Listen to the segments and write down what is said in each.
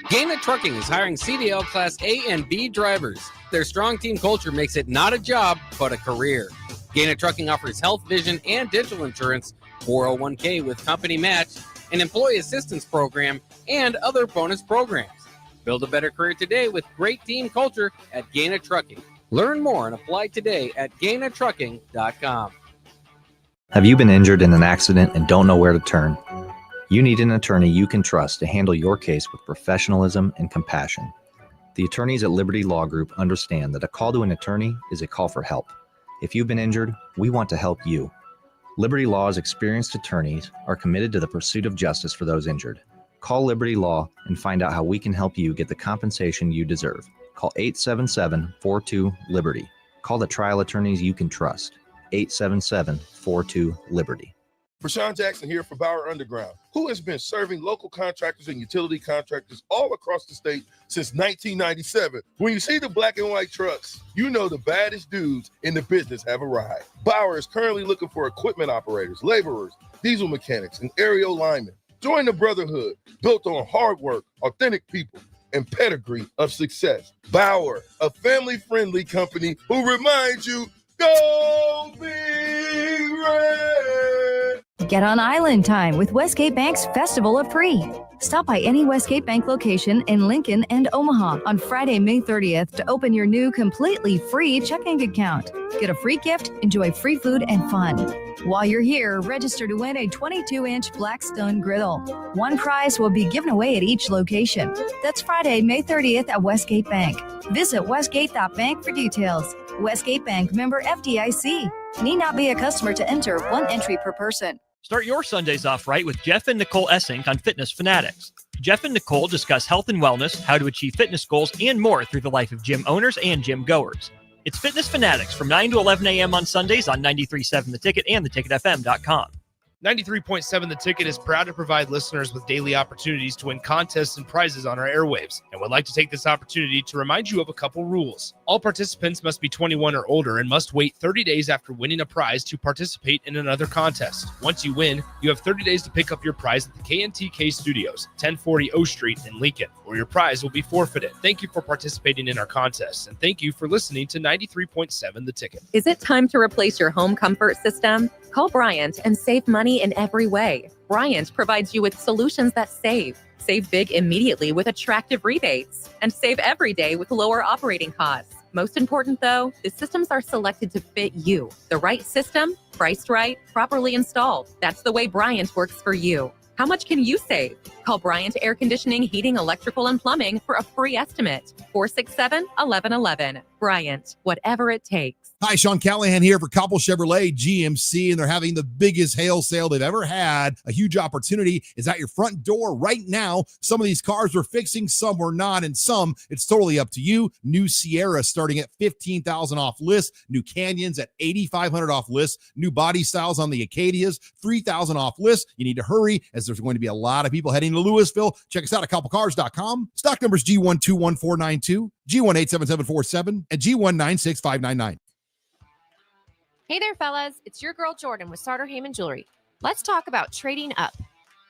Gaina Trucking is hiring CDL Class A and B drivers. Their strong team culture makes it not a job, but a career. Gaina Trucking offers health, vision, and dental insurance, 401k with company match, an employee assistance program, and other bonus programs. Build a better career today with great team culture at Gaina Trucking. Learn more and apply today at GainaTrucking.com. Have you been injured in an accident and don't know where to turn? You need an attorney you can trust to handle your case with professionalism and compassion. The attorneys at Liberty Law Group understand that a call to an attorney is a call for help. If you've been injured, we want to help you. Liberty Law's experienced attorneys are committed to the pursuit of justice for those injured. Call Liberty Law and find out how we can help you get the compensation you deserve. Call 877-42-LIBERTY. Call the trial attorneys you can trust. 877-42-LIBERTY. Rashawn Jackson here for Bauer Underground, who has been serving local contractors and utility contractors all across the state since 1997. When you see the black and white trucks, you know the baddest dudes in the business have arrived. Bauer is currently looking for equipment operators, laborers, diesel mechanics, and aerial linemen. Join the brotherhood built on hard work, authentic people, and pedigree of success. Bauer, a family-friendly company who reminds you, go Big Red! Get on island time with Westgate Bank's Festival of Free. Stop by any Westgate Bank location in Lincoln and Omaha on Friday, May 30th to open your new completely free checking account. Get a free gift, enjoy free food and fun. While you're here, register to win a 22-inch Blackstone griddle. One prize will be given away at each location. That's Friday, May 30th at Westgate Bank. Visit westgate.bank for details. Westgate Bank, member FDIC. Need not be a customer to enter. One entry per person. Start your Sundays off right with Jeff and Nicole Essink on Fitness Fanatics. Jeff and Nicole discuss health and wellness, how to achieve fitness goals, and more through the life of gym owners and gym goers. It's Fitness Fanatics from 9 to 11 a.m. on Sundays on 93.7 The Ticket and theticketfm.com. 93.7 The Ticket is proud to provide listeners with daily opportunities to win contests and prizes on our airwaves, and would like to take this opportunity to remind you of a couple rules. All participants must be 21 or older and must wait 30 days after winning a prize to participate in another contest. Once you win, you have 30 days to pick up your prize at the KNTK Studios, 1040 O Street in Lincoln, or your prize will be forfeited. Thank you for participating in our contests, and thank you for listening to 93.7 The Ticket. Is it time to replace your home comfort system? Call Bryant and save money in every way. Bryant provides you with solutions that save. Save big immediately with attractive rebates, and save every day with lower operating costs. Most important though, the systems are selected to fit you. The right system, priced right, properly installed. That's the way Bryant works for you. How much can you save? Call Bryant Air Conditioning, Heating, Electrical, and Plumbing for a free estimate. 467-1111. Bryant, whatever it takes. Hi, Sean Callahan here for Coppell Chevrolet GMC, and they're having the biggest hail sale they've ever had. A huge opportunity is at your front door right now. Some of these cars we're fixing, some we're not, and some it's totally up to you. New Sierra starting at $15,000 off list. New Canyons at $8,500 off list. New body styles on the Acadias, $3,000 off list. You need to hurry as there's going to be a lot of people heading to Louisville. Check us out at CoppellCars.com. Stock numbers G121492, G187747, and G196599. Hey there, fellas. It's your girl Jordan with Sartor Heyman Jewelry. Let's talk about trading up.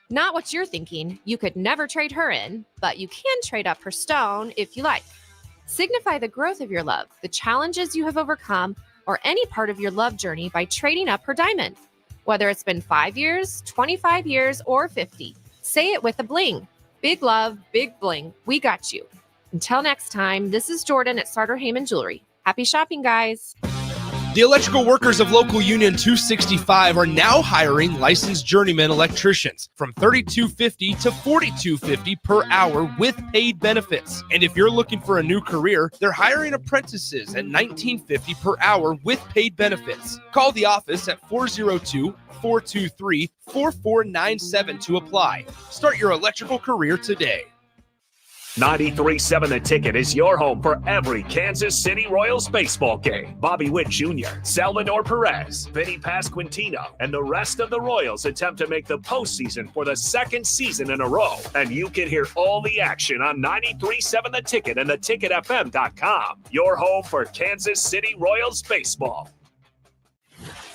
Not what you're thinking. You could never trade her in, but you can trade up her stone if you like. Signify the growth of your love, the challenges you have overcome, or any part of your love journey by trading up her diamond. Whether it's been 5 years, 25 years, or 50. Say it with a bling. Big love, big bling. We got you. Until next time, this is Jordan at Sartor Heyman Jewelry. Happy shopping, guys. The electrical workers of Local Union 265 are now hiring licensed journeyman electricians from $32.50 to $42.50 per hour with paid benefits. And if you're looking for a new career, they're hiring apprentices at $19.50 per hour with paid benefits. Call the office at 402-423-4497 to apply. Start your electrical career today. 93.7 The Ticket is your home for every Kansas City Royals baseball game. Bobby Witt Jr., Salvador Perez, Vinny Pasquantino, and the rest of the Royals attempt to make the postseason for the second season in a row. And you can hear all the action on 93.7 The Ticket and theticketfm.com. Your home for Kansas City Royals baseball.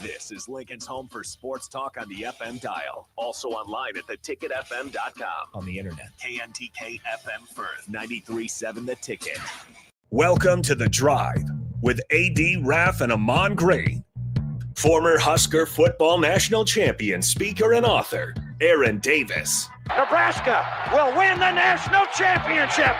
This is Lincoln's home for sports talk on the FM dial. Also online at theticketfm.com. On the internet. KNTK FM Firth, 93.7 The Ticket. Welcome to The Drive with A.D. Raff and Ahman Green. Former Husker football national champion, speaker, and author, Aaron Davis. Nebraska will win the national championship.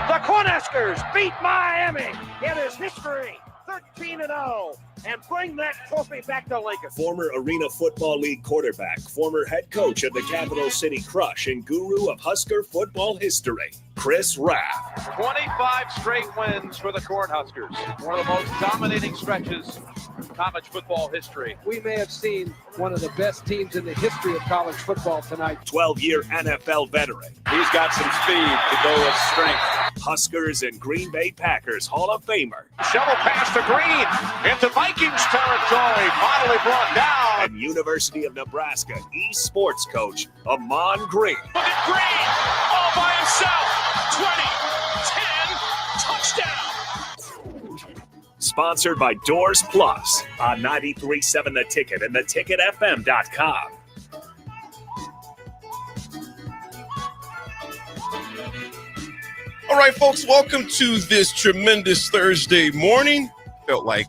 The Cornhuskers beat Miami. It is history, 13-0, and bring that trophy back to Lincoln. Former Arena Football League quarterback, former head coach of the Capital City Crush, and guru of Husker football history, Chris Raff. 25 straight wins for the Cornhuskers. One of the most dominating stretches in college football history. We may have seen one of the best teams in the history of college football tonight. 12-year NFL veteran. He's got some speed to go with strength. Huskers and Green Bay Packers Hall of Famer. Shovel pass to Green into Vikings territory. Finally brought down. And University of Nebraska eSports coach, Ahman Green. Look at Green all by himself. 20, 10, touchdown. Sponsored by Doors Plus on 93.7 The Ticket and theticketfm.com. All right, folks, welcome to this tremendous Thursday morning. Felt like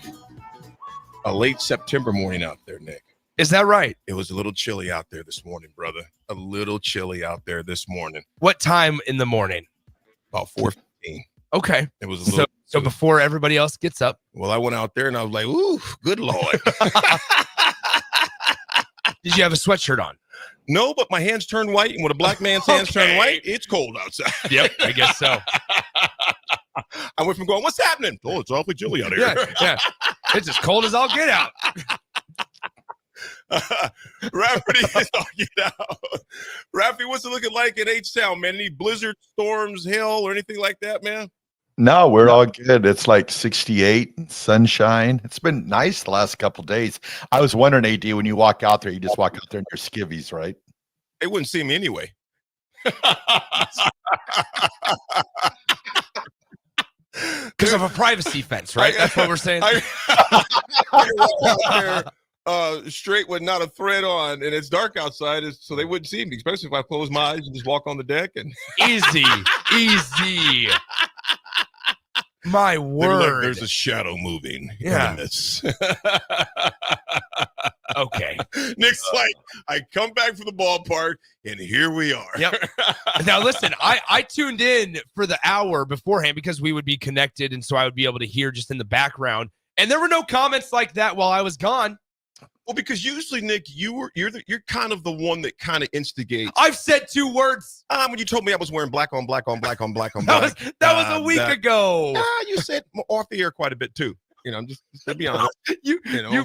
a late September morning out there, Nick. Is that right? It was a little chilly out there this morning, brother. A little chilly out there this morning. What time in the morning? About 4:15. Okay. It was a little. So before everybody else gets up. Well, I went out there and I was like, ooh, good Lord. Did you have a sweatshirt on? No, but my hands turn white, and when a black man's hands turn white, it's cold outside. Yep, I guess so. I went from going, what's happening? Oh, it's awfully chilly out here. Yeah. It's as cold as I'll get out. Rafferty is all get out. Raffy, what's it looking like in H-Town, man? Any blizzard, storms, hail, or anything like that, man? No, we're all good. It's like 68, sunshine. It's been nice the last couple of days. I was wondering, AD, when you walk out there, you just walk out there in your skivvies, right? They wouldn't see me anyway. Because of a privacy fence, right? That's what we're saying. Straight with not a thread on, and it's dark outside, so they wouldn't see me, especially if I close my eyes and just walk on the deck. And easy. My word. Look, there's a shadow moving. Yeah. Okay. Nick's like, I come back from the ballpark, and here we are. Yep. Now, listen, I tuned in for the hour beforehand because we would be connected, and so I would be able to hear just in the background. And there were no comments like that while I was gone. Well, because usually, Nick, you're kind of the one that kind of instigates. I've said 2 words. When you told me I was wearing black on black on black on black on that black. That was a week ago. You said off the air quite a bit too. You know, I'm just to be honest. You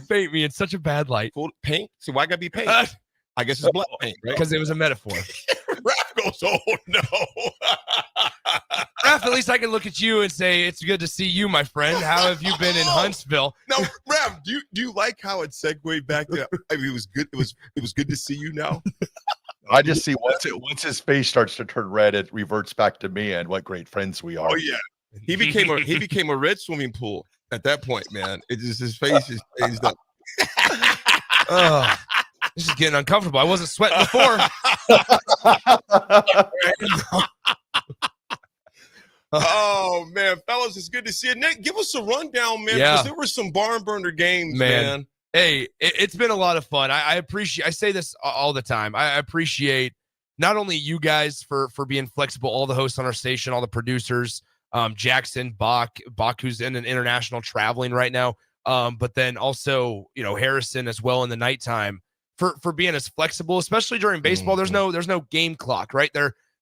paint me in such a bad light. Full paint. See, why gotta be paint? I guess it's black paint, right? Because it was a metaphor. Raff goes, oh no. Raff, at least I can look at you and say, it's good to see you, my friend. How have you been in Huntsville? No, Raff, do you like how it segued back to? I mean, it was good. It was good to see you now. I just see once his face starts to turn red, it reverts back to me and what great friends we are. Oh yeah, he became a red swimming pool at that point, man. It just his face is changed up. This is getting uncomfortable. I wasn't sweating before. Oh man, fellas, it's good to see you. Nick, give us a rundown, man, because there were some barn burner games, man. Hey, it's been a lot of fun. I appreciate. I say this all the time. I appreciate not only you guys for being flexible, all the hosts on our station, all the producers, Jackson, Bach, who's in an international traveling right now, but then also Harrison as well in the nighttime for being as flexible, especially during baseball. Mm-hmm. There's no game clock, right?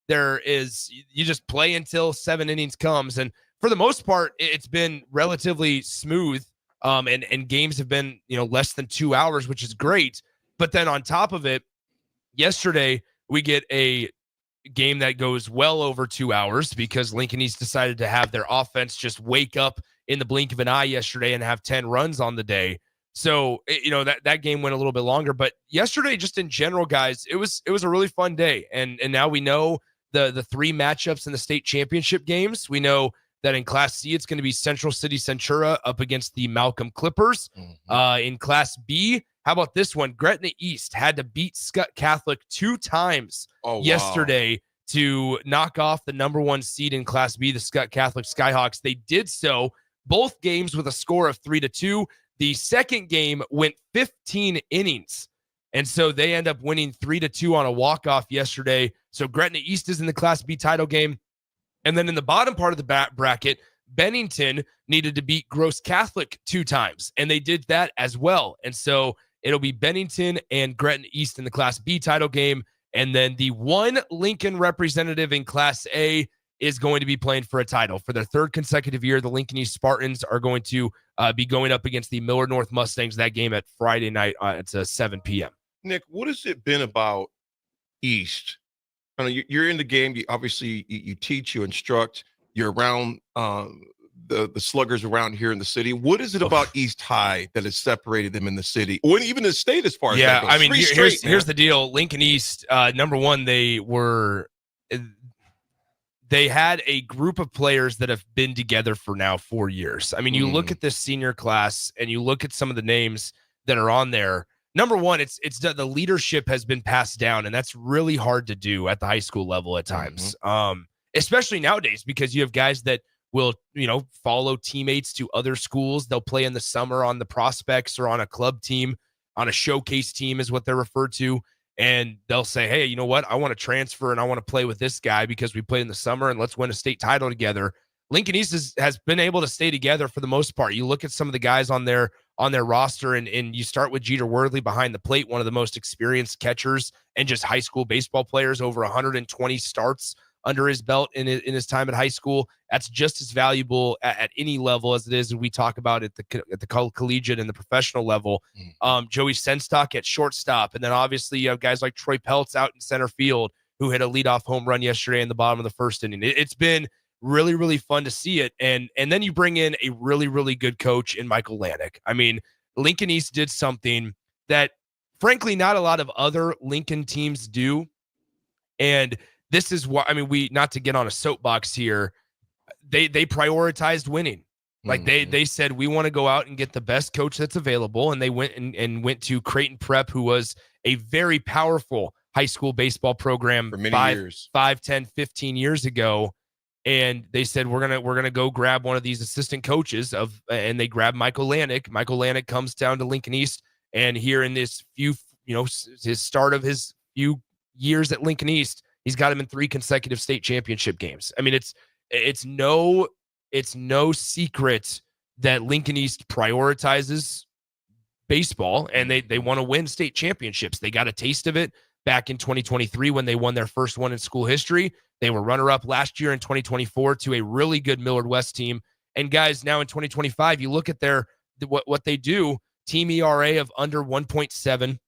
There is, you just play until 7 innings comes, and for the most part, it's been relatively smooth. And games have been, less than 2 hours, which is great. But then on top of it, yesterday we get a game that goes well over 2 hours because Lincoln East decided to have their offense just wake up in the blink of an eye yesterday and have 10 runs on the day. So, that game went a little bit longer. But yesterday, just in general, guys, it was a really fun day. And now we know the 3 matchups in the state championship games. We know that in Class C, it's going to be Central City Centura up against the Malcolm Clippers. In Class B, How about this one? Gretna East had to beat Scott Catholic 2 times yesterday to knock off the number 1 seed in Class B, the Scott Catholic Skyhawks. They did so both games with a score of 3-2. The second game went 15 innings. And so they end up winning 3-2 on a walk-off yesterday. So Gretna East is in the Class B title game. And then in the bottom part of the bracket, Bennington needed to beat Gross Catholic 2 times, and they did that as well. And so it'll be Bennington and Gretna East in the Class B title game. And then the one Lincoln representative in Class A is going to be playing for a title. For their 3rd consecutive year, the Lincoln East Spartans are going to be going up against the Millard North Mustangs. That game at Friday night at 7 p.m. Nick, what has it been about East? I know you're in the game. You teach, you instruct, you're around the sluggers around here in the city. What is it about East High that has separated them in the city, or even the state as far as that goes? I mean, here's the deal. Lincoln East, number one, they had a group of players that have been together for now 4 years. I mean, you look at this senior class and you look at some of the names that are on there. Number one, it's the leadership has been passed down, and that's really hard to do at the high school level at times, especially nowadays, because you have guys that will, follow teammates to other schools. They'll play in the summer on the prospects or on a club team, on a showcase team is what they're referred to. And they'll say, hey, you know what? I want to transfer and I want to play with this guy because we played in the summer and let's win a state title together. Lincoln East has been able to stay together for the most part. You look at some of the guys on their roster and you start with Jeter Worthley behind the plate, one of the most experienced catchers and just high school baseball players, over 120 starts under his belt in his time at high school. That's just as valuable at any level as it is when we talk about at the collegiate and the professional level. Joey Senstock at shortstop. And then obviously you have guys like Troy Peltz out in center field who hit a leadoff home run yesterday in the bottom of the first inning. It's been really, really fun to see it. And then you bring in a really, really good coach in Michael Lanik. I mean, Lincoln East did something that frankly not a lot of other Lincoln teams do. And this is what, not to get on a soapbox here, they prioritized winning. Like they said, we want to go out and get the best coach that's available. And they went and went to Creighton Prep, who was a very powerful high school baseball program for many years, 5, 10, 15 years ago. And they said, we're going to go grab one of these assistant coaches and they grabbed Michael Lanik. Michael Lanik comes down to Lincoln East, and here in this his start of his few years at Lincoln East, he's got him in 3 consecutive state championship games. I mean, it's no secret that Lincoln East prioritizes baseball, and they want to win state championships. They got a taste of it back in 2023 when they won their first one in school history. They were runner-up last year in 2024 to a really good Millard West team. And guys, now in 2025, you look at what they do, team ERA of under 1.7,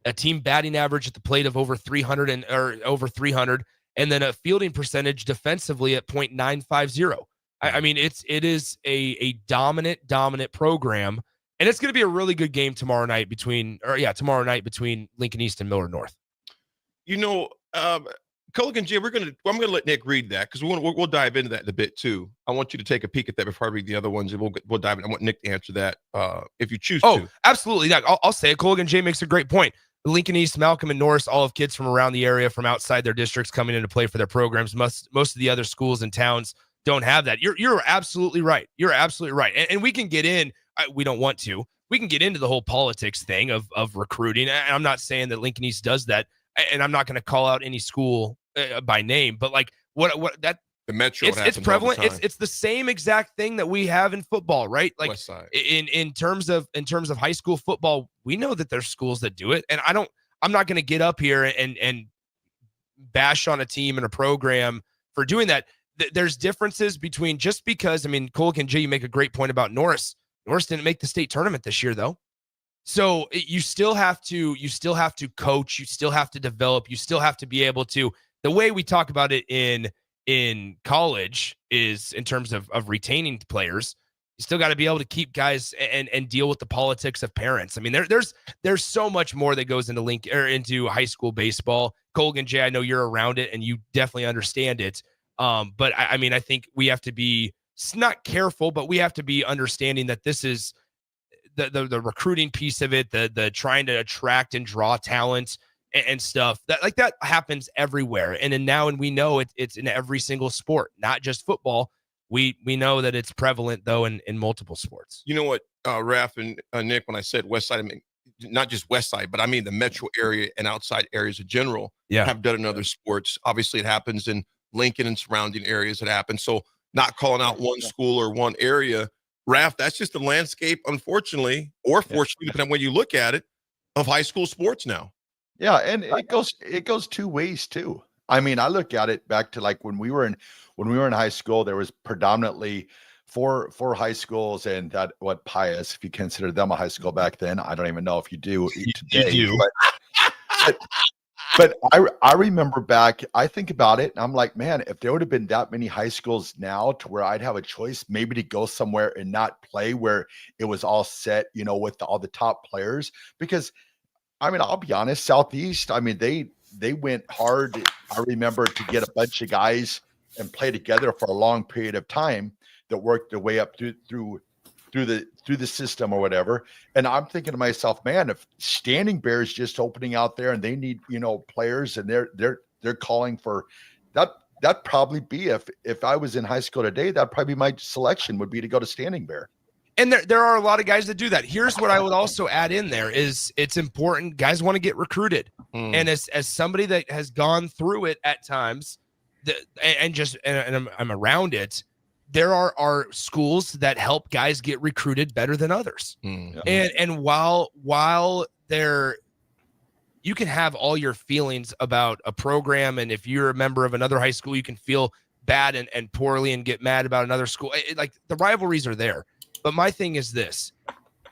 a team batting average at the plate of over 300 and then a fielding percentage defensively at .950. I mean, it is a dominant program, and it's going to be a really good game tomorrow night between Lincoln East and Millard North. Culligan J, I'm going to let Nick read that because we'll dive into that in a bit too. I want you to take a peek at that before I read the other ones, and we'll dive in. I want Nick to answer that if you choose to. Oh, absolutely. I'll say it. Culligan J makes a great point. Lincoln East, Malcolm, and Norris all have kids from around the area, from outside their districts, coming in to play for their programs. Most of the other schools and towns don't have that. You're absolutely right. You're absolutely right. And we can get in. We don't want to. We can get into the whole politics thing of recruiting. And I'm not saying that Lincoln East does that, and I'm not going to call out any school by name, but like what that the metro it's prevalent. It's the same exact thing that we have in football, right? Like in terms of high school football, we know that there's schools that do it, and I'm not going to get up here and bash on a team and a program for doing that. There's differences between, just because, Culligan J, you make a great point about Norris. Norris didn't make the state tournament this year, though. So you still have to coach, you still have to develop, you still have to be able to. The way we talk about it in college is in terms of retaining players. You still got to be able to keep guys and deal with the politics of parents. I mean, there's so much more that goes into high school baseball. Culligan J, I know you're around it and you definitely understand it. But I think we have to be not careful, but we have to be understanding that this is the recruiting piece of it, the trying to attract and draw talent and stuff that happens everywhere. And now we know it's in every single sport, not just football. We know that it's prevalent though in multiple sports. You know what, Raff and Nick, when I said West Side, I mean not just West Side, but I mean the metro area and outside areas in general have done in other sports. Obviously, it happens in Lincoln and surrounding areas. It happens. So not calling out one school or one area, Raff, that's just the landscape, unfortunately, or fortunately, depending on when you look at it, of high school sports now. Yeah, and it goes two ways too. I mean, I look at it back to like when we were in high school, there was predominantly four high schools, and that what Pius, if you consider them a high school back then. I don't even know if you do today. You do. But I remember back, I think about it, and I'm like, man, if there would have been that many high schools now to where I'd have a choice maybe to go somewhere and not play where it was all set, with all the top players. Because, I mean, I'll be honest, Southeast, I mean, they went hard. I remember to get a bunch of guys and play together for a long period of time that worked their way up through the system or whatever. And I'm thinking to myself, man, if Standing Bear is just opening out there and they need, players, and they're calling for that'd probably be, if I was in high school today, that'd probably be my selection, would be to go to Standing Bear. And there are a lot of guys that do that. Here's what I would also add in there is it's important. Guys want to get recruited. And as somebody that has gone through it at times, and I'm around it, there are schools that help guys get recruited better than others. And while you can have all your feelings about a program, and if you're a member of another high school, you can feel bad and poorly and get mad about another school. Like the rivalries are there. But my thing is this,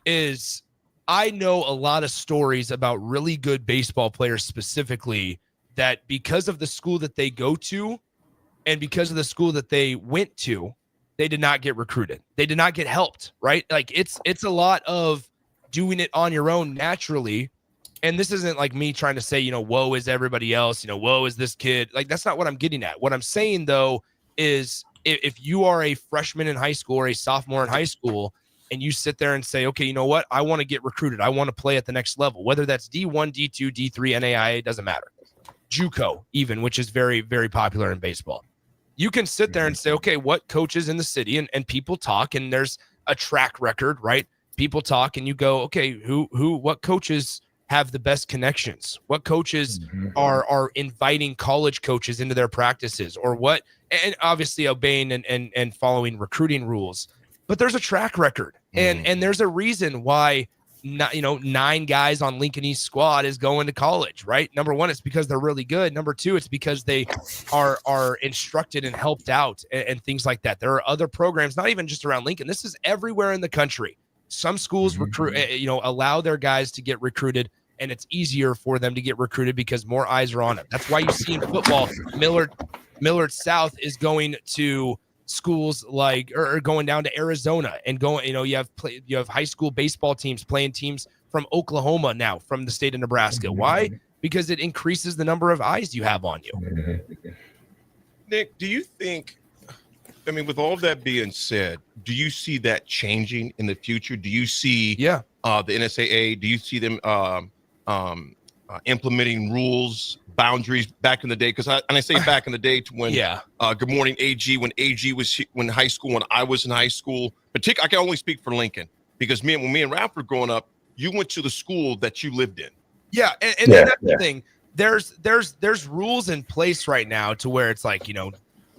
is I know a lot of stories about really good baseball players specifically that because of the school that they go to and because of the school that they went to, they did not get recruited. They did not get helped, right? Like it's a lot of doing it on your own naturally. And this isn't like me trying to say, woe is everybody else, woe is this kid. Like, that's not what I'm getting at. What I'm saying though, is if you are a freshman in high school or a sophomore in high school and you sit there and say, okay, you know what? I want to get recruited. I want to play at the next level, whether that's D1, D2, D3, NAIA, it doesn't matter. JUCO even, which is very, very popular in baseball. You can sit there and say, okay, what coaches in the city, and people talk, and there's a track record, right? People talk and you go, okay, what coaches have the best connections? What coaches are inviting college coaches into their practices, or what? And obviously obeying and following recruiting rules. But there's a track record, and there's a reason why 9 guys on Lincoln East squad is going to college, right? Number one, it's because they're really good. Number two, it's because they are instructed and helped out and things like that. There are other programs, not even just around Lincoln. This is everywhere in the country. Some schools recruit, allow their guys to get recruited, and it's easier for them to get recruited because more eyes are on it. That's why you see in football, Millard South is going to schools like, or going down to Arizona and going, you have high school baseball teams playing teams from Oklahoma now, from the state of Nebraska. Why? Because it increases the number of eyes you have on you. Nick, do you think, with all of that being said, do you see that changing in the future? Do you see the NSAA, do you see them implementing rules, boundaries back in the day? Because I say back in the day to when Good Morning AG, when AG was in high school, when I was in high school, I can only speak for Lincoln, because when me and Raff were growing up, you went to the school that you lived in. That's the thing. There's rules in place right now to where it's like,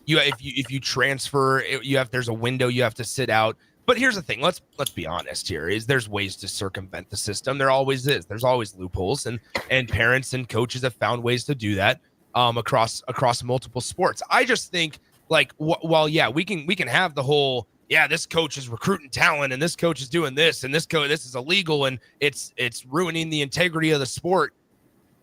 if you transfer, there's a window you have to sit out. But here's the thing. Let's be honest here. There's ways to circumvent the system. There always is. There's always loopholes, and parents and coaches have found ways to do that across multiple sports. I just think, like, while we can have the whole, this coach is recruiting talent and this coach is doing this and this is illegal and it's ruining the integrity of the sport.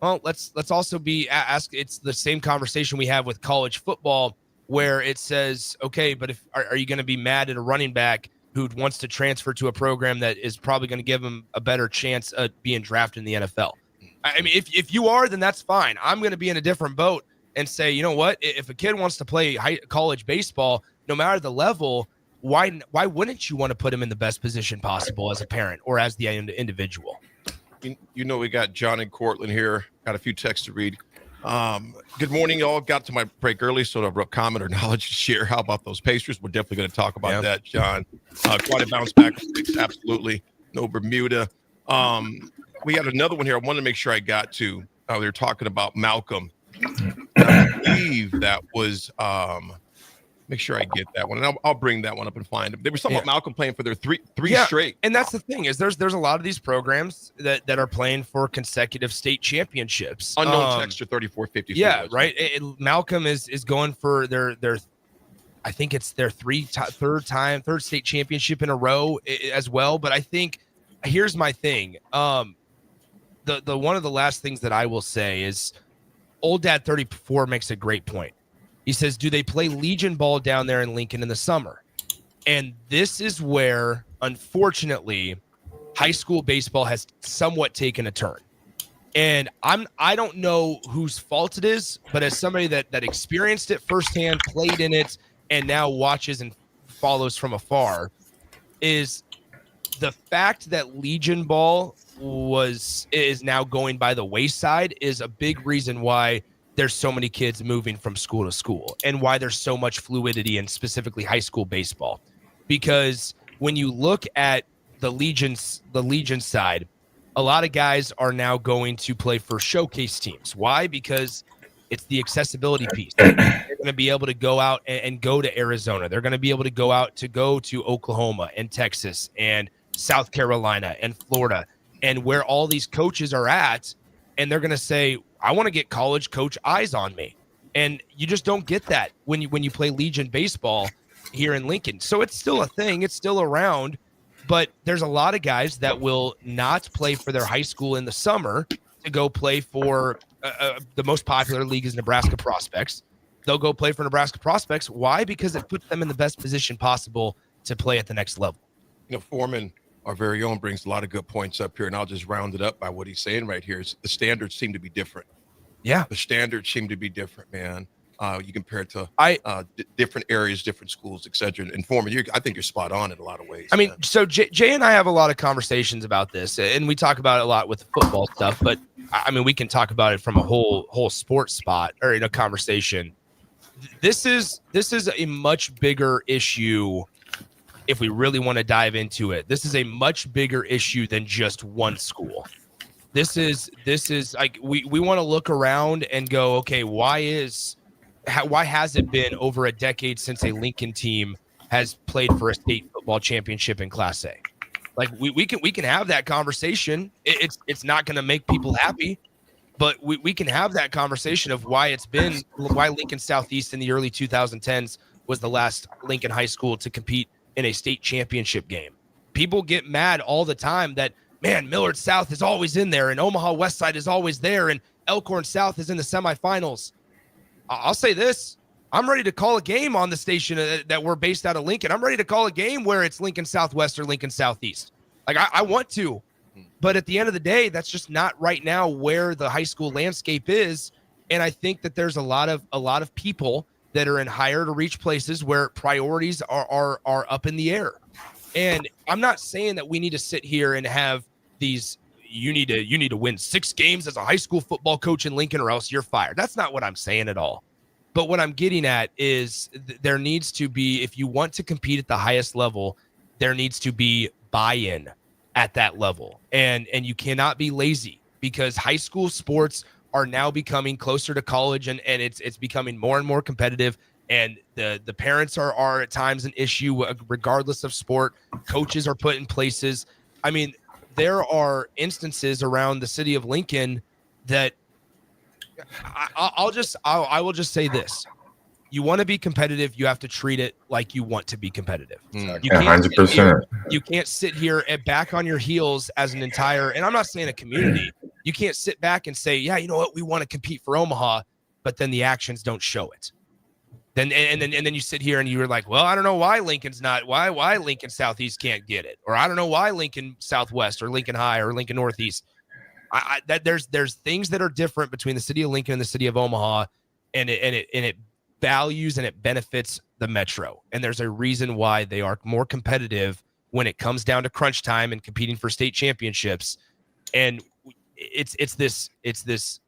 Well, let's also it's the same conversation we have with college football, where it says, okay, but are you going to be mad at a running back who wants to transfer to a program that is probably going to give him a better chance at being drafted in the NFL? I mean, if you are, then that's fine. I'm going to be in a different boat and say, you know what? If a kid wants to play college baseball, no matter the level, why wouldn't you want to put him in the best position possible as a parent or as the individual? You know, we got John and Cortland here. Got a few texts to read. Good morning, y'all. Got to my break early, so to comment or knowledge to share. How about those Pacers? We're definitely going to talk about that, John. Quite a bounce back. Absolutely. No Bermuda. We had another one here. I wanted to make sure I got to. They were talking about Malcolm. I believe that was make sure I get that one, and I'll bring that one up and find it. They were talking about Malcolm playing for their three straight. And that's the thing is there's a lot of these programs that are playing for consecutive state championships. Unknown texture 3450. Yeah, right. Malcolm is going for their I think it's their third state championship in a row as well. But I think here's my thing. The one of the last things that I will say is Old Dad 34 makes a great point. He says, do they play Legion ball down there in Lincoln in the summer? And this is where, unfortunately, high school baseball has somewhat taken a turn. And I don't know whose fault it is, but as somebody that experienced it firsthand, played in it, and now watches and follows from afar, is the fact that Legion ball is now going by the wayside is a big reason why there's so many kids moving from school to school and why there's so much fluidity in specifically high school baseball. Because when you look at the Legion side, a lot of guys are now going to play for showcase teams. Why? Because it's the accessibility piece. They're going to be able to go out and go to Arizona. They're going to be able to go to Oklahoma and Texas and South Carolina and Florida and where all these coaches are at. And they're going to say, I want to get college coach eyes on me. And you just don't get that when you play Legion baseball here in Lincoln. So it's still a thing. It's still around. But there's a lot of guys that will not play for their high school in the summer to go play for the most popular league is Nebraska Prospects. They'll go play for Nebraska Prospects. Why? Because it puts them in the best position possible to play at the next level. You know, Foreman, our very own, brings a lot of good points up here, and I'll just round it up by what he's saying right here. Is the standards seem to be different. Yeah. The standards seem to be different, man. You compare it to different areas, different schools, et cetera. And Foreman, I think you're spot on in a lot of ways. I mean, so Jay and I have a lot of conversations about this, and we talk about it a lot with the football stuff, but I mean, we can talk about it from a whole sports spot or in a conversation. This is a much bigger issue. If we really want to dive into it, this is a much bigger issue than just one school. This is like we want to look around and go, okay, why has it been over a decade since a Lincoln team has played for a state football championship in Class A? Like we can have that conversation. It's not going to make people happy, but we can have that conversation of why Lincoln Southeast in the early 2010s was the last Lincoln high school to compete in a state championship game. People get mad all the time that, man, Millard South is always in there and Omaha West Side is always there and Elkhorn South is in the semifinals. I'll say this. I'm ready to call a game on the station that we're based out of Lincoln. I'm ready to call a game where it's Lincoln Southwest or Lincoln Southeast. Like I want to, but at the end of the day, that's just not right now where the high school landscape is. And I think that there's a lot of people that are in higher to reach places where priorities are up in the air. And I'm not saying that we need to sit here and have these, you need to win 6 games as a high school football coach in Lincoln or else you're fired. That's not what I'm saying at all. But what I'm getting at is there needs to be, if you want to compete at the highest level, there needs to be buy-in at that level. And you cannot be lazy because high school sports are now becoming closer to college and it's becoming more and more competitive. And the parents are at times an issue regardless of sport. Coaches are put in places. I mean, there are instances around the city of Lincoln that I will just say this. You want to be competitive, you have to treat it like you want to be competitive. You can't 100%. You can't sit here and back on your heels as an entire, and I'm not saying a community. You can't sit back and say, yeah, you know what, we want to compete for Omaha, but then the actions don't show it. Then you sit here and you're like, well, I don't know why Lincoln's not, why Lincoln Southeast can't get it, or I don't know why Lincoln Southwest or Lincoln High or Lincoln Northeast. There's things that are different between the city of Lincoln and the city of Omaha, and it values and it benefits the Metro. And there's a reason why they are more competitive when it comes down to crunch time and competing for state championships. And it's this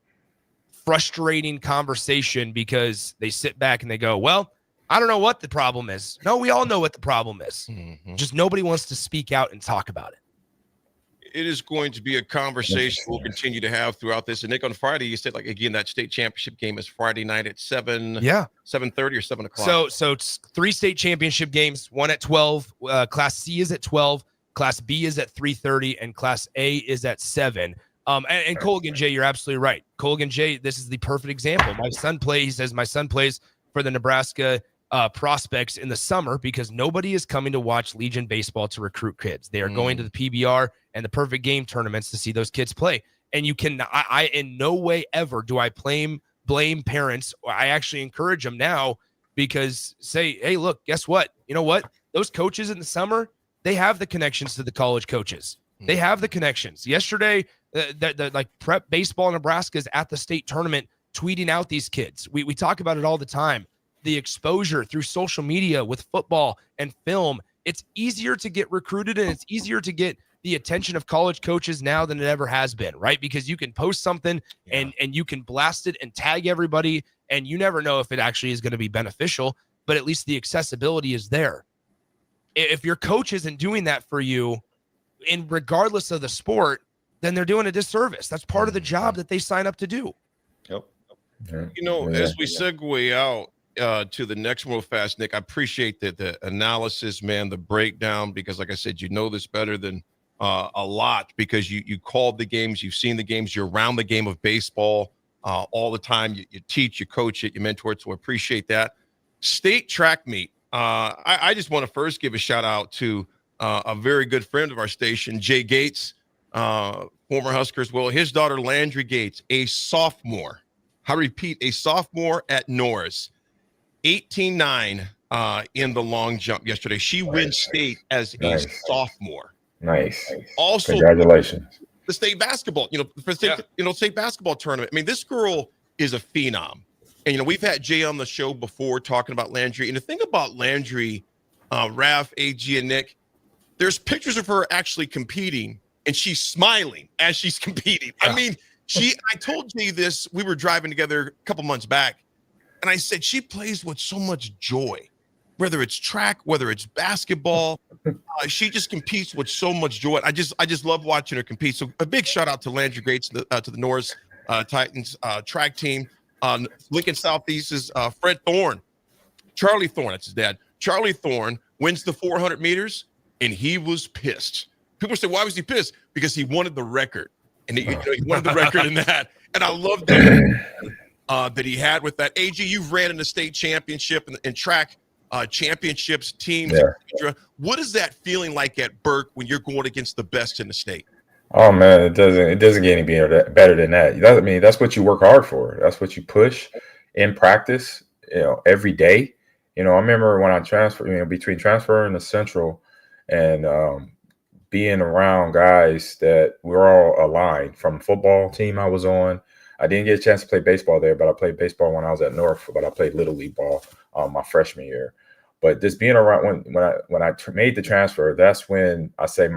frustrating conversation because they sit back and they go, well, I don't know what the problem is. No, we all know what the problem is. Just nobody wants to speak out and talk about it. It is going to be a conversation we'll continue to have throughout this. And Nick, on Friday, you said, like, again, that state championship game is Friday night at 7:30 or 7 o'clock. So it's 3 state championship games, one at 12. Class C is at 12. Class B is at 3:30, and Class A is at 7. And Colgan J, you're absolutely right. Colgan J, this is the perfect example. My son plays for the Nebraska prospects in the summer because nobody is coming to watch Legion baseball to recruit kids. They are going to the PBR and the perfect game tournaments to see those kids play. And you can, I in no way ever do I blame parents. I actually encourage them now because say, hey, look, guess what? You know what? Those coaches in the summer, they have the connections to the college coaches. They have the connections. Yesterday, the like prep baseball in Nebraska is at the state tournament tweeting out these kids. We talk about it all the time. The exposure through social media with football and film, it's easier to get recruited and it's easier to get the attention of college coaches now than it ever has been, right? Because you can post something and you can blast it and tag everybody, and you never know if it actually is going to be beneficial, but at least the accessibility is there. If your coach isn't doing that for you, and regardless of the sport, then they're doing a disservice. That's part of the job that they sign up to do. Yep. You know, as we segue out to the next real fast, Nick, I appreciate the analysis, man, the breakdown, because like I said, you know this better than a lot because you called the games, you've seen the games, you're around the game of baseball all the time. You teach, you coach it, you mentor it, so I appreciate that. State track meet. I just want to first give a shout out to a very good friend of our station, Jay Gates, former Husker as well. His daughter, Landry Gates, a sophomore. I repeat, a sophomore at Norris, 18-9 in the long jump yesterday. She wins state as a sophomore. Nice. Also, congratulations. The state basketball, state basketball tournament. I mean, this girl is a phenom. And, we've had Jay on the show before talking about Landry. And the thing about Landry, Raff, AG, and Nick, there's pictures of her actually competing, and she's smiling as she's competing. I mean, I told Jay this, we were driving together a couple months back, and I said, she plays with so much joy, whether it's track, whether it's basketball. She just competes with so much joy. I just love watching her compete. So a big shout out to Landry Gates, to the Norris Titans track team. Lincoln Southeast is Fred Thorne, Charlie Thorne, that's his dad. Charlie Thorne wins the 400 meters, and he was pissed. People say, why was he pissed? Because he wanted the record, and he wanted the record in that. And I love that he had with that. AG, you've ran in the state championship and track championships, teams, etc. What is that feeling like at Burke when you're going against the best in the state? Oh man, it doesn't get any better than that. I mean, that's what you work hard for. That's what you push in practice, every day. I remember when I transferred, between transferring to Central and being around guys that we're all aligned from football team I was on. I didn't get a chance to play baseball there, but I played baseball when I was at North, but I played Little League ball my freshman year. But just being around when I made the transfer, that's when I say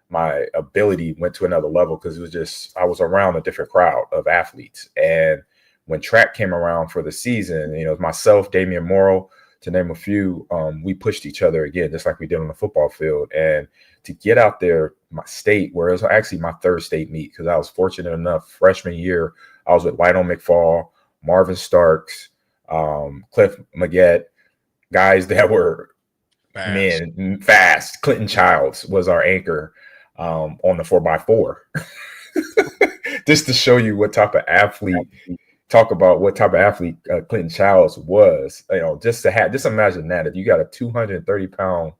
my ability went to another level because it was just I was around a different crowd of athletes. And when track came around for the season, it was myself, Damian Morrow, to name a few, we pushed each other again, just like we did on the football field. And to get out there, my state, where it was actually my third state meet, because I was fortunate enough freshman year, I was with Lionel McFall, Marvin Starks, Cliff Maggette, guys that were fast. Clinton Childs was our anchor on the 4x4. Just to show you what type of athlete. Talk about what type of athlete Clinton Childs was, just imagine that if you got a 230-pound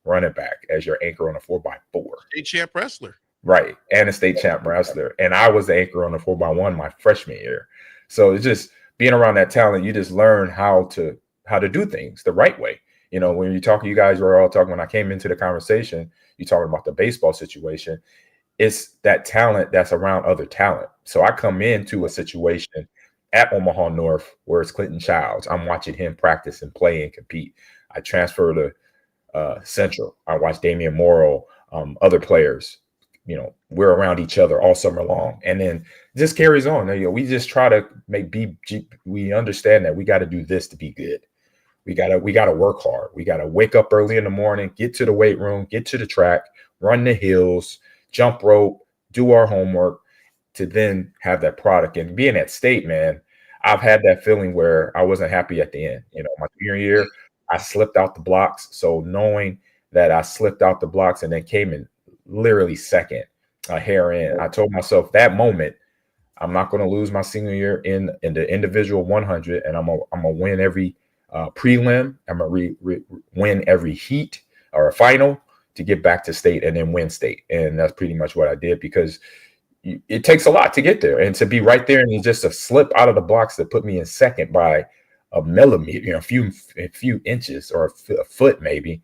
running back as your anchor on a 4x4. State champ wrestler. Right. And a state champ wrestler. And I was the anchor on the 4x1 my freshman year. So it's just being around that talent, you just learn how to do things the right way. When you guys were all talking, when I came into the conversation, you talking about the baseball situation. It's that talent that's around other talent. So I come into a situation at Omaha North, where it's Clinton Childs. I'm watching him practice and play and compete. I transfer to Central. I watch Damian Morrow, other players. We're around each other all summer long, and then it just carries on. We just try to we understand that we got to do this to be good. We gotta work hard. We gotta wake up early in the morning, get to the weight room, get to the track, run the hills, jump rope, do our homework to then have that product. And being at State, man, I've had that feeling where I wasn't happy at the end. My junior year, I slipped out the blocks. So knowing that I slipped out the blocks and then came in literally second, a hair in, I told myself that moment, I'm not going to lose my senior year in the individual 100, and I'm gonna win every prelim. I'm gonna win every heat or a final to get back to State and then win State. And that's pretty much what I did, because it takes a lot to get there, and to be right there and just a slip out of the blocks that put me in second by a millimeter, a few inches or a foot maybe.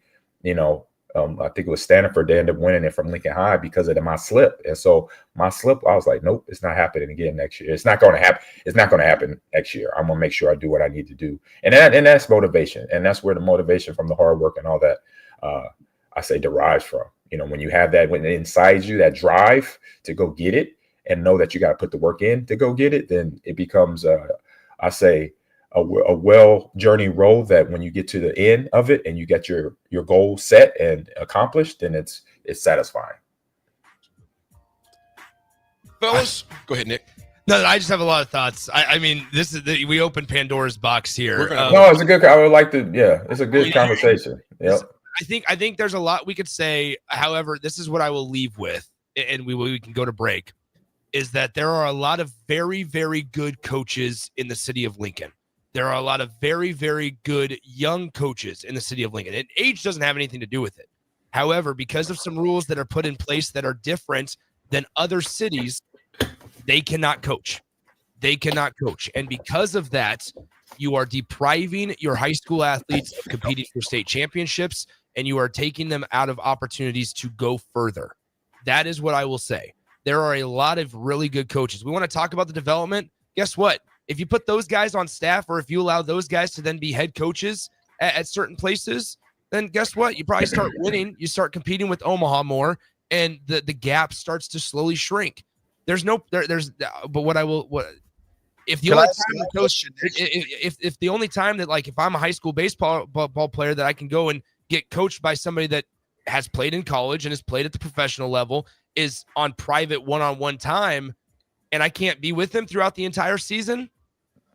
I think it was Stanford. They ended up winning it from Lincoln High because of my slip. And so my slip, I was like, nope, it's not happening again next year. It's not going to happen. It's not going to happen next year. I'm going to make sure I do what I need to do. And that's motivation. And that's where the motivation from the hard work and all that, I say, derives from. When you have that inside you, that drive to go get it and know that you got to put the work in to go get it, then it becomes, I say, a well journey road that when you get to the end of it and you get your goal set and accomplished, then it's satisfying. Fellas, go ahead, Nick. No, I just have a lot of thoughts. I mean, this is we opened Pandora's box here. No, it's a good. I would like to. Yeah, it's a good conversation. Yep. I think there's a lot we could say. However, this is what I will leave with, and we can go to break. Is that there are a lot of very, very good coaches in the city of Lincoln. There are a lot of very, very good young coaches in the city of Lincoln, and age doesn't have anything to do with it. However, because of some rules that are put in place that are different than other cities, they cannot coach. They cannot coach. And because of that, you are depriving your high school athletes of competing for state championships, and you are taking them out of opportunities to go further. That is what I will say. There are a lot of really good coaches. We want to talk about the development. Guess what? If you put those guys on staff, or if you allow those guys to then be head coaches at certain places, then guess what? You probably start winning. You start competing with Omaha more, and the gap starts to slowly shrink. But what if the only time coach, if the only time that, like, if I'm a high school baseball player that I can go and get coached by somebody that has played in college and has played at the professional level is on private one-on-one time, and I can't be with them throughout the entire season,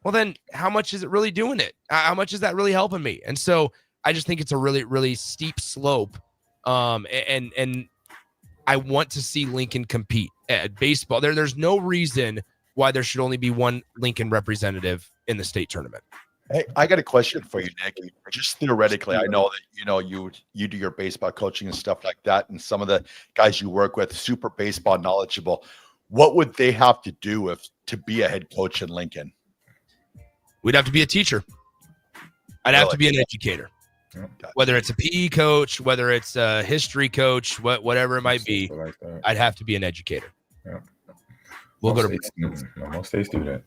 well, then how much is it really doing it? How much is that really helping me? And so I just think it's a really, really steep slope. And I want to see Lincoln compete at baseball. There's no reason why there should only be one Lincoln representative in the state tournament. Hey, I got a question for you, Nick. Just theoretically, I know that you do your baseball coaching and stuff like that, and some of the guys you work with, super baseball knowledgeable. What would they have to do to be a head coach in Lincoln? We'd have to be a teacher. I'd have to be an educator. Whether it's a PE coach, whether it's a history coach, whatever it might be, I'd have to be an educator. Yeah. We'll go to most states do that.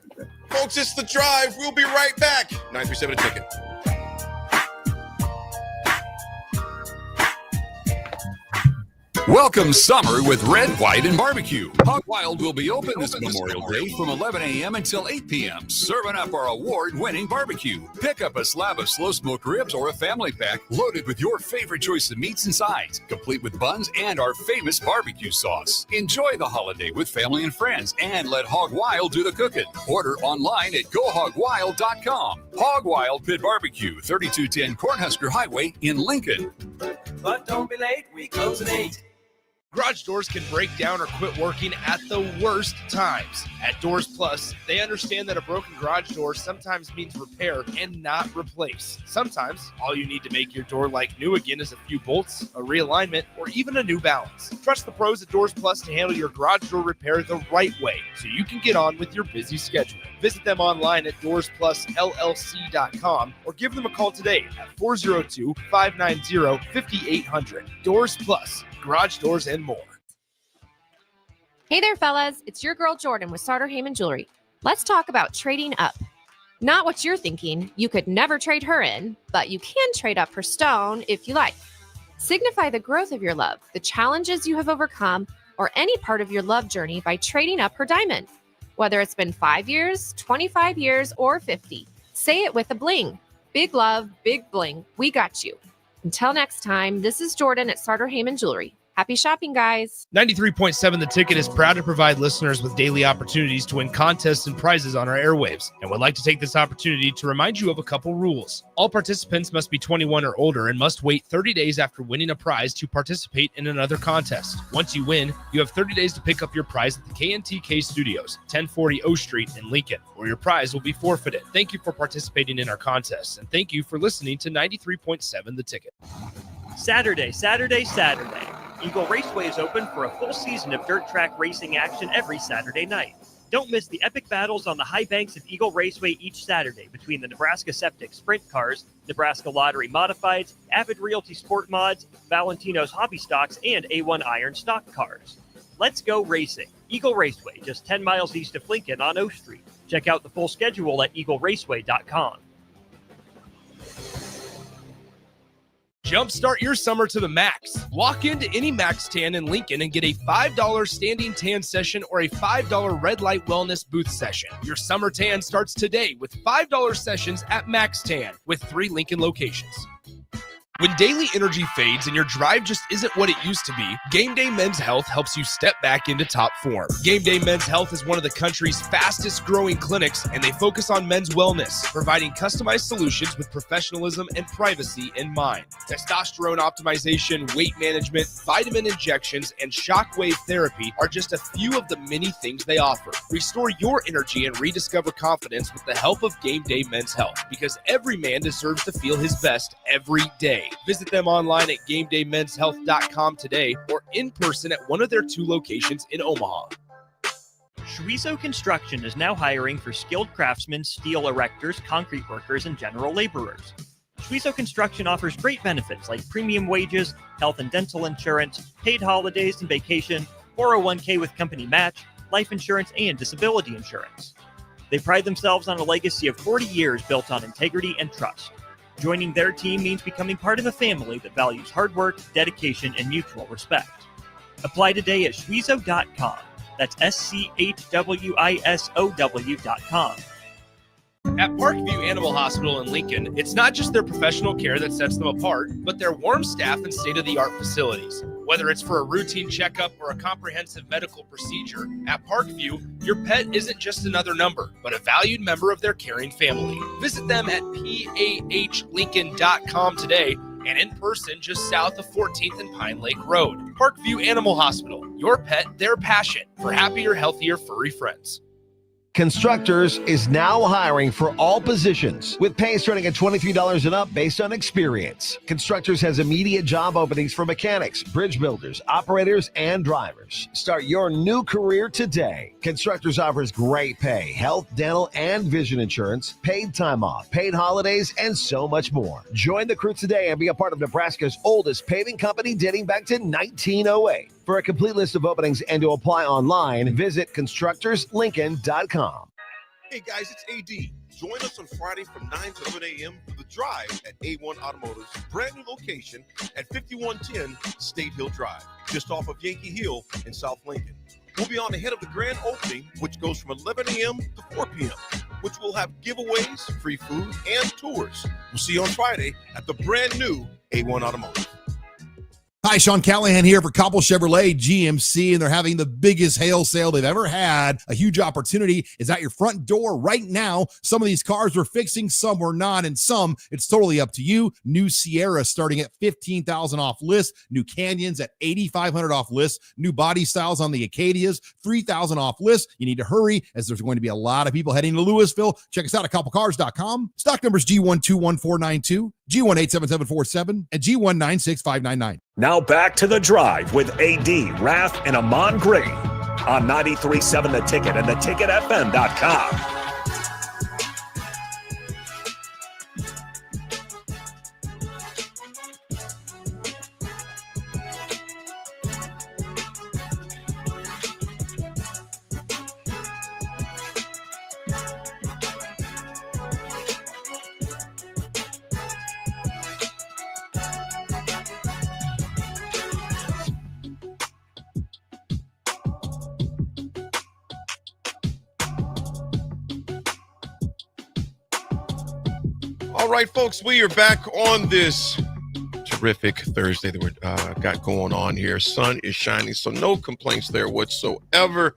Folks, it's The Drive. We'll be right back. 937 a ticket. Welcome summer with Red, White, and Barbecue. Hog Wild will be open this Memorial Day from 11 a.m. until 8 p.m., serving up our award-winning barbecue. Pick up a slab of slow-smoked ribs or a family pack loaded with your favorite choice of meats and sides, complete with buns and our famous barbecue sauce. Enjoy the holiday with family and friends, and let Hog Wild do the cooking. Order online at gohogwild.com. Hog Wild Pit Barbecue, 3210 Cornhusker Highway in Lincoln. But don't be late, we close at 8. Garage doors can break down or quit working at the worst times. At Doors Plus, they understand that a broken garage door sometimes means repair and not replace. Sometimes, all you need to make your door like new again is a few bolts, a realignment, or even a new balance. Trust the pros at Doors Plus to handle your garage door repair the right way so you can get on with your busy schedule. Visit them online at DoorsPlusLLC.com or give them a call today at 402-590-5800. Doors Plus. Garage doors and more. Hey there, fellas. It's your girl Jordan with Sartor Heyman Jewelry. Let's talk about trading up. Not what you're thinking. You could never trade her in, but you can trade up her stone if you like. Signify the growth of your love, the challenges you have overcome, or any part of your love journey by trading up her diamond. Whether it's been 5 years, 25 years, or 50, say it with a bling. Big love, big bling. We got you. Until next time, this is Jordan at Sartor Heyman Jewelry. Happy shopping, guys. 93.7 The Ticket is proud to provide listeners with daily opportunities to win contests and prizes on our airwaves, and would like to take this opportunity to remind you of a couple rules. All participants must be 21 or older and must wait 30 days after winning a prize to participate in another contest. Once you win, you have 30 days to pick up your prize at the KNTK Studios, 1040 O Street in Lincoln, or your prize will be forfeited. Thank you for participating in our contests, and thank you for listening to 93.7 The Ticket. Saturday. Eagle Raceway is open for a full season of dirt track racing action every Saturday night. Don't miss the epic battles on the high banks of Eagle Raceway each Saturday between the Nebraska Septic Sprint Cars, Nebraska Lottery Modifieds, Avid Realty Sport Mods, Valentino's Hobby Stocks, and A1 Iron Stock Cars. Let's go racing. Eagle Raceway, just 10 miles east of Lincoln on O Street. Check out the full schedule at eagleraceway.com. Jumpstart your summer to the max. Walk into any Max Tan in Lincoln and get a $5 standing tan session or a $5 red light wellness booth session. Your summer tan starts today with $5 sessions at Max Tan with 3 Lincoln locations. When daily energy fades and your drive just isn't what it used to be, Game Day Men's Health helps you step back into top form. Game Day Men's Health is one of the country's fastest growing clinics, and they focus on men's wellness, providing customized solutions with professionalism and privacy in mind. Testosterone optimization, weight management, vitamin injections, and shockwave therapy are just a few of the many things they offer. Restore your energy and rediscover confidence with the help of Game Day Men's Health, because every man deserves to feel his best every day. Visit them online at GameDayMen'sHealth.com today or in person at one of their 2 locations in Omaha. Schweizo Construction is now hiring for skilled craftsmen, steel erectors, concrete workers, and general laborers. Schweizo Construction offers great benefits like premium wages, health and dental insurance, paid holidays and vacation, 401k with company match, life insurance, and disability insurance. They pride themselves on a legacy of 40 years built on integrity and trust. Joining their team means becoming part of a family that values hard work, dedication, and mutual respect. Apply today at Schweizo.com. That's SCHWISOW.com. At Parkview Animal Hospital in Lincoln, it's not just their professional care that sets them apart, but their warm staff and state-of-the-art facilities. Whether it's for a routine checkup or a comprehensive medical procedure, at Parkview, your pet isn't just another number, but a valued member of their caring family. Visit them at PAHLincoln.com today and in person just south of 14th and Pine Lake Road. Parkview Animal Hospital, your pet, their passion for happier, healthier, furry friends. Constructors is now hiring for all positions with pay starting at $23 and up based on experience. Constructors has immediate job openings for mechanics, bridge builders, operators, and drivers. Start your new career today. Constructors offers great pay, health, dental, and vision insurance, paid time off, paid holidays, and so much more. Join the crew today and be a part of Nebraska's oldest paving company dating back to 1908. For a complete list of openings and to apply online, visit constructorslincoln.com. Hey guys, it's AD. Join us on Friday from 9 to 11 a.m. for The Drive at A1 Automotive's brand new location at 5110 State Hill Drive, just off of Yankee Hill in South Lincoln. We'll be on ahead of the grand opening, which goes from 11 a.m. to 4 p.m., which will have giveaways, free food, and tours. We'll see you on Friday at the brand new A1 Automotive. Hi, Sean Callahan here for Cobble Chevrolet GMC, and they're having the biggest hail sale they've ever had. A huge opportunity is at your front door right now. Some of these cars we're fixing, some we're not, and some it's totally up to you. New Sierra starting at $15,000 off list. New Canyons at $8,500 off list. New body styles on the Acadias, $3,000 off list. You need to hurry as there's going to be a lot of people heading to Louisville. Check us out at cobblecars.com. Stock numbers G121492. G1-87747, and G1-96599. Now back to The Drive with AD, Raff, and Ahman Gray on 93.7 The Ticket and theticketfm.com. All right, folks, we are back on this terrific Thursday that we got going on here. Sun is shining, so no complaints there whatsoever.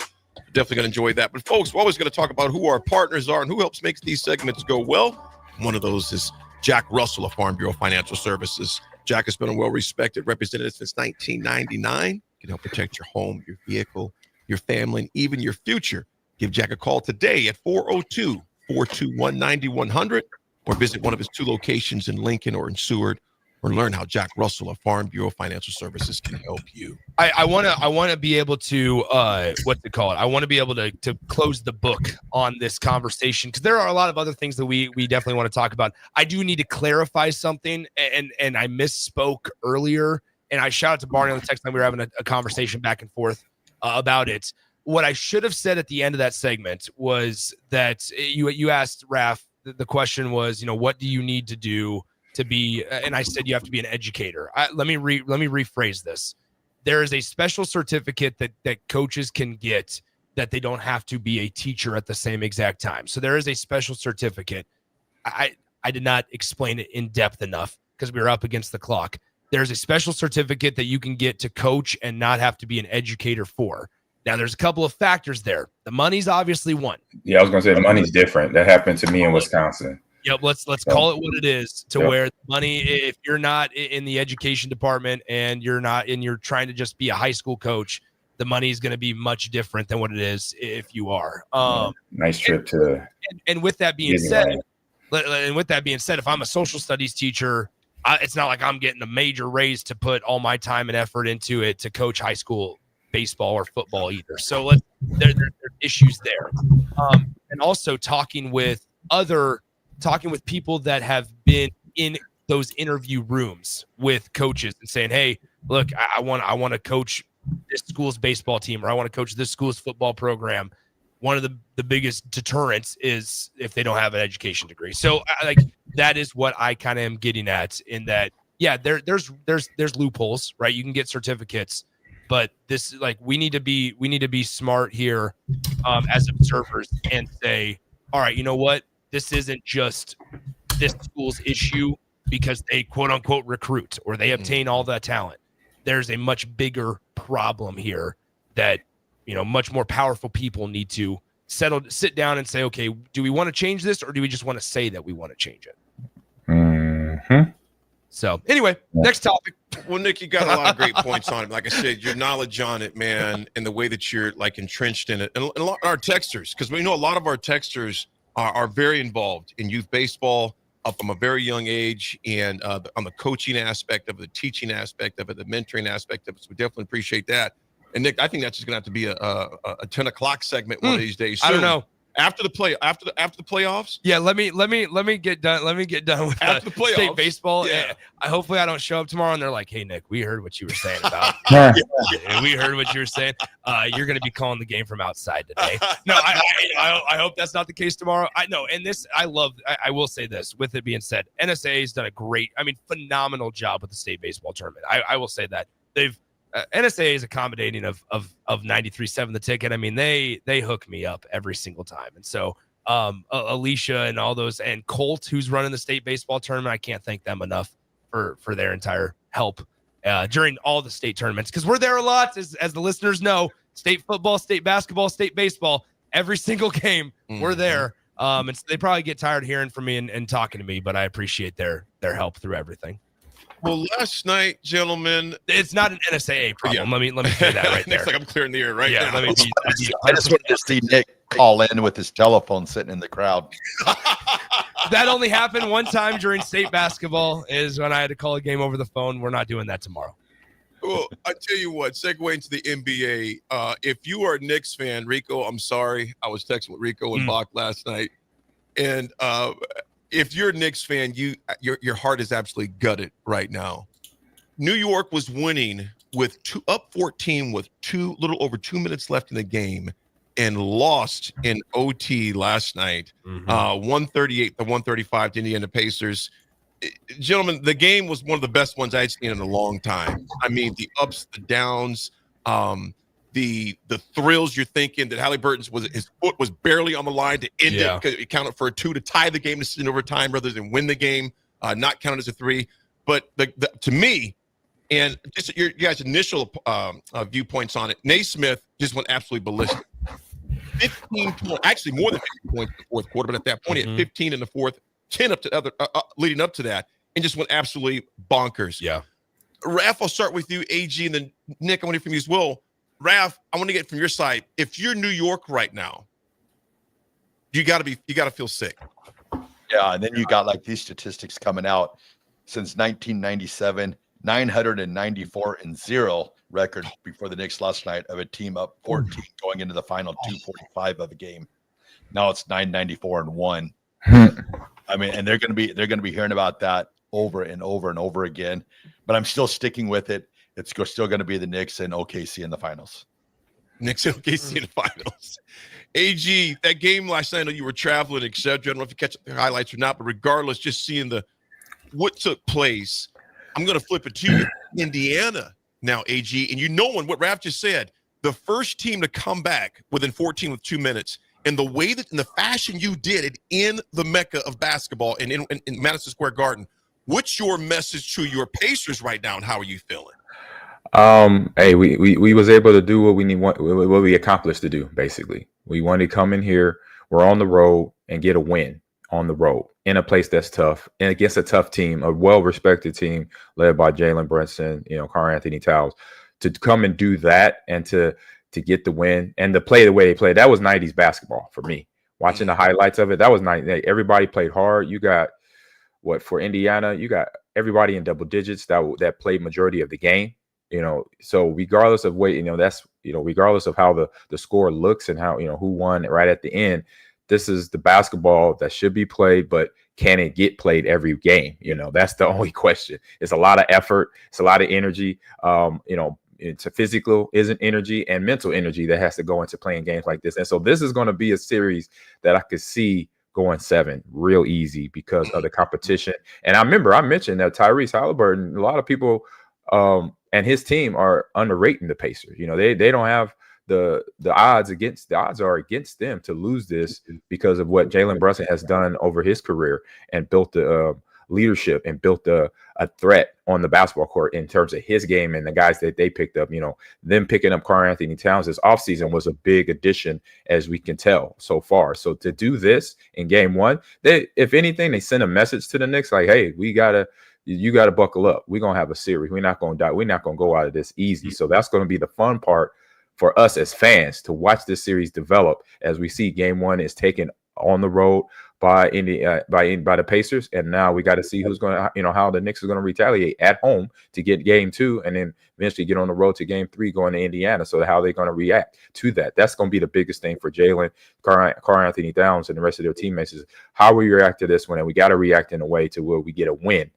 Definitely going to enjoy that. But, folks, we're always going to talk about who our partners are and who helps make these segments go well. One of those is Jack Russell of Farm Bureau Financial Services. Jack has been a well-respected representative since 1999. Can help protect your home, your vehicle, your family, and even your future. Give Jack a call today at 402-421-9100 or visit one of his 2 locations in Lincoln or in Seward, or learn how Jack Russell of Farm Bureau Financial Services can help you. I want to be able to I want to be able to close the book on this conversation, because there are a lot of other things that we definitely want to talk about. I do need to clarify something, and I misspoke earlier, and I shout out to Barney on the text line. We were having a conversation back and forth about it. What I should have said at the end of that segment was that you asked Raff, the question was, what do you need to do to be, and I said you have to be an educator. Let me rephrase this. There is a special certificate that coaches can get that they don't have to be a teacher at the same exact time. So there is a special certificate. I did not explain it in depth enough because we were up against the clock. There's a special certificate that you can get to coach and not have to be an educator for. Now, there's a couple of factors there. The money's obviously one. Yeah, I was going to say the money's different. That happened to me in Wisconsin. Yep, let's call it what it is, where the money, if you're not in the education department and you're trying to just be a high school coach, the money is going to be much different than what it is if you are. Nice trip to. And with that being said, if I'm a social studies teacher, it's not like I'm getting a major raise to put all my time and effort into it to coach high school baseball or football either. So there are issues there. And also talking with people that have been in those interview rooms with coaches and saying, hey, look, I want to coach this school's baseball team, or I want to coach this school's football program. One of the biggest deterrents is if they don't have an education degree. So that is what I kind of am getting at, in that, yeah, there's loopholes, right? You can get certificates, but this, we need to be smart here as observers and say, all right, you know what? This isn't just this school's issue because they quote unquote recruit or they obtain all that talent. There's a much bigger problem here that, much more powerful people need to sit down and say, okay, do we want to change this, or do we just want to say that we want to change it? Mm-hmm. So anyway, next topic. Well, Nick, you got a lot of great points on it. Like I said, your knowledge on it, man, and the way that you're entrenched in it, and a lot of our texters, because we know a lot of our texters are very involved in youth baseball from a very young age, and on the coaching aspect of it, the teaching aspect of it, the mentoring aspect of it. So we definitely appreciate that. And Nick, I think that's just gonna have to be a 10 o'clock segment one of these days. Soon. I don't know. After the playoffs. Yeah, let me get done. Let me get done with after the playoffs. State baseball. Yeah. Hopefully I don't show up tomorrow and they're like, "Hey Nick, we heard what you were saying about. We heard what you were saying. You're going to be calling the game from outside today." No, I hope that's not the case tomorrow. I will say this. With it being said, NSA has done a phenomenal job with the state baseball tournament. I will say that they've. NSA is accommodating of 93.7 the ticket. I mean, they hook me up every single time. And so Alicia and all those, and Colt, who's running the state baseball tournament, I can't thank them enough for their entire help during all the state tournaments, because we're there a lot, as the listeners know. State football, state basketball, state baseball, every single game we're there. And so they probably get tired of hearing from me and talking to me, but I appreciate their help through everything. Well, last night, gentlemen, it's not an NSAA problem. Yeah. Let me say that right there. It's like I'm clearing the air right now. I just wanted to see Nick call in with his telephone sitting in the crowd. That only happened one time during state basketball, is when I had to call a game over the phone. We're not doing that tomorrow. Well, I tell you what, segue into the NBA. If you are a Knicks fan, Rico, I'm sorry. I was texting with Rico and Bach last night. And if you're a Knicks fan, your heart is absolutely gutted right now. New York was winning with up 14 with little over 2 minutes left in the game, and lost in OT last night. 138-135 to Indiana Pacers. Gentlemen, the game was one of the best ones I'd seen in a long time. I mean, the ups, the downs. the thrills you're thinking that Halliburton's his foot was barely on the line to end it because it counted for a 2 to tie the game to sit in overtime rather than win the game, not counted as a 3. But to me, and just your guys' initial viewpoints on it, Naismith just went absolutely ballistic. 15 points, actually more than 15 points in the fourth quarter, but at that point he had 15 in the fourth, 10 up to other leading up to that, and just went absolutely bonkers. Yeah. Raff, I'll start with you, AG, and then Nick, I want to hear from you as well. Raff, I want to get from your side. If you're New York right now, you got to feel sick. Yeah, and then you got like these statistics coming out since 1997, 994-0 record before the Knicks last night of a team up 14 going into the final 2:45 of a game. Now it's 994-1. I mean, and they're going to be hearing about that over and over and over again. But I'm still sticking with it. It's still going to be the Knicks and OKC in the finals. Knicks and OKC in the finals. AG, that game last night, I know you were traveling, etc. I don't know if you catch the highlights or not, but regardless, just seeing what took place, I'm going to flip it to you. Indiana now, AG, and you know what Raff just said, the first team to come back within 14 with 2 minutes, and the way that in the fashion you did it in the mecca of basketball and in Madison Square Garden, what's your message to your Pacers right now, and how are you feeling? Hey, we was able to do what we accomplished to do. Basically, we wanted to come in here. We're on the road and get a win on the road in a place that's tough and against a tough team, a well-respected team led by Jalen Brunson, Karl Anthony Towns, to come and do that and to get the win and to play the way they played. That was 90s basketball for me. Watching the highlights of it, that was 90s. Everybody played hard. You got for Indiana, you got everybody in double digits that played majority of the game. So regardless of regardless of how the score looks and how, who won right at the end, this is the basketball that should be played, but can it get played every game? That's the only question. It's a lot of effort. It's a lot of energy. It's a physical energy and mental energy that has to go into playing games like this. And so this is going to be a series that I could see going 7 real easy because of the competition. And I mentioned that Tyrese Halliburton, a lot of people, and his team are underrating the Pacers. They don't have the odds are against them to lose this because of what Jalen Brunson has done over his career and built the leadership and built a threat on the basketball court in terms of his game and the guys that they picked up. Them picking up Karl Anthony Towns this offseason was a big addition, as we can tell so far. So to do this in game 1, if anything, they send a message to the Knicks like, hey, you got to buckle up. We're going to have a series. We're not going to die. We're not going to go out of this easy. So that's going to be the fun part for us as fans to watch this series develop as we see game 1 is taken on the road by the Pacers. And now we got to see who's going to, how the Knicks are going to retaliate at home to get game 2 and then eventually get on the road to game 3 going to Indiana. So how they're going to react to that. That's going to be the biggest thing for Jalen, Karl Anthony Towns, and the rest of their teammates is how we react to this one. And we got to react in a way to where we get a win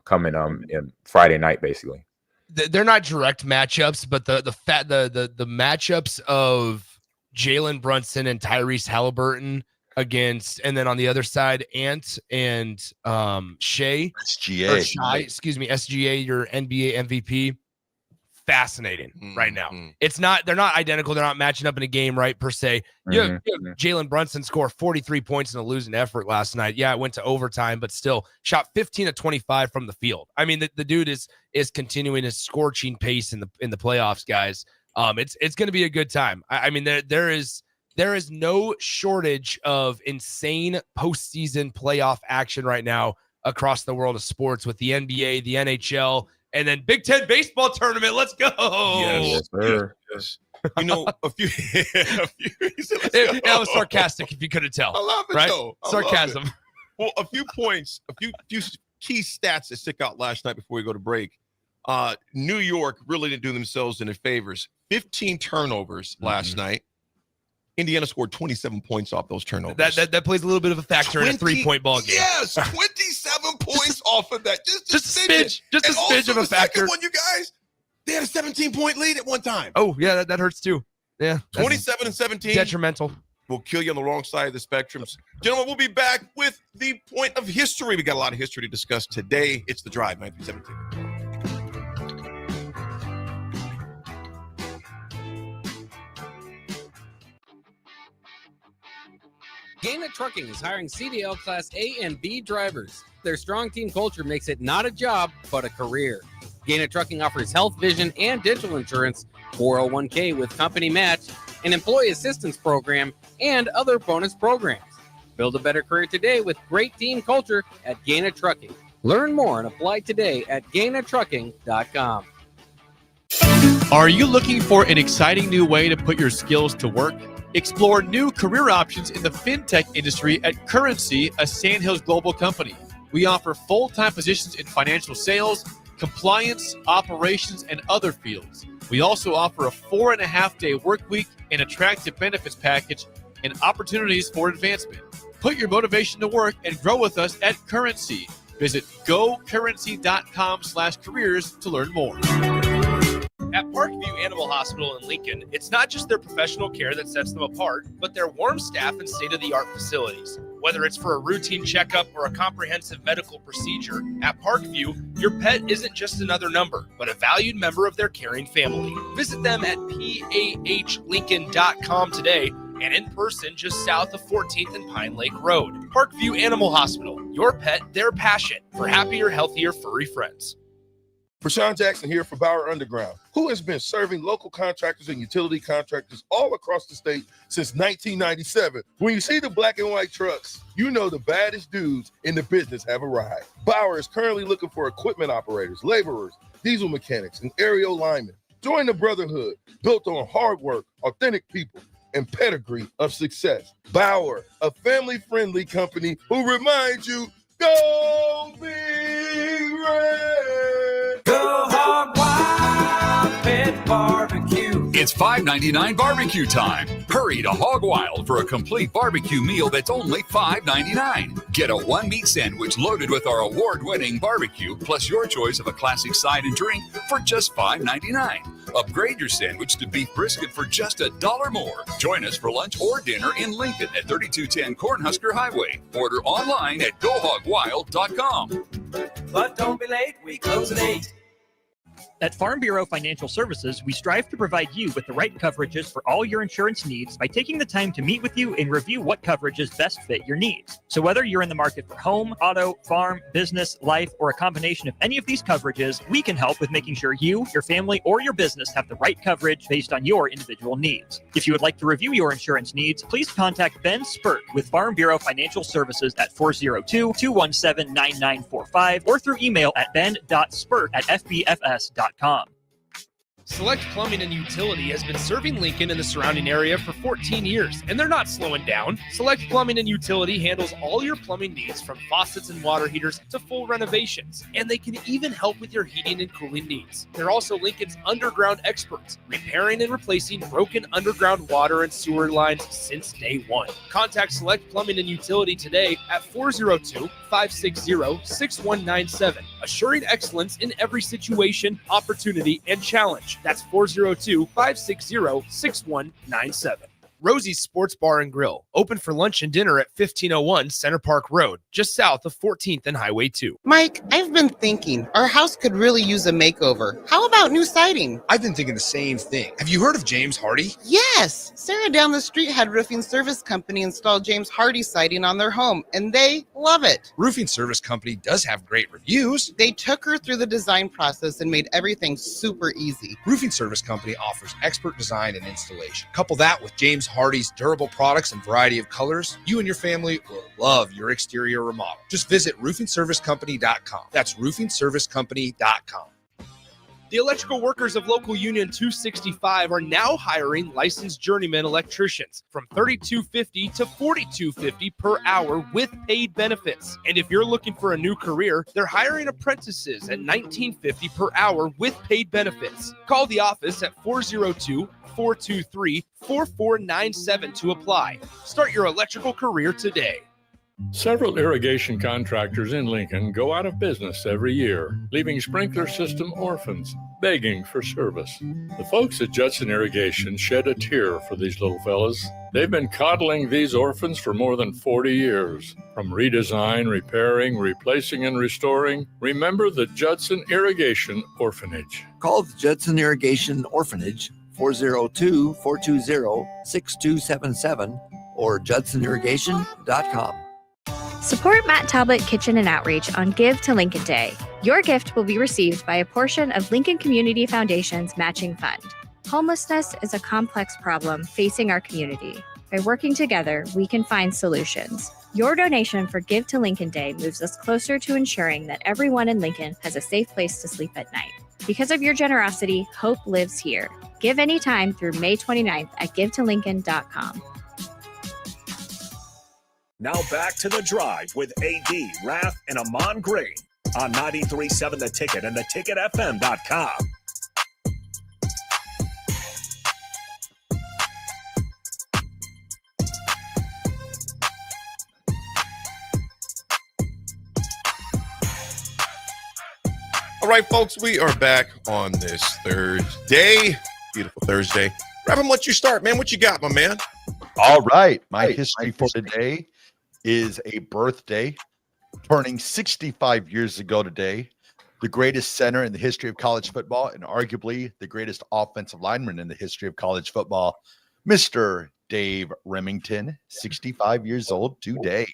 coming in Friday night, basically. They're not direct matchups, but the matchups of Jalen Brunson and Tyrese Halliburton against, and then on the other side, Ant and SGA, your NBA MVP. Fascinating right now. They're not identical. They're not matching up in a game, right, per se. You have Jalen Brunson score 43 points in a losing effort last night. Yeah, it went to overtime, but still shot 15 of 25 from the field. I mean, the dude is continuing his scorching pace in the playoffs, guys. It's going to be a good time. I mean, there is no shortage of insane postseason playoff action right now across the world of sports with the NBA, the NHL, and then Big Ten baseball tournament. Let's go. Yes, sir. Yes. A few. It was sarcastic, if you couldn't tell. I love it, right? though. Sarcasm. Well, a few points, a few key stats that stick out last night before we go to break. New York really didn't do themselves any favors. 15 turnovers last night. Indiana scored 27 points off those turnovers. That plays a little bit of a factor in a 3-point ball game. Yes, 27 points off of that. Just a smidge of a factor. Second one, you guys, they had a 17-point lead at one time. Oh, yeah, that hurts too. Yeah. 27 and 17. Detrimental. Will kill you on the wrong side of the spectrums. Gentlemen, we'll be back with the point of history. We got a lot of history to discuss today. It's The Drive, 937. Trucking is hiring CDL Class A and B drivers. Their strong team culture makes it not a job, but a career. Gaina Trucking offers health, vision, and dental insurance, 401k with company match, an employee assistance program, and other bonus programs. Build a better career today with great team culture at Gaina Trucking. Learn more and apply today at GainaTrucking.com. Are you looking for an exciting new way to put your skills to work? Explore new career options in the fintech industry at Currency, a Sandhills global company. We offer full-time positions in financial sales, compliance, operations, and other fields. We also offer a 4.5-day work week, an attractive benefits package, and opportunities for advancement. Put your motivation to work and grow with us at Currency. Visit gocurrency.com/careers to learn more. At Parkview Animal Hospital in Lincoln, it's not just their professional care that sets them apart, but their warm staff and state-of-the-art facilities. Whether it's for a routine checkup or a comprehensive medical procedure, at Parkview, your pet isn't just another number, but a valued member of their caring family. Visit them at pahlincoln.com today and in person just south of 14th and Pine Lake Road. Parkview Animal Hospital, your pet, their passion for happier, healthier, furry friends. Prashawn Jackson here for Bauer Underground, who has been serving local contractors and utility contractors all across the state since 1997. When you see the black and white trucks, you know the baddest dudes in the business have arrived. Bauer is currently looking for equipment operators, laborers, diesel mechanics, and aerial linemen. Join the brotherhood built on hard work, authentic people, and pedigree of success. Bauer, a family-friendly company who reminds you, go Big Red! Go Hog Wild Pet Barbecue. It's $5.99 barbecue time. Hurry to Hog Wild for a complete barbecue meal that's only $5.99. Get a one-meat sandwich loaded with our award-winning barbecue, plus your choice of a classic side and drink for just $5.99. Upgrade your sandwich to beef brisket for just $1 more. Join us for lunch or dinner in Lincoln at 3210 Cornhusker Highway. Order online at GoHogWild.com. But don't be late, we close at 8. At Farm Bureau Financial Services, we strive to provide you with the right coverages for all your insurance needs by taking the time to meet with you and review what coverages best fit your needs. So whether you're in the market for home, auto, farm, business, life, or a combination of any of these coverages, we can help with making sure you, your family, or your business have the right coverage based on your individual needs. If you would like to review your insurance needs, please contact Ben Spurt with Farm Bureau Financial Services at 402-217-9945 or through email at ben.spurt@fbfs.com. Select Plumbing and Utility has been serving Lincoln and the surrounding area for 14 years, and they're not slowing down. Select Plumbing and Utility handles all your plumbing needs from faucets and water heaters to full renovations, and they can even help with your heating and cooling needs. They're also Lincoln's underground experts, repairing and replacing broken underground water and sewer lines since day one. Contact Select Plumbing and Utility today at 402-560-6197, assuring excellence in every situation, opportunity, and challenge. That's 402-560-6197. Rosie's Sports Bar and Grill, open for lunch and dinner at 1501 Center Park Road, just south of 14th and Highway 2. Mike, I've been thinking, our house could really use a makeover. How about new siding? I've been thinking the same thing. Have you heard of James Hardy? Yes! Sarah down the street had Roofing Service Company install James Hardy siding on their home, and they love it. Roofing Service Company does have great reviews. They took her through the design process and made everything super easy. Roofing Service Company offers expert design and installation. Couple that with James Hardy's durable products and variety of colors, you and your family will love your exterior remodel. Just visit roofingservicecompany.com. That's roofingservicecompany.com. The electrical workers of Local Union 265 are now hiring licensed journeyman electricians from $32.50 to $42.50 per hour with paid benefits. And if you're looking for a new career, they're hiring apprentices at $19.50 per hour with paid benefits. Call the office at 402-423-4497 to apply. Start your electrical career today. Several irrigation contractors in Lincoln go out of business every year, leaving sprinkler system orphans, begging for service. The folks at Judson Irrigation shed a tear for these little fellas. They've been coddling these orphans for more than 40 years. From redesign, repairing, replacing, and restoring, remember the Judson Irrigation Orphanage. Call the Judson Irrigation Orphanage, 402-420-6277, or judsonirrigation.com. Support Matt Talbot Kitchen and Outreach on Give to Lincoln Day. Your gift will be received by a portion of Lincoln Community Foundation's matching fund. Homelessness is a complex problem facing our community. By working together, we can find solutions. Your donation for Give to Lincoln Day moves us closer to ensuring that everyone in Lincoln has a safe place to sleep at night. Because of your generosity, hope lives here. Give anytime through May 29th at givetolincoln.com. Now back to The Drive with AD, Raff, and Ahman Green on 93.7 The Ticket and theticketfm.com. All right, folks, we are back on this Thursday. Beautiful Thursday. Raff, let you start, man. What you got, my man? All right. My history for today is a birthday. Turning 65 years ago today, the greatest center in the history of college football and arguably the greatest offensive lineman in the history of college football, Mr. Dave Remington, 65 years old today.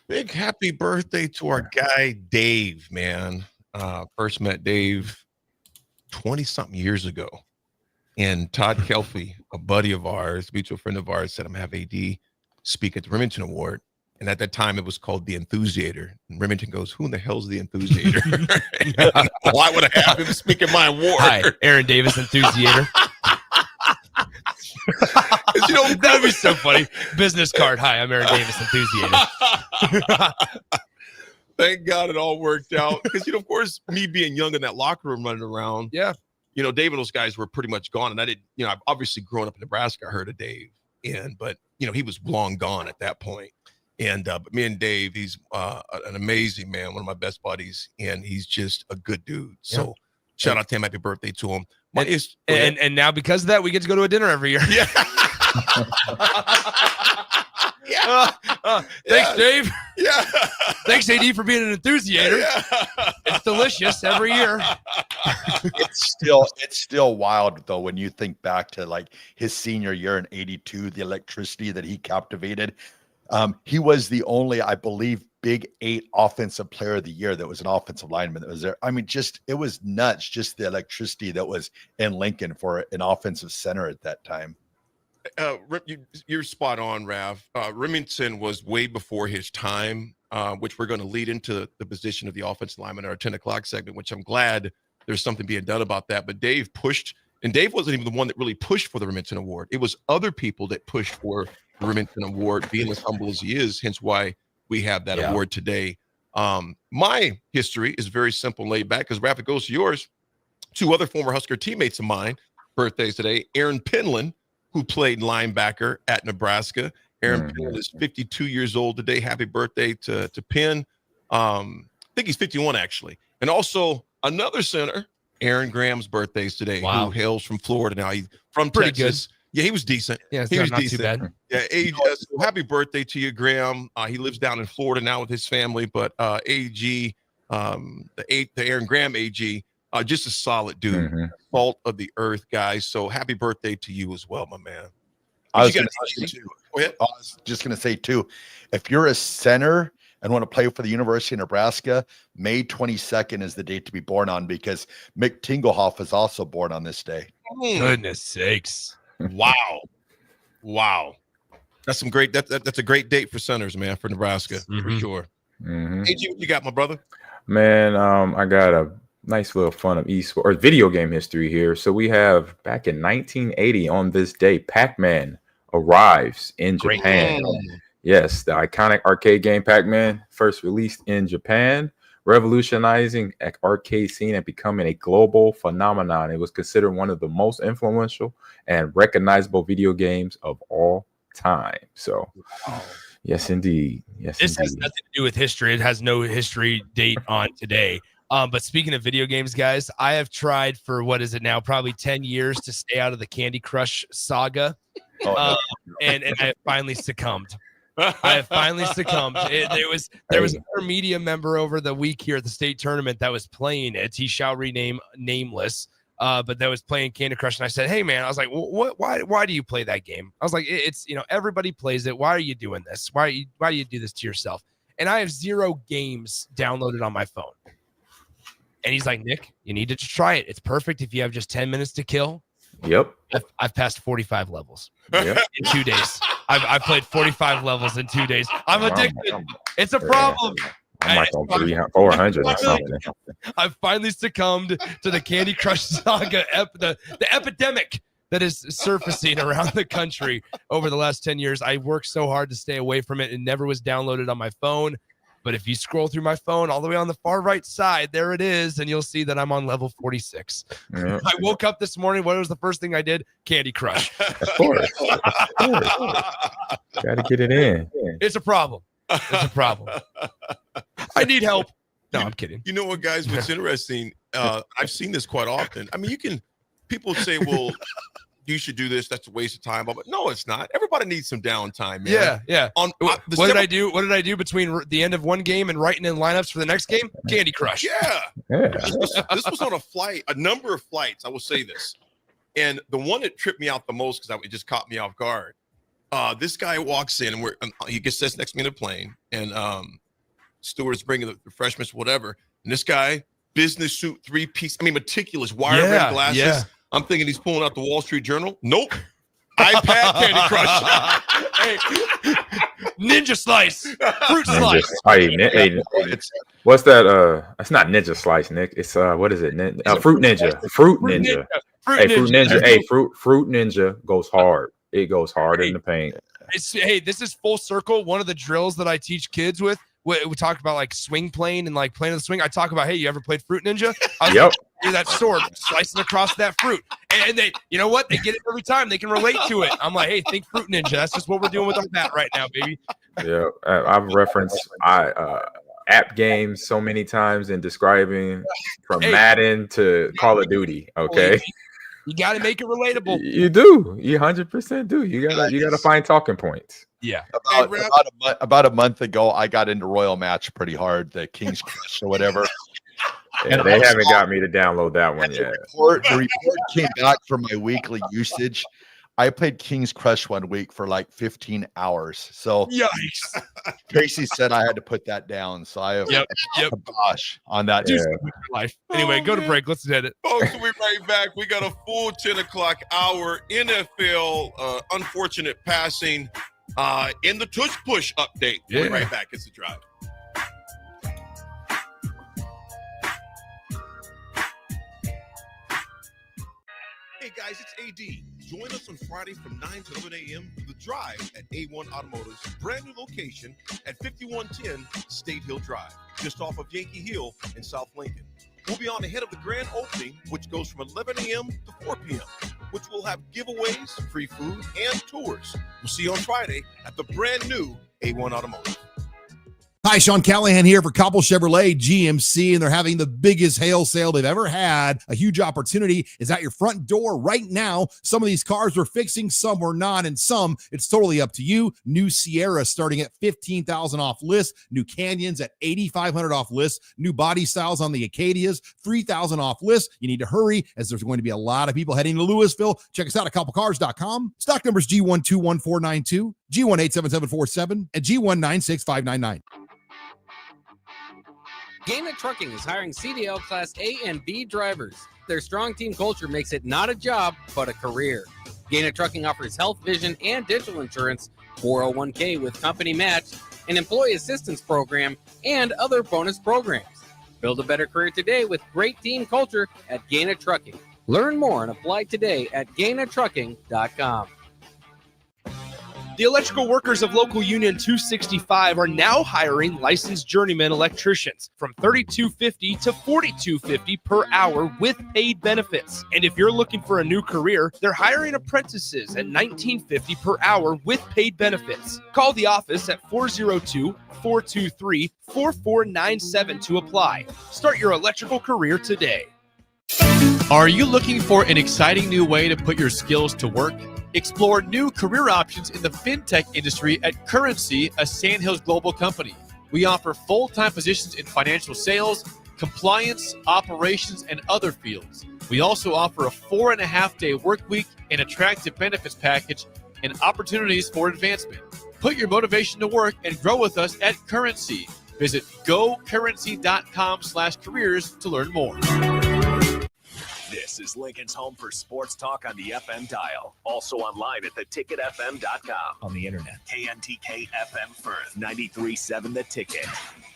Big happy birthday to our guy, Dave, man. First met Dave 20-something years ago. And Todd Kelfie, a buddy of ours, mutual friend of ours, said I'm going to have AD speak at the Remington Award. And at that time, it was called the Enthusiator. And Remington goes, who in the hell's the Enthusiator? Why would I have him speak at my award? Hi, Aaron Davis, Enthusiator. You know, that'd be so funny. Business card. Hi, I'm Aaron Davis, Enthusiator. Thank God it all worked out. Because, of course, me being young in that locker room running around. Yeah. Dave and those guys were pretty much gone. And I didn't, I've obviously grown up in Nebraska. I heard of Dave. But he was long gone at that point. And but me and Dave, he's an amazing man, one of my best buddies, and he's just a good dude. So shout out to him, happy birthday to him. And now because of that, we get to go to a dinner every year. Yeah. Thanks, Dave. Yeah. Thanks, AD, for being an enthusiator. Yeah. It's delicious every year. It's still wild though when you think back to like his senior year in '82, the electricity that he captivated. He was the only, I believe, Big 8 offensive player of the year that was an offensive lineman that was there. I mean, it was nuts, just the electricity that was in Lincoln for an offensive center at that time. You're spot on, Raff. Remington was way before his time, which we're going to lead into the position of the offensive lineman in our 10 o'clock segment, which I'm glad there's something being done about that. But Dave pushed, and Dave wasn't even the one that really pushed for the Remington Award. It was other people that pushed for the Remington Award, being as humble as he is, hence why we have that award today. My history is very simple, laid back, because Raff, it goes to yours. Two other former Husker teammates of mine, birthdays today. Aaron Penland, who played linebacker at Nebraska. Aaron Penland is 52 years old today. Happy birthday to Penn. I think he's 51, actually. And also another center, Aaron Graham's birthday's today, who hails from Florida now. He's from Pretty Texas. good. Yeah, he was decent. Yeah, he was not decent. too bad. Yeah, so happy birthday to you, Graham. He lives down in Florida now with his family, but AG, the Aaron Graham AG, just a solid dude, salt of the earth, guys. So happy birthday to you as well, my man. I was just going to say, too, if you're a center and want to play for the University of Nebraska, May 22nd is the date to be born on because Mick Tingelhoff is also born on this day. Goodness sakes. Wow. That's some great, that's a great date for centers, man, for Nebraska, for sure. AG, what you got, my brother? Man, I got a nice little fun of esports or video game history here. So we have back in 1980 on this day, Pac-Man arrives in Japan. Yes, the iconic arcade game Pac-Man, first released in Japan, revolutionizing an arcade scene and becoming a global phenomenon. It was considered one of the most influential and recognizable video games of all time. So, yes, indeed. Yes, this has nothing to do with history. It has no history date on today. But speaking of video games, guys, I have tried for what is it now? Probably 10 years to stay out of the Candy Crush saga. And I have finally succumbed. I have finally succumbed. There was a media member over the week here at the state tournament that was playing it. He shall rename nameless. but that was playing Candy Crush, and I said, "Hey, man," I was like, why do you play that game?" I was like, "It's everybody plays it. Why are you doing this? Why do you do this to yourself?" And I have 0 games downloaded on my phone. And he's like, "Nick, you need to try it. It's perfect if you have just 10 minutes to kill." Yep. I've passed 45 45 levels Yep. in 2 days. I've played 45 levels in 2 days. I'm addicted. It's a problem. I'm like on 300, 400 or something. I've finally succumbed to the Candy Crush saga, the epidemic that is surfacing around the country over the last 10 years. I worked so hard to stay away from it and never was downloaded on my phone. But if you scroll through my phone all the way on the far right side, there it is, and you'll see that I'm on level 46. Yeah. I woke up this morning. What was the first thing I did? Candy Crush. Of course. Got to get it in. It's a problem. It's a problem. I need help. No, I'm kidding. You know what, guys? What's interesting? I've seen this quite often. I mean, people say, "Well, you should do this. That's a waste of time." But no, it's not. Everybody needs some downtime, man. Yeah. What did I do? What did I do between the end of one game and writing in lineups for the next game? Candy Crush. Yeah. Yeah. This was on a flight, a number of flights. I will say this, and the one that tripped me out the most because it just caught me off guard. This guy walks in, and he sits next to me in the plane, and steward's bringing the refreshments, whatever. And this guy, business suit, 3-piece, meticulous, wire rim glasses. Yeah. I'm thinking he's pulling out the Wall Street Journal. Nope. iPad Candy Crush. Hey, Ninja Slice, Fruit Slice. What's that? It's not Ninja Slice, Nick. It's what is it? Fruit Ninja. Fruit Ninja. Fruit Ninja goes hard. It goes hard in the paint. This is full circle. One of the drills that I teach kids with. We talk about like swing playing and like playing the swing. I talk about, hey, you ever played Fruit Ninja? Yep. Like, that sword slicing across that fruit. And they, you know what? They get it every time. They can relate to it. I'm like, hey, think Fruit Ninja. That's just what we're doing with our bat right now, baby. Yeah. I've referenced app games so many times in describing from Madden to Call of Duty. Okay. You got to make it relatable. You do. You 100% do. You gotta find talking points. Yeah. About a month ago, I got into Royal Match pretty hard, the King's Crush or whatever. Yeah, they haven't got me to download that one yet. The report came back for my weekly usage. I played King's Crush one week for like 15 hours. So yikes. Tracy said I had to put that down. So I have gosh on that. Life. Anyway, go to break. Let's hit it. Folks, we'll be right back. We got a full 10 o'clock hour NFL unfortunate passing in the Tush Push update. We'll be right back. It's The Drive. Hey guys, it's AD. Join us on Friday from 9 to 11 a.m. for The Drive at A1 Automotive's brand new location at 5110 State Hill Drive, just off of Yankee Hill in South Lincoln. We'll be on ahead of the grand opening, which goes from 11 a.m. to 4 p.m., which will have giveaways, free food, and tours. We'll see you on Friday at the brand new A1 Automotive. Hi, Sean Callahan here for Cobble Chevrolet GMC, and they're having the biggest hail sale they've ever had. A huge opportunity is at your front door right now. Some of these cars we're fixing, some we're not, and some it's totally up to you. New Sierra starting at $15,000 off list. New Canyons at $8,500 off list. New body styles on the Acadias, $3,000 off list. You need to hurry as there's going to be a lot of people heading to Louisville. Check us out at cobblecars.com. Stock numbers G121492, G187747, and G196599. Gaina Trucking is hiring CDL Class A and B drivers. Their strong team culture makes it not a job, but a career. Gaina Trucking offers health, vision, and dental insurance, 401k with company match, an employee assistance program, and other bonus programs. Build a better career today with great team culture at Gaina Trucking. Learn more and apply today at GainaTrucking.com. The electrical workers of Local Union 265 are now hiring licensed journeyman electricians from $32.50 to $42.50 per hour with paid benefits. And if you're looking for a new career, they're hiring apprentices at $19.50 per hour with paid benefits. Call the office at 402-423-4497 to apply. Start your electrical career today. Are you looking for an exciting new way to put your skills to work? Explore new career options in the fintech industry at Currency, a Sandhills global company. We offer full-time positions in financial sales, compliance, operations, and other fields. We also offer a 4.5-day work week, an attractive benefits package, and opportunities for advancement. Put your motivation to work and grow with us at Currency. Visit gocurrency.com/careers to learn more. This is Lincoln's home for sports talk on the FM dial. Also online at theticketfm.com. On the internet. KNTK FM Firth, 93.7 The Ticket.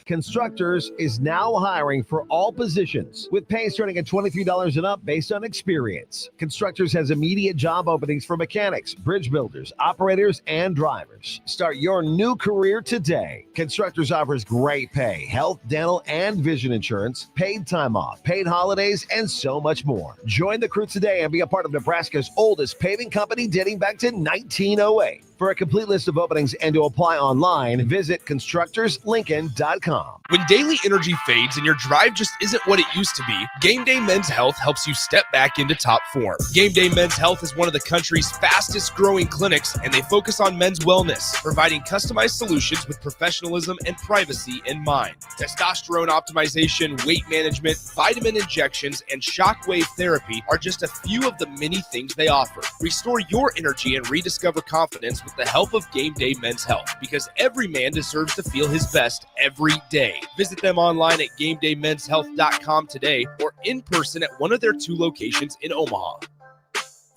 Constructors is now hiring for all positions with pay starting at $23 and up based on experience. Constructors has immediate job openings for mechanics, bridge builders, operators, and drivers. Start your new career today. Constructors offers great pay, health, dental, and vision insurance, paid time off, paid holidays, and so much more. Join the crew today and be a part of Nebraska's oldest paving company dating back to 1908. For a complete list of openings and to apply online, visit constructorslincoln.com. When daily energy fades and your drive just isn't what it used to be, Game Day Men's Health helps you step back into top form. Game Day Men's Health is one of the country's fastest growing clinics, and they focus on men's wellness, providing customized solutions with professionalism and privacy in mind. Testosterone optimization, weight management, vitamin injections, and shockwave therapy are just a few of the many things they offer. Restore your energy and rediscover confidence with the help of Game Day Men's Health, because every man deserves to feel his best every day. Visit them online at GameDayMen'sHealth.com today or in person at one of their 2 locations in Omaha.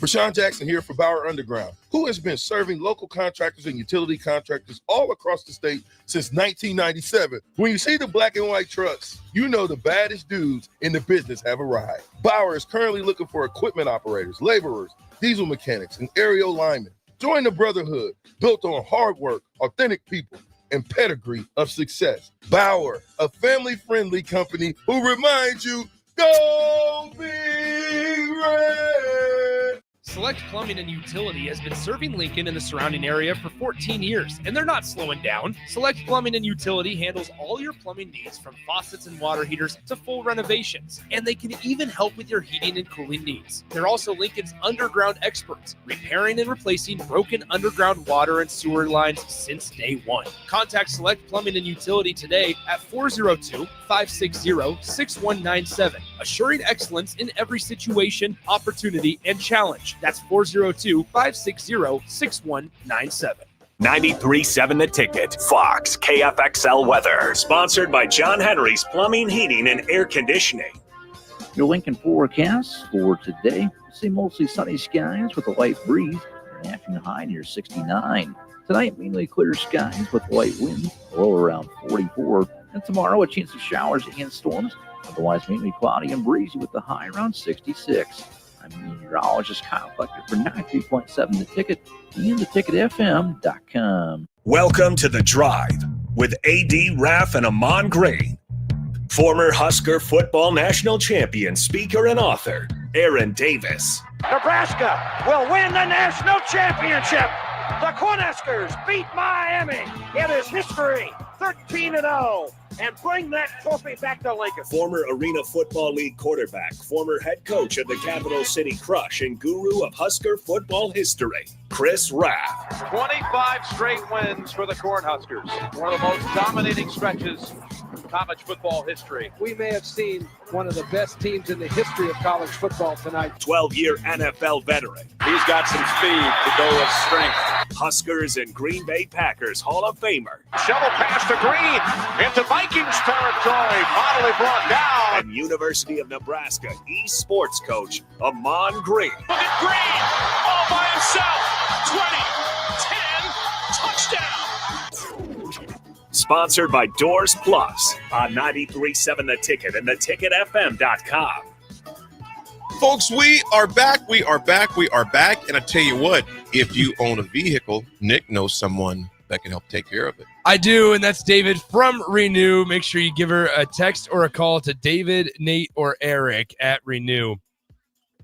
Rashawn Jackson here for Bauer Underground, who has been serving local contractors and utility contractors all across the state since 1997. When you see the black and white trucks, you know the baddest dudes in the business have arrived. Bauer is currently looking for equipment operators, laborers, diesel mechanics, and aerial linemen. Join the brotherhood built on hard work, authentic people, and pedigree of success. Bauer, a family-friendly company who reminds you, go Big Red! Select Plumbing and Utility has been serving Lincoln and the surrounding area for 14 years, and they're not slowing down. Select Plumbing and Utility handles all your plumbing needs, from faucets and water heaters to full renovations, and they can even help with your heating and cooling needs. They're also Lincoln's underground experts, repairing and replacing broken underground water and sewer lines since day one. Contact Select Plumbing and Utility today at 402-560-6197, assuring excellence in every situation, opportunity, and challenge. That's 402-560-6197. 93.7 The Ticket. Fox KFXL weather. Sponsored by John Henry's Plumbing, Heating, and Air Conditioning. Your Lincoln forecast for today. See mostly sunny skies with a light breeze. An afternoon high near 69. Tonight, mainly clear skies with light winds, low around 44. And tomorrow, a chance of showers and storms. Otherwise, mainly cloudy and breezy with the high around 66. I'm meteorologist Kyle Flecker for 93.7 The Ticket and theticketfm.com. Welcome to The Drive with A.D. Raff and Ahman Green. Former Husker football national champion, speaker, and author, Aaron Davis. Nebraska will win the national championship. The Cornhuskers beat Miami. It is history, 13-0. And bring that trophy back to Lincoln. Former Arena Football League quarterback, former head coach of the Capital City Crush, and guru of Husker football history, Chris Raff. 25 straight wins for the Cornhuskers. One of the most dominating stretches in college football history. We may have seen one of the best teams in the history of college football tonight. 12-year NFL veteran. He's got some speed to go with strength. Huskers and Green Bay Packers Hall of Famer. Shovel pass to Green into Vikings territory. Finally brought down. And University of Nebraska eSports coach, Ahman Green. Look at Green all by himself. 20, 10, touchdown. Sponsored by Doors Plus on 93.7 The Ticket and theticketfm.com. Folks, we are back. And I tell you what, if you own a vehicle, Nick knows someone that can help take care of it. I do, and that's David from Renew. Make sure you give her a text or a call to David, Nate, or Eric at Renew.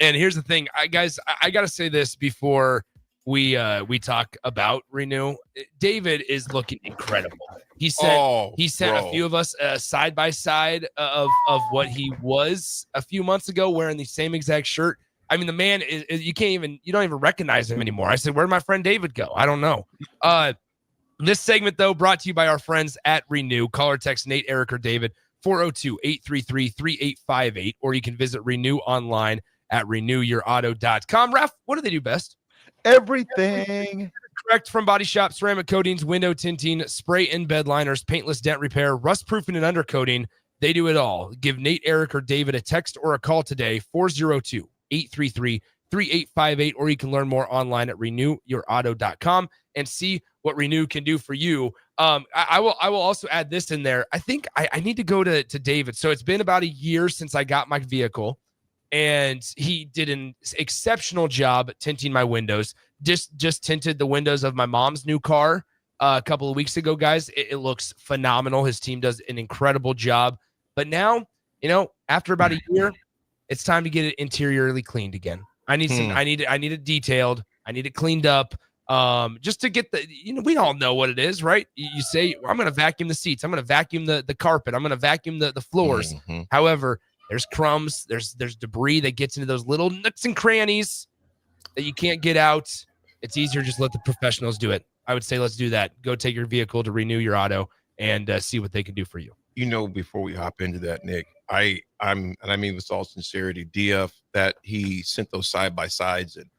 And here's the thing, I got to say this before we talk about Renew. David is looking incredible. He sent a few of us side by side of what he was a few months ago, wearing the same exact shirt. I mean, the man is you don't even recognize him anymore. I said, where'd my friend David go? I don't know. This segment, though, brought to you by our friends at Renew. Call or text Nate, Eric, or David, 402-833-3858, or you can visit Renew online at renewyourauto.com. Raff, what do they do best? Everything. Correct. From Body Shop, ceramic coatings, window tinting, spray in bed liners, paintless dent repair, rust proofing, and undercoating. They do it all. Give Nate, Eric, or David a text or a call today, 402-833-3858, or you can learn more online at renewyourauto.com and see what Renew can do for you. I will also add this in there. I think I need to go to David. So it's been about a year since I got my vehicle, and he did an exceptional job tinting my windows. Just tinted the windows of my mom's new car a couple of weeks ago, guys. It looks phenomenal. His team does an incredible job. But now, after about a year, it's time to get it interiorly cleaned again. I need it detailed. I need it cleaned up. Just to get we all know what it is, right? You say, I'm going to vacuum the seats. I'm going to vacuum the carpet. I'm going to vacuum the floors. Mm-hmm. However, there's crumbs. There's debris that gets into those little nooks and crannies that you can't get out. It's easier just let the professionals do it. I would say let's do that. Go take your vehicle to Renew Your Auto and see what they can do for you. Before we hop into that, Nick, I'm and I mean with all sincerity, DF, that he sent those side by sides, and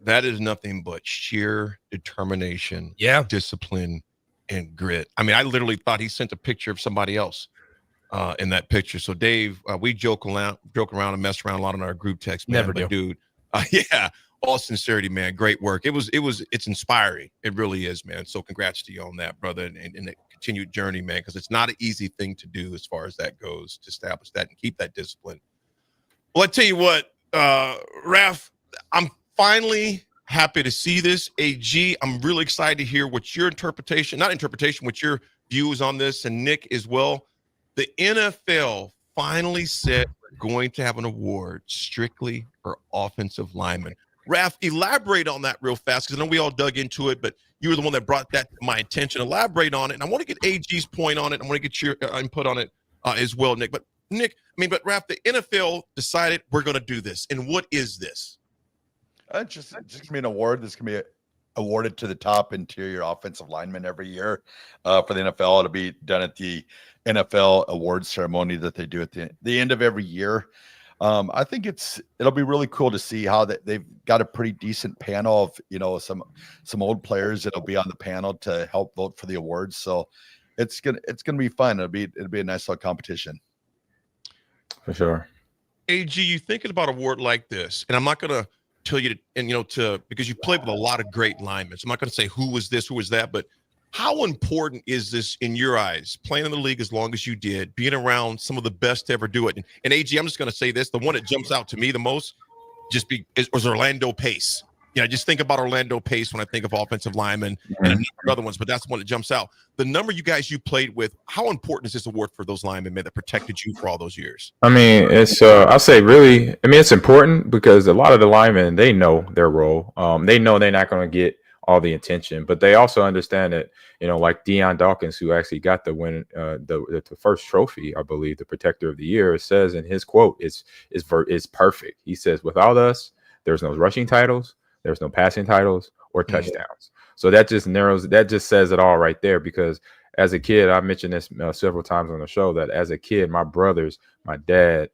that is nothing but sheer determination, discipline, and grit. I mean, I literally thought he sent a picture of somebody else in that picture. So Dave, we joke around and mess around a lot on our group text, man. Never do. Dude, all sincerity, man, great work. It's inspiring. It really is, man. So congrats to you on that, brother, and the continued journey, man, because it's not an easy thing to do as far as that goes, to establish that and keep that discipline. Well, I tell you what, Raff, I'm finally happy to see this. AG, I'm really excited to hear what your what your views on this, and Nick as well. The NFL finally said we're going to have an award strictly for offensive linemen. Raff, elaborate on that real fast, because I know we all dug into it, but you were the one that brought that to my attention. Elaborate on it, and I want to get AG's point on it. I want to get your input on it as well, Nick. But Raff, the NFL decided we're going to do this, and what is this? Just going to be an award that's going to be awarded to the top interior offensive lineman every year for the NFL. It'll be done at the NFL awards ceremony that they do at the end of every year. I think it'll be really cool to see how they've got a pretty decent panel of some old players that'll be on the panel to help vote for the awards. So it's gonna be fun. It'll be a nice little competition for sure. AG, you thinking about a award like this, and I'm not gonna tell you because you played with a lot of great linemen. So I'm not gonna say who was this, who was that, but how important is this in your eyes, playing in the league as long as you did, being around some of the best to ever do it? And AG, I'm just going to say this. The one that jumps out to me the most was Orlando Pace. Just think about Orlando Pace when I think of offensive linemen and a number of other ones, but that's the one that jumps out. The number you guys you played with, how important is this award for those linemen, man, that protected you for all those years? I mean, it's I'll say really, it's important because a lot of the linemen, they know their role. They know they're not going to get all the attention, but they also understand that, like Deion Dawkins, who actually got the win, the first trophy, I believe, the Protector of the Year, says in his quote, is perfect. He says, without us, there's no rushing titles, there's no passing titles or touchdowns. So that just says it all right there. Because as a kid, I mentioned this several times on the show, that as a kid, my brothers, my dad,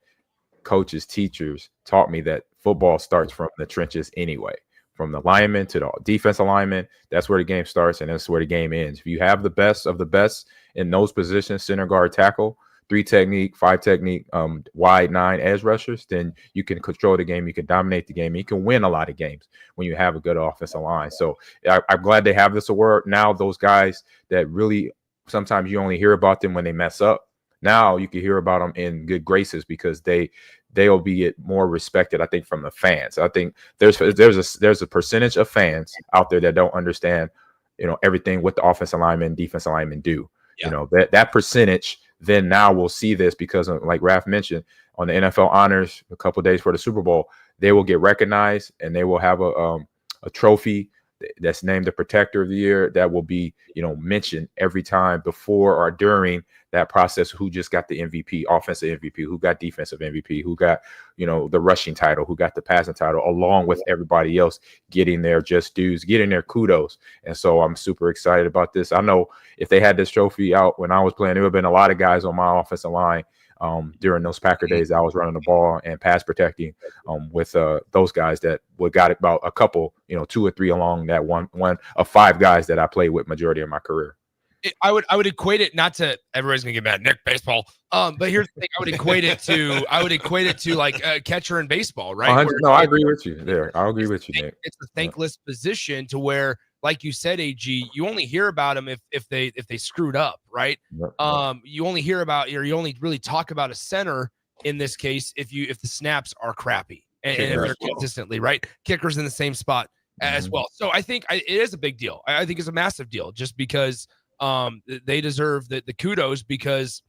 coaches, teachers taught me that football starts from the trenches anyway. From the lineman to the defensive lineman, that's where the game starts, and that's where the game ends. If you have the best of the best in those positions, center, guard, tackle, 3 technique, 5 technique, wide 9 edge rushers, then you can control the game, you can dominate the game, and you can win a lot of games when you have a good offensive line. So I'm glad they have this award. Now those guys that really, sometimes you only hear about them when they mess up. Now you can hear about them in good graces because they'll be more respected, I think, from the fans. I think there's a percentage of fans out there that don't understand, everything what the offensive linemen, defensive linemen do. Yeah. That percentage, then now we'll see this because, like Raff mentioned, on the NFL honors a couple of days for the Super Bowl, they will get recognized and they will have a trophy that's named the Protector of the Year that will be, mentioned every time before or during that process, who just got the MVP, offensive MVP, who got defensive MVP, who got, the rushing title, who got the passing title, along with everybody else getting their just dues, getting their kudos. And so I'm super excited about this. I know if they had this trophy out when I was playing, there would have been a lot of guys on my offensive line during those Packer days. I was running the ball and pass protecting with those guys that got about a couple, 2 or 3 along that one of 5 guys that I played with majority of my career. I would equate it, not to, everybody's gonna get mad, Nick, baseball. But here's the thing, I would equate it to like a catcher in baseball, right? No, I agree with you there. I agree with you, Nick. It's a thankless position to where, like you said, AG, you only hear about them if they screwed up, right? You only hear about, or you only really talk about a center in this case if the snaps are crappy and if they're consistently, right? Kickers in the same spot as well. So I think it is a big deal. I think it's a massive deal just because they deserve the kudos because,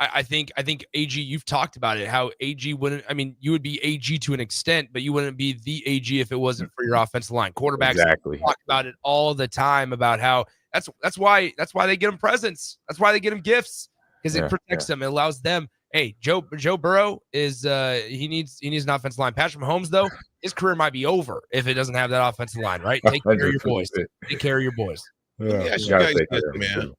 I think AG, you've talked about it, how AG wouldn't, you would be AG to an extent, but you wouldn't be the AG if it wasn't for your offensive line. Quarterbacks talk about it all the time about how that's why they get them presents. That's why they get them gifts, because it protects them. It allows them. Hey, Joe Burrow is he needs an offensive line. Patrick Mahomes, though, his career might be over if it doesn't have that offensive line, right? Take care of your boys. Take care of your boys. Yeah, you guys this, man.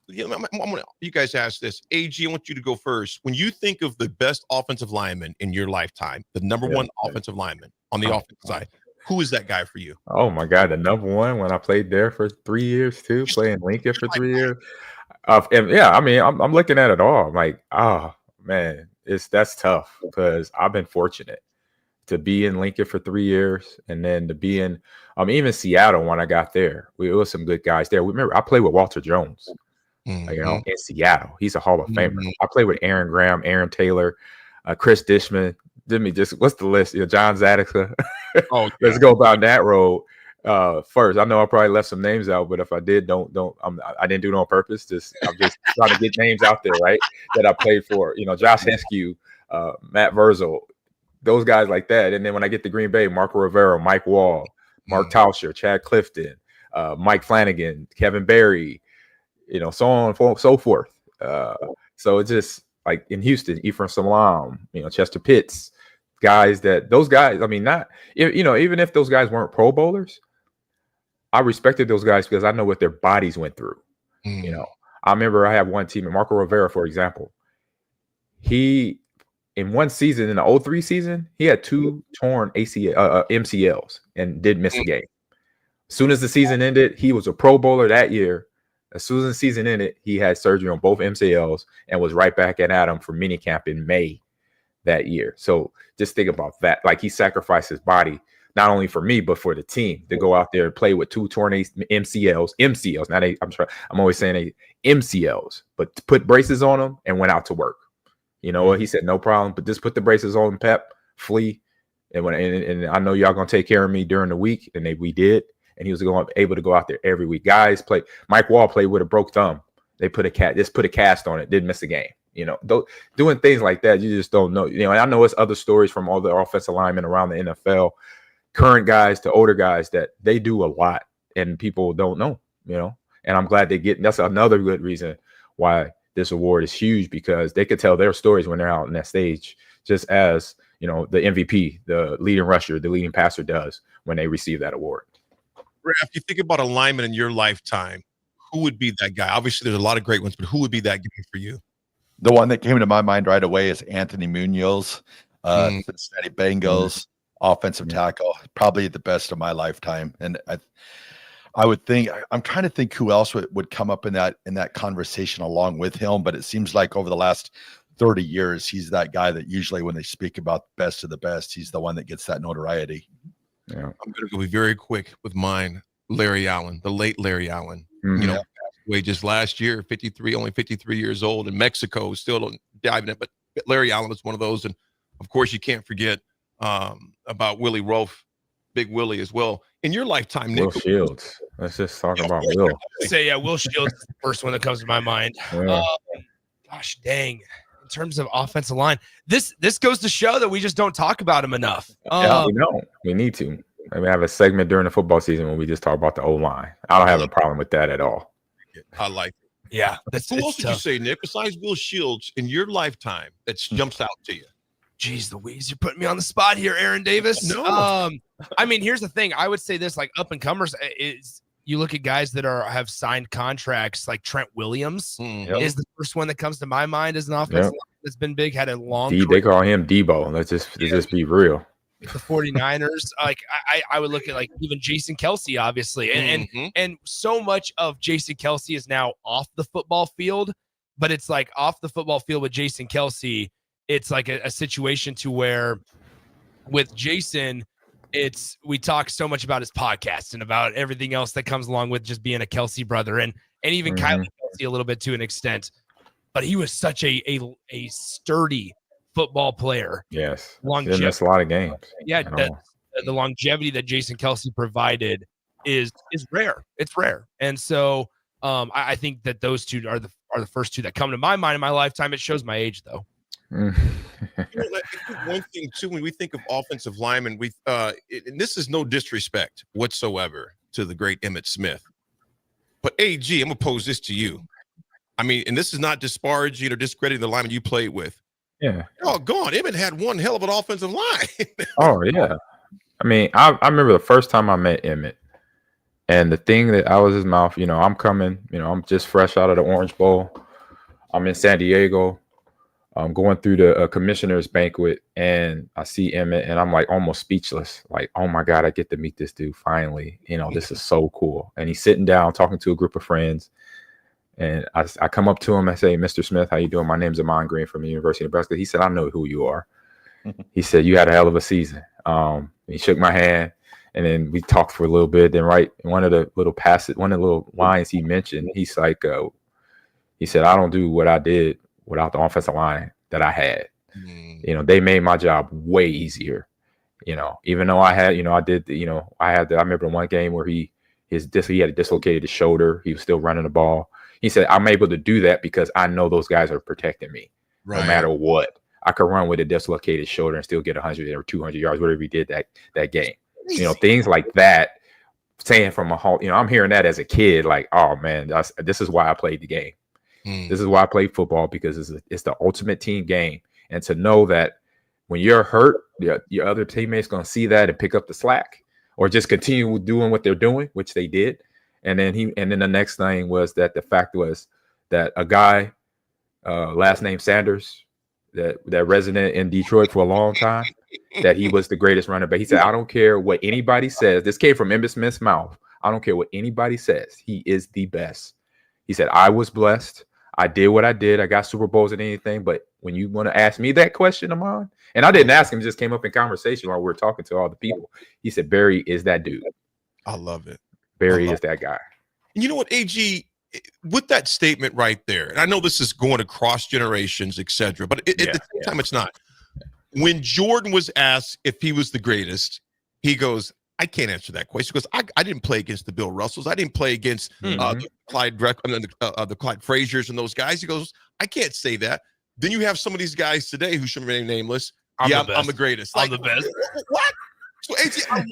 You guys ask this. AG, I want you to go first. When you think of the best offensive lineman in your lifetime, the number one offensive lineman on the offensive side, who is that guy for you? Oh my God, the number one when I played there for 3 years too, playing Lincoln for 3 years. And yeah, I'm looking at it all. I'm like, oh man, that's tough because I've been fortunate to be in Lincoln for 3 years and then to be in even Seattle when I got there. It was some good guys there. Remember, I played with Walter Jones, in Seattle. He's a Hall of Famer. I played with Aaron Graham, Aaron Taylor, Chris Dishman. What's the list? John Zadika. Let's go about that road first. I know I probably left some names out, but if I did, I didn't do it on purpose. I'm just trying to get names out there, right? That I played for. Josh Henskew, Matt Verzel, those guys like that. And then when I get to Green Bay, Marco Rivera, Mike Wall, Mark Tauscher, Chad Clifton, Mike Flanagan, Kevin Berry, so on and so forth. So it's just like in Houston, Ephraim Salam, Chester Pitts, those guys, even if those guys weren't Pro Bowlers, I respected those guys because I know what their bodies went through. I remember I have one team, Marco Rivera, for example. He, in one season, in the 2003 season, he had 2 torn MCLs and did miss a game. As soon as the season ended, he was a Pro Bowler that year. As soon as the season ended, he had surgery on both MCLs and was right back at Adam for minicamp in May that year. So just think about that. Like, he sacrificed his body, not only for me, but for the team to go out there and play with 2 torn MCLs. Now I'm always saying MCLs, but put braces on them and went out to work. You know what? He said, no problem, but just put the braces on, Pep, flee. And I know y'all going to take care of me during the week. And we did. And he was able to go out there every week. Guys play. Mike Wall played with a broke thumb. They put a cast on it. Didn't miss a game. Doing things like that, you just don't know. And I know it's other stories from all the offensive linemen around the NFL, current guys to older guys, that they do a lot and people don't know. And I'm glad that's another good reason why this award is huge, because they could tell their stories when they're out on that stage, just as the MVP, the leading rusher, the leading passer does when they receive that award. Raff, you think about a lineman in your lifetime, who would be that guy? Obviously, there's a lot of great ones, but who would be that guy for you? The one that came to my mind right away is Anthony Munoz, Cincinnati Bengals, offensive tackle, probably the best of my lifetime. And I would think, I'm trying to think who else would come up in that conversation along with him, but it seems like over the last 30 years, he's that guy that usually when they speak about best of the best, he's the one that gets that notoriety. Yeah. I'm going to be very quick with mine. Larry Allen, the late Larry Allen, passed away just last year, only 53 years old in Mexico, still diving it. But Larry Allen was one of those. And of course, you can't forget about Willie Roaf, Big Willie as well. In your lifetime, Nick. Will Shields. Let's just talk about Will. Will Shields is the first one that comes to my mind. Yeah. Gosh dang. In terms of offensive line, this goes to show that we just don't talk about him enough. We need to. We have a segment during the football season when we just talk about the O-line. I don't have a problem with that at all. I like it. Yeah. Who else did you say, Nick, besides Will Shields in your lifetime that jumps out to you? Jeez Louise, you're putting me on the spot here, Aaron Davis. No. Here's the thing. I would say this, like up and comers is you look at guys that have signed contracts, like Trent Williams is the first one that comes to my mind as an offensive line that's been big, had a long They call him Debo. Let's just be real. the 49ers. Like I would look at like even Jason Kelsey, obviously. And so much of Jason Kelsey is now off the football field, but it's like off the football field with Jason Kelsey. It's like a situation to where with Jason, we talk so much about his podcast and about everything else that comes along with just being a Kelsey brother and even Kylie Kelsey a little bit to an extent. But he was such a sturdy football player. Yes. Longevity. He missed a lot of games. Yeah, the longevity that Jason Kelsey provided is rare. It's rare. And so I think that those two are the first two that come to my mind in my lifetime. It shows my age, though. I think one thing too, when we think of offensive linemen, and this is no disrespect whatsoever to the great Emmitt Smith, but AG, I'm gonna pose this to you. I mean, and this is not disparaging or discrediting the lineman you played with. Yeah. Oh, gone. Emmitt had one hell of an offensive line. Oh yeah. I mean, I remember the first time I met Emmitt, and the thing that out of his mouth, I'm coming, I'm just fresh out of the Orange Bowl. I'm in San Diego. I'm going through the commissioner's banquet, and I see Emmitt, and I'm like almost speechless. Like, oh my God, I get to meet this dude finally. This is so cool. And he's sitting down talking to a group of friends, and I come up to him. I say, Mr. Smith, how you doing? My name's Ahman Green from the University of Nebraska. He said, I know who you are. He said, you had a hell of a season. He shook my hand, and then we talked for a little bit. Then one of the little lines he mentioned, he's like, he said, I don't do what I did without the offensive line that I had. They made my job way easier. Even though I had, I remember one game where he had dislocated his shoulder. He was still running the ball. He said, I'm able to do that because I know those guys are protecting me no matter what. I could run with a dislocated shoulder and still get 100 or 200 yards, whatever he did that game. Things like that, saying from a whole, I'm hearing that as a kid, like, oh man, this is why I played the game. This is why I play football, because it's the ultimate team game. And to know that when you're hurt, your other teammates going to see that and pick up the slack, or just continue doing what they're doing, which they did. And then the next thing was that the fact was that a guy, last name Sanders, that resident in Detroit for a long time, that he was the greatest runner back. He said, I don't care what anybody says. This came from Emmitt Smith's mouth. I don't care what anybody says. He is the best. He said, I was blessed. I did what I did. I got Super Bowls and anything. But when you want to ask me that question, Ahman, and I didn't ask him, it just came up in conversation while we were talking to all the people. He said, Barry is that dude. I love it. Barry is that guy. And you know what, AG, with that statement right there, and I know this is going across generations, etc., but at the same time, it's not. When Jordan was asked if he was the greatest, he goes, I can't answer that question because I didn't play against the Bill Russells. I didn't play against the Clyde Fraziers and those guys. He goes, I can't say that. Then you have some of these guys today who should remain nameless. I'm the greatest. I'm the best. What? So AG, I love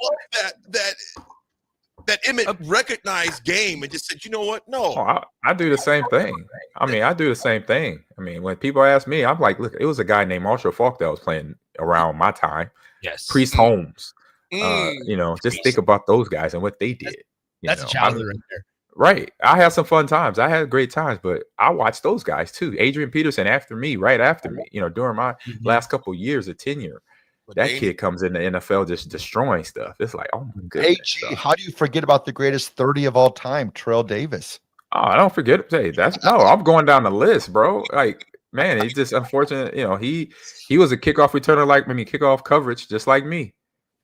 that Emmitt recognized game and just said, you know what? No. I do the same thing. I do the same thing. When people ask me, I'm like, look, it was a guy named Marshall Faulk that was playing around my time. Yes. Priest Holmes. Just think about those guys and what they did. That's a challenge right there. Right. I had some fun times. I had great times, but I watched those guys too. Adrian Peterson right after me, during my last couple of years of tenure. That kid comes in the NFL just destroying stuff. It's like, oh my goodness. AG, how do you forget about the greatest 30 of all time, Terrell Davis? Oh, I don't forget. Hey, I'm going down the list, bro. Like, man, it's just unfortunate. He was a kickoff returner, kickoff coverage, just like me.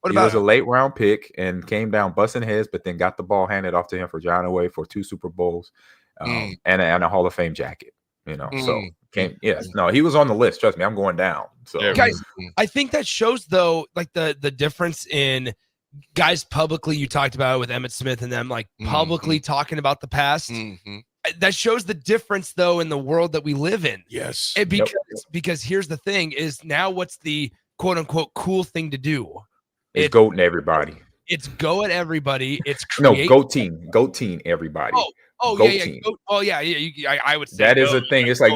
He was a late round pick and came down busting heads, but then got the ball handed off to him for John Elway for 2 Super Bowls and a Hall of Fame jacket. So he was on the list. Trust me, I'm going down. So guys, I think that shows though, like the difference in guys publicly. You talked about it with Emmitt Smith and them, like publicly talking about the past. That shows the difference though in the world that we live in. Yes, because here's the thing: is now what's the quote unquote cool thing to do? It's goating everybody. It's go at everybody. It's goat team everybody. Oh goat yeah. team. I would say that is a thing. It's like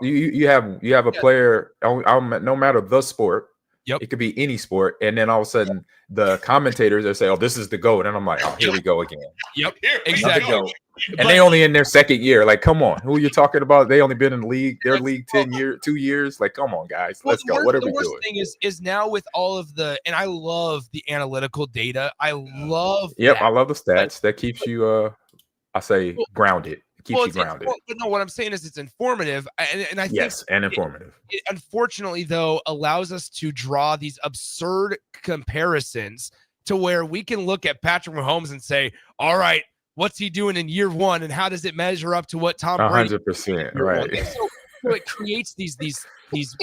you have a player. No matter the sport, Yep. It could be any sport. And then all of a sudden the commentators will say, oh, this is the GOAT. And I'm like, oh, here we go again. Yep. Exactly. And they only in their second year. Like, come on, who are you talking about? They only been in the league, their league 2 years. Like, come on, guys, let's go. What are we doing? The worst thing is now with all of and I love the analytical data. I love Yep, that. I love the stats. That keeps you I say grounded. It keeps you grounded. But no, what I'm saying is it's informative. And I think Yes, and informative. It unfortunately, though, allows us to draw these absurd comparisons to where we can look at Patrick Mahomes and say, all right, what's he doing in year one, and how does it measure up to what Tom Brady? 100%, right. So it creates these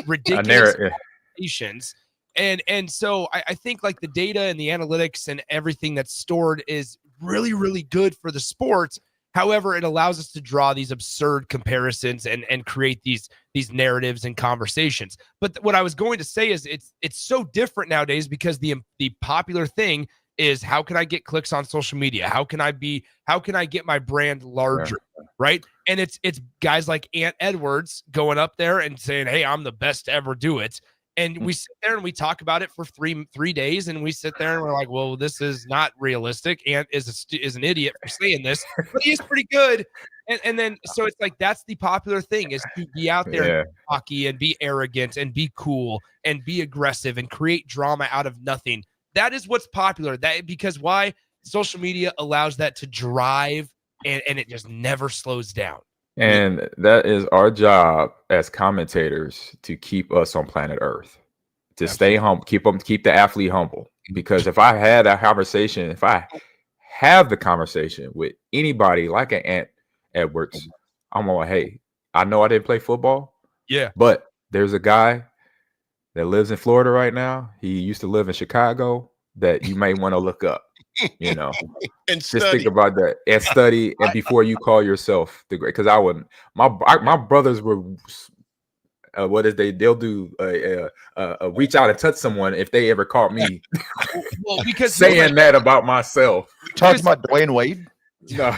ridiculous expectations. And so I think like the data and the analytics and everything that's stored is really, really good for the sport. However, it allows us to draw these absurd comparisons and create these narratives and conversations. But what I was going to say is it's so different nowadays because the popular thing is, how can I get clicks on social media? How can I get my brand larger? Yeah. Right. And it's guys like Ant Edwards going up there and saying, hey, I'm the best to ever do it. And we sit there and we talk about it for three days, and we sit there and we're like, well, this is not realistic. Ant is an idiot for saying this, but he is pretty good. And then so it's like that's the popular thing, is to be out there and be cocky and be arrogant and be cool and be aggressive and create drama out of nothing. That is what's popular. Because why? Social media allows that to drive, and it just never slows down. And that is our job as commentators, to keep us on planet Earth, to stay humble, keep the athlete humble. Because if I had a conversation, if I have the conversation with anybody like an Ant Edwards, I'm like, hey, I know I didn't play football. Yeah. But there's a guy that lives in Florida right now. He used to live in Chicago that you may want to look up. You know, and just think about that and study, and before you call yourself the great, because I wouldn't. My brothers were they'll do reach out and touch someone if they ever caught me because saying that about myself. You talking about Dwayne Wade? No.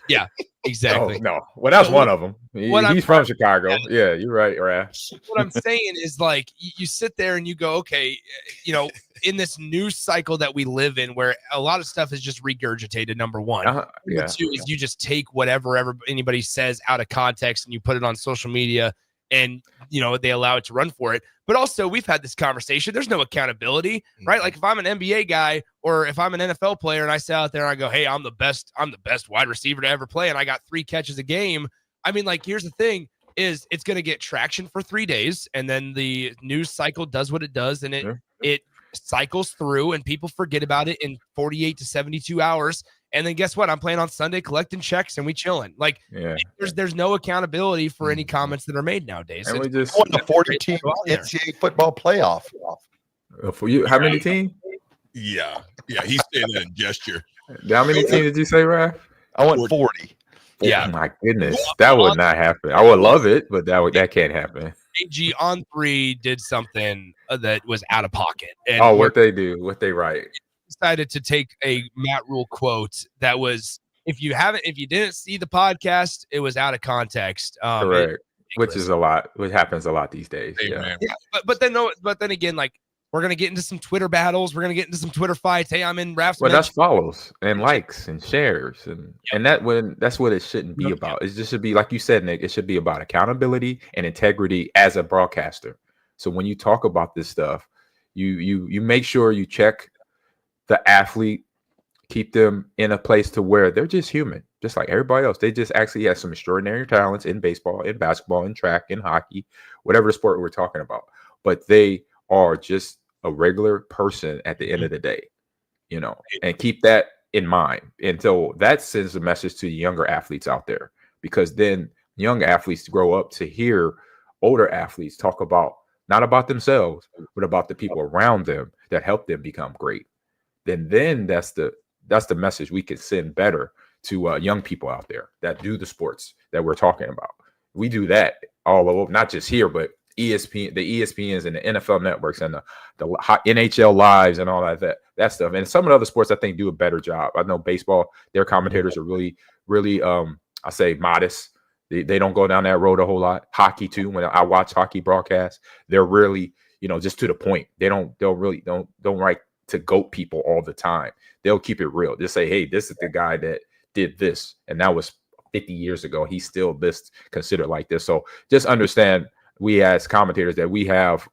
Yeah, exactly. No. Well, that's one of them. He's from Chicago. Yeah, you're right, Raff. What I'm saying is, like, you sit there and you go, okay, you know, in this news cycle that we live in, where a lot of stuff is just regurgitated. Number one. Number two is you just take whatever anybody says out of context and you put it on social media, and you know they allow it to run for it. But also, we've had this conversation. There's no accountability, right? Like if I'm an NBA guy or if I'm an NFL player and I sit out there and I go, hey, I'm the best wide receiver to ever play, and I got 3 catches a game. I mean, like, here's the thing: is it's going to get traction for 3 days, and then the news cycle does what it does, and it cycles through, and people forget about it in 48 to 72 hours. And then guess what? I'm playing on Sunday, collecting checks, and we chilling. Like, there's no accountability for any comments that are made nowadays. And we just won the 40-team NCAA football playoff. For you, how many teams? Yeah, he's saying that in gesture. How many teams did you say, Raff? I went 40. Yeah, oh my goodness, that would not happen. I would love it, but that can't happen. AG on 3 did something that was out of pocket. And what they do, what they write. Decided to take a Matt Rule quote that was, if you didn't see the podcast, it was out of context. Correct. Which is a lot. Which happens a lot these days. Yeah. But then again, like, we're gonna get into some Twitter battles. We're gonna get into some Twitter fights. Hey, I'm in Raff's. Well, that's follows and likes and shares, and that's what it shouldn't be about. It just should be, like you said, Nick. It should be about accountability and integrity as a broadcaster. So when you talk about this stuff, you make sure you check the athlete, keep them in a place to where they're just human, just like everybody else. They just actually have some extraordinary talents in baseball, in basketball, in track, in hockey, whatever sport we're talking about. But they are just a regular person at the end of the day, you know, and keep that in mind. And so that sends a message to the younger athletes out there, because then young athletes grow up to hear older athletes talk about, not about themselves, but about the people around them that help them become great. Then that's the message we can send better to young people out there that do the sports that we're talking about. We do that all over, not just here, but ESPN, the ESPNs and the NFL networks and the NHL lives and all that stuff. And some of the other sports, I think, do a better job. I know baseball, their commentators are really, really, I say modest. They don't go down that road a whole lot. Hockey too. When I watch hockey broadcasts, they're really just to the point. They'll really don't write to goat people all the time. They'll keep it real. Just say, hey, this is the guy that did this, and that was 50 years ago. He's still this considered like this. So just understand, we as commentators, that we have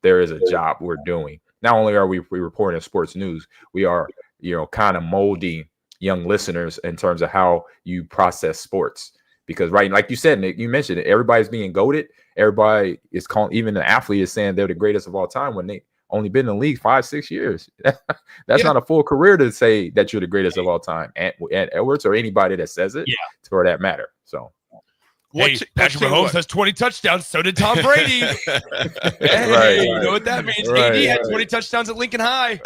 there is a job we're doing. Not only are we reporting sports news, we are kind of molding young listeners in terms of how you process sports. Because like you said, Nick, you mentioned it, everybody's being goated. Everybody is calling, even the athlete is saying they're the greatest of all time when they only been in the league 5-6 years. That's not a full career to say that you're the greatest of all time. And Edwards or anybody that says it, for that matter. So. Hey, Patrick Mahomes has 20 touchdowns. So did Tom Brady. You know what that means? AD had 20 touchdowns at Lincoln High.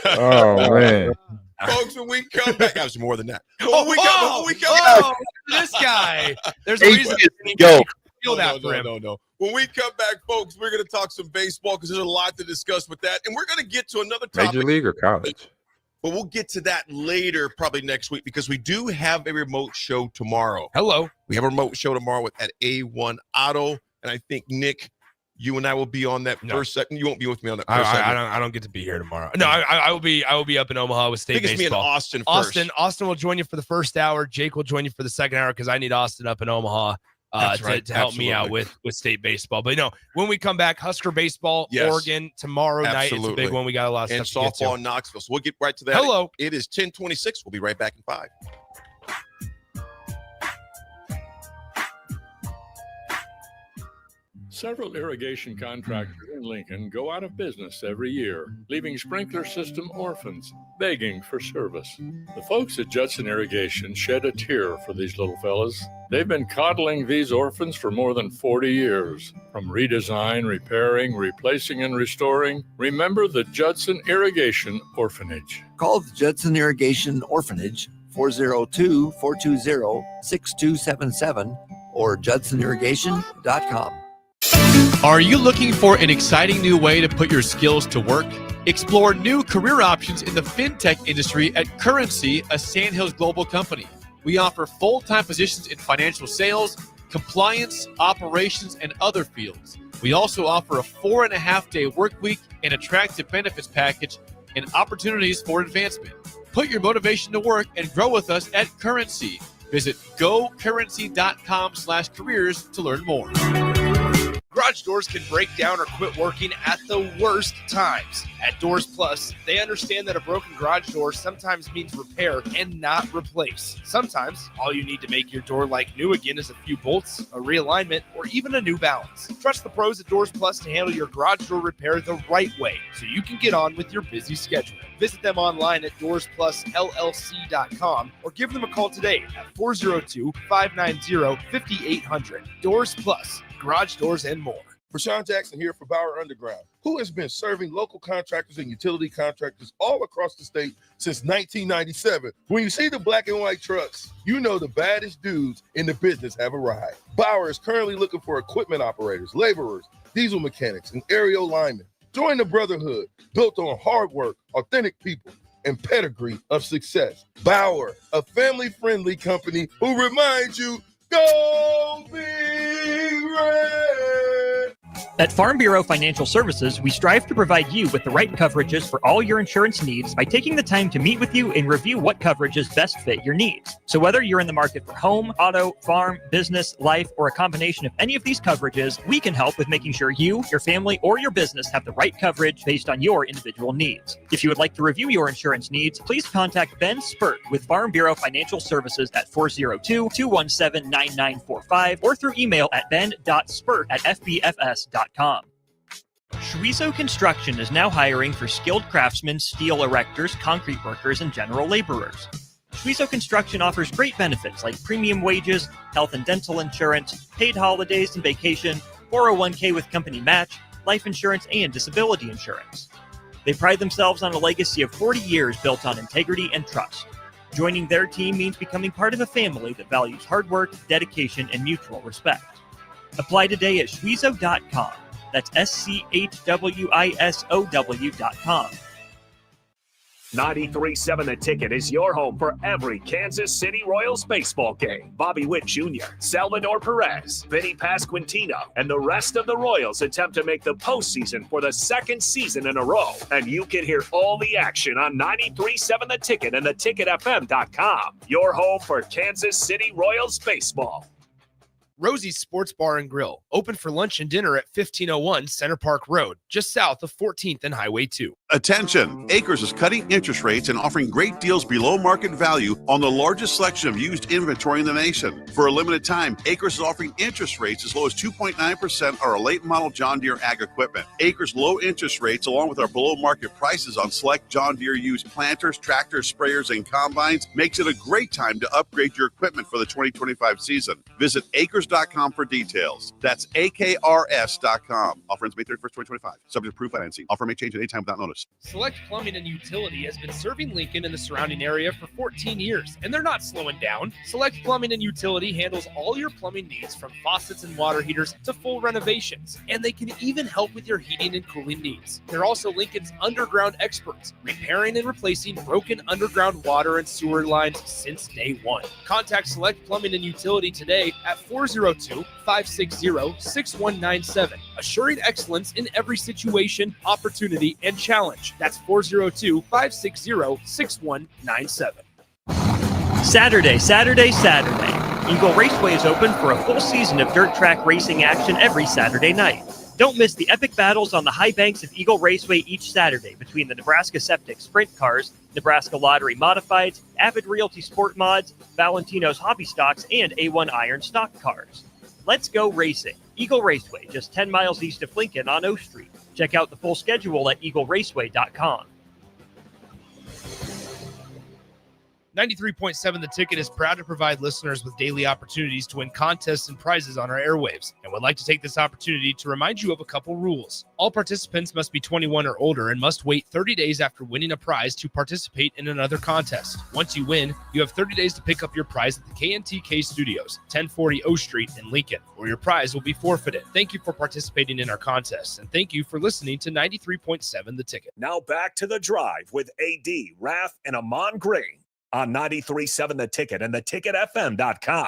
Oh, man. Folks, when we come back, that was more than that. This guy. There's a reason. No. When we come back, folks, we're going to talk some baseball because there's a lot to discuss with that. And we're going to get to another topic. Major league or college? But we'll get to that later, probably next week, because we do have a remote show tomorrow. Hello. We have a remote show tomorrow at A1 Auto. And I think, Nick, you and I will be on that first second. You won't be with me on that first second. I don't get to be here tomorrow. No, I will be up in Omaha with State Baseball. Me in Austin first. Austin will join you for the first hour. Jake will join you for the second hour because I need Austin up in Omaha to help me out with State Baseball. But when we come back, Husker Baseball, Oregon tomorrow night. It's a big one. We got a lot of stuff to get to. And softball in Knoxville. So we'll get right to that. Hello. It is 10:26. We'll be right back in 5. Several irrigation contractors in Lincoln go out of business every year, leaving sprinkler system orphans begging for service. The folks at Judson Irrigation shed a tear for these little fellas. They've been coddling these orphans for more than 40 years. From redesign, repairing, replacing, and restoring, remember the Judson Irrigation Orphanage. Call the Judson Irrigation Orphanage 402-420-6277 or judsonirrigation.com. Are you looking for an exciting new way to put your skills to work? Explore new career options in the fintech industry at Currency, a Sandhills global company. We offer full-time positions in financial sales, compliance, operations, and other fields. We also offer a 4.5-day work week, an attractive benefits package, and opportunities for advancement. Put your motivation to work and grow with us at Currency. Visit gocurrency.com/careers to learn more. Garage doors can break down or quit working at the worst times. At Doors Plus, they understand that a broken garage door sometimes means repair and not replace. Sometimes, all you need to make your door like new again is a few bolts, a realignment, or even a new balance. Trust the pros at Doors Plus to handle your garage door repair the right way so you can get on with your busy schedule. Visit them online at DoorsPlusLLC.com or give them a call today at 402-590-5800. Doors Plus. Garage doors and more. Rashawn Jackson here for Bauer Underground, who has been serving local contractors and utility contractors all across the state since 1997. When you see the black and white trucks, you know the baddest dudes in the business have arrived. Bauer is currently looking for equipment operators, laborers, diesel mechanics, and aerial linemen. Join the brotherhood built on hard work, authentic people, and pedigree of success. Bauer, a family-friendly company who reminds you, go Big Red! At Farm Bureau Financial Services, we strive to provide you with the right coverages for all your insurance needs by taking the time to meet with you and review what coverages best fit your needs. So whether you're in the market for home, auto, farm, business, life, or a combination of any of these coverages, we can help with making sure you, your family, or your business have the right coverage based on your individual needs. If you would like to review your insurance needs, please contact Ben Spurt with Farm Bureau Financial Services at 402-217-9945 or through email at ben.spurt@fbfs.com. Schweizo Construction is now hiring for skilled craftsmen, steel erectors, concrete workers, and general laborers. Schweizo Construction offers great benefits like premium wages, health and dental insurance, paid holidays and vacation, 401k with company match, life insurance, and disability insurance. They pride themselves on a legacy of 40 years built on integrity and trust. Joining their team means becoming part of a family that values hard work, dedication, and mutual respect. Apply today at Schweizo.com. That's SCHWISOW.com. 93.7 The Ticket is your home for every Kansas City Royals baseball game. Bobby Witt Jr., Salvador Perez, Vinny Pasquantino, and the rest of the Royals attempt to make the postseason for the second season in a row. And you can hear all the action on 93.7 The Ticket and theticketfm.com. Your home for Kansas City Royals baseball. Rosie's Sports Bar and Grill, open for lunch and dinner at 1501 Center Park Road, just south of 14th and Highway 2. Attention! Acres is cutting interest rates and offering great deals below market value on the largest selection of used inventory in the nation. For a limited time, Acres is offering interest rates as low as 2.9% on our late model John Deere ag equipment. Acres' low interest rates, along with our below market prices on select John Deere used planters, tractors, sprayers, and combines, makes it a great time to upgrade your equipment for the 2025 season. Visit acres.com for details. That's AKRS.com. Offer ends May 31st, 2025. Subject to approved financing. Offer may change at any time without notice. Select Plumbing and Utility has been serving Lincoln and the surrounding area for 14 years, and they're not slowing down. Select Plumbing and Utility handles all your plumbing needs, from faucets and water heaters to full renovations, and they can even help with your heating and cooling needs. They're also Lincoln's underground experts, repairing and replacing broken underground water and sewer lines since day one. Contact Select Plumbing and Utility today at 402-560-6197, assuring excellence in every situation, opportunity, and challenge. That's 402-560-6197. Saturday. Eagle Raceway is open for a full season of dirt track racing action every Saturday night. Don't miss the epic battles on the high banks of Eagle Raceway each Saturday between the Nebraska Septic Sprint Cars, Nebraska Lottery Modifieds, Avid Realty Sport Mods, Valentino's Hobby Stocks, and A1 Iron Stock Cars. Let's go racing. Eagle Raceway, just 10 miles east of Lincoln on O Street. Check out the full schedule at eagleraceway.com. 93.7 The Ticket is proud to provide listeners with daily opportunities to win contests and prizes on our airwaves, and would like to take this opportunity to remind you of a couple rules. All participants must be 21 or older and must wait 30 days after winning a prize to participate in another contest. Once you win, you have 30 days to pick up your prize at the KNTK Studios, 1040 O Street in Lincoln, or your prize will be forfeited. Thank you for participating in our contests, and thank you for listening to 93.7 The Ticket. Now back to The Drive with AD, Raff, and Ahman Green on 93.7 The Ticket and theticketfm.com.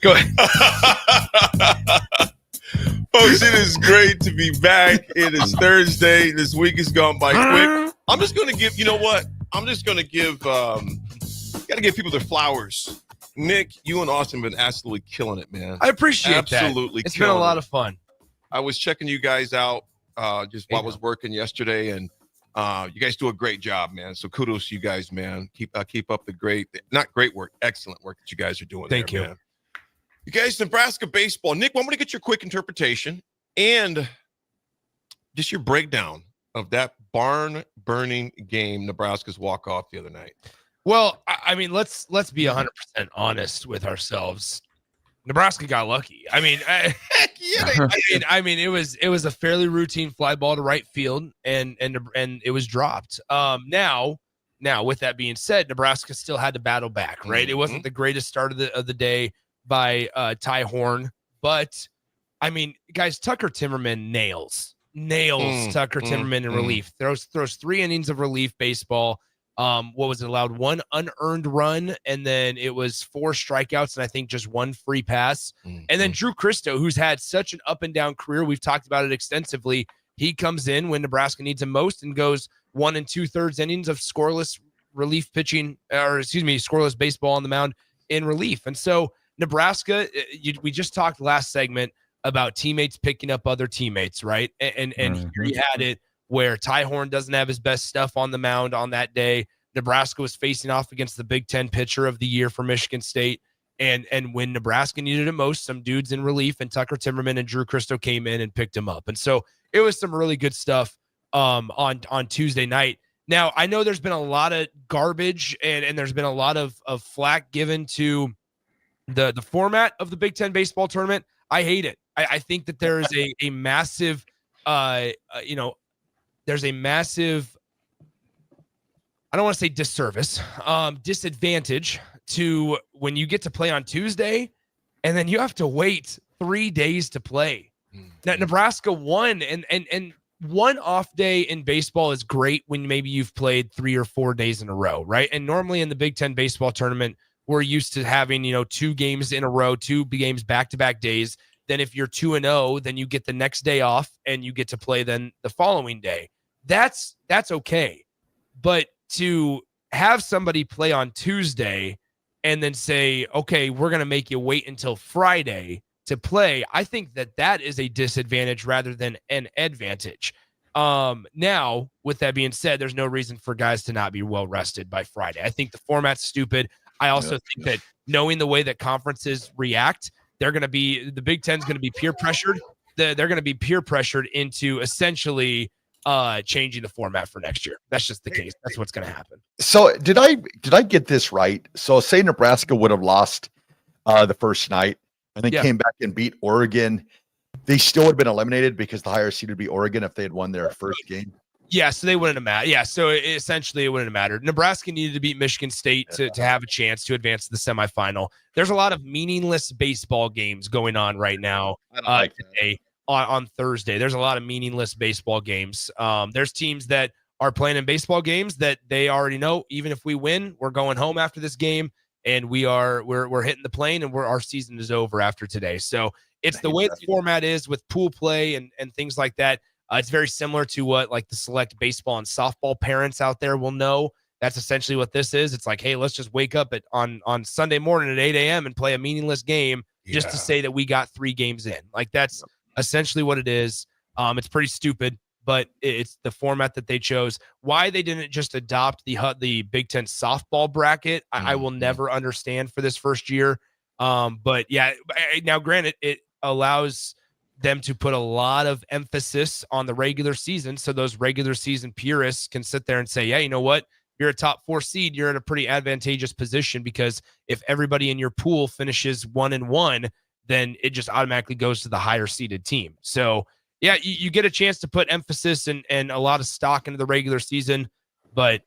Go ahead. Folks, it is great to be back. It is Thursday. This week has gone by quick. I'm just going to give, you know what? I'm just going to give, got to give people their flowers. Nick, you and Austin have been absolutely killing it, man. I appreciate that. Absolutely. It's been a lot of fun. I was checking you guys out just while I was working yesterday, and you guys do a great job, man. So kudos to you guys, man. Keep up the excellent work that you guys are doing. Thank you. Man. You guys, Nebraska baseball. Nick, I'm going to get your quick interpretation and just your breakdown of that barn-burning game, Nebraska's walk-off the other night. Well, I mean, let's be 100% honest with ourselves. Nebraska got lucky. I mean, it was a fairly routine fly ball to right field, and it was dropped. Now, with that being said, Nebraska still had to battle back, right? It wasn't the greatest start of the day by Ty Horn, but I mean, guys, Tucker Timmerman nails Tucker Timmerman in relief. Throws 3 innings of relief baseball. What was it, allowed 1 unearned run, and then it was 4 strikeouts, and I think just 1 free pass. And then Drew Christo, who's had such an up and down career, we've talked about it extensively. He comes in when Nebraska needs him most and goes 1 2/3 innings of scoreless relief pitching, scoreless baseball on the mound in relief. And so Nebraska, we just talked last segment about teammates picking up other teammates, right? And here you had it where Ty Horn doesn't have his best stuff on the mound on that day. Nebraska was facing off against the Big Ten pitcher of the year for Michigan State. And when Nebraska needed it most, some dudes in relief, and Tucker Timmerman and Drew Christo came in and picked him up. And so it was some really good stuff on Tuesday night. Now, I know there's been a lot of garbage and there's been a lot of flack given to the format of the Big Ten baseball tournament. I hate it. I think that there is a massive, there's a massive, I don't want to say disservice, disadvantage to when you get to play on Tuesday and then you have to wait 3 days to play. That Nebraska won, and one off day in baseball is great when maybe you've played 3 or 4 days in a row, right? And normally in the Big Ten baseball tournament, we're used to having, 2 games in a row, 2 games back-to-back days. Then if you're 2-0, then you get the next day off and you get to play then the following day. That's okay. But to have somebody play on Tuesday and then say, okay, we're going to make you wait until Friday to play, I think that is a disadvantage rather than an advantage. Now, with that being said, there's no reason for guys to not be well rested by Friday. I think the format's stupid. I also think that knowing the way that conferences react, the Big Ten's going to be peer pressured. They're going to be peer pressured into essentially changing the format for next year. That's just the case. That's what's going to happen. So did I get this right? So say Nebraska would have lost the first night and then came back and beat Oregon, they still would have been eliminated because the higher seed would be Oregon if they had won their first game. Yeah, so they wouldn't have mattered. Yeah, so essentially it wouldn't have mattered. Nebraska needed to beat Michigan State to have a chance to advance to the semifinal. There's a lot of meaningless baseball games going on right now today on Thursday. There's a lot of meaningless baseball games. There's teams that are playing in baseball games that they already know, even if we win, we're going home after this game, and we're hitting the plane, and our season is over after today. So it's the way the format is with pool play and things like that. It's very similar to what like the select baseball and softball parents out there will know. That's essentially what this is. It's like, hey, let's just wake up on Sunday morning at 8 a.m. and play a meaningless game just to say that we got 3 games in. Like that's essentially what it is. It's pretty stupid, but it's the format that they chose. Why they didn't just adopt the Big Ten softball bracket, I will never understand for this first year. But yeah, now granted, it allows them to put a lot of emphasis on the regular season. So those regular season purists can sit there and say, yeah, you know what? You're a top 4 seed. You're in a pretty advantageous position because if everybody in your pool finishes 1-1, then it just automatically goes to the higher seeded team. So yeah, you get a chance to put emphasis and a lot of stock into the regular season, but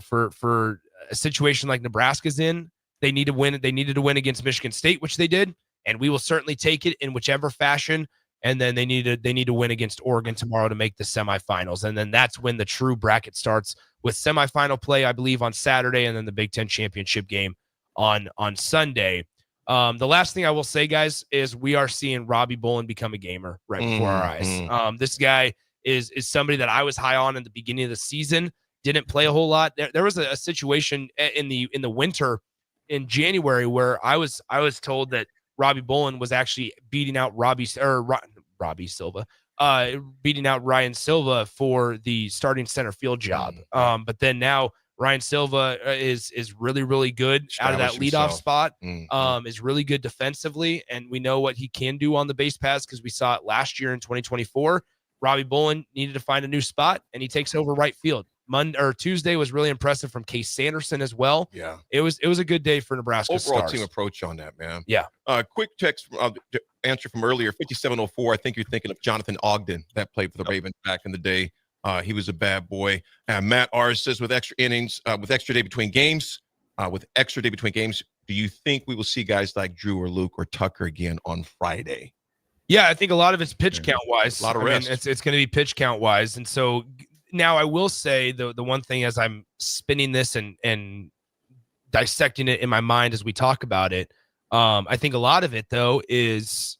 for a situation like Nebraska's in, they need to win. They needed to win against Michigan State, which they did, and we will certainly take it in whichever fashion. And then they need to win against Oregon tomorrow to make the semifinals. And then that's when the true bracket starts with semifinal play, I believe, on Saturday, and then the Big Ten championship game on Sunday. The last thing I will say, guys, is we are seeing Robbie Bullen become a gamer right before our eyes. This guy is somebody that I was high on in the beginning of the season, didn't play a whole lot. There was a situation in the winter in January where I was told that Robbie Bullen was actually beating out Robbie Silva, beating out Ryan Silva for the starting center field job. But then now Ryan Silva is really, really good out of that leadoff spot, is really good defensively, and we know what he can do on the base paths because we saw it last year in 2024. Robbie Bullen needed to find a new spot, and he takes over right field. Tuesday was really impressive from Case Sanderson as well. Yeah, it was a good day for Nebraska. Overall stars. Team approach on that, man. Yeah. Quick text answer from earlier, 5704. I think you're thinking of Jonathan Ogden that played for the Ravens back in the day. He was a bad boy. Matt R says with extra innings, with extra day between games, do you think we will see guys like Drew or Luke or Tucker again on Friday? Yeah, I think a lot of it's pitch count wise. A lot of rest. It's going to be pitch count wise, and so. Now, I will say the one thing as I'm spinning this and dissecting it in my mind as we talk about it, I think a lot of it, though, is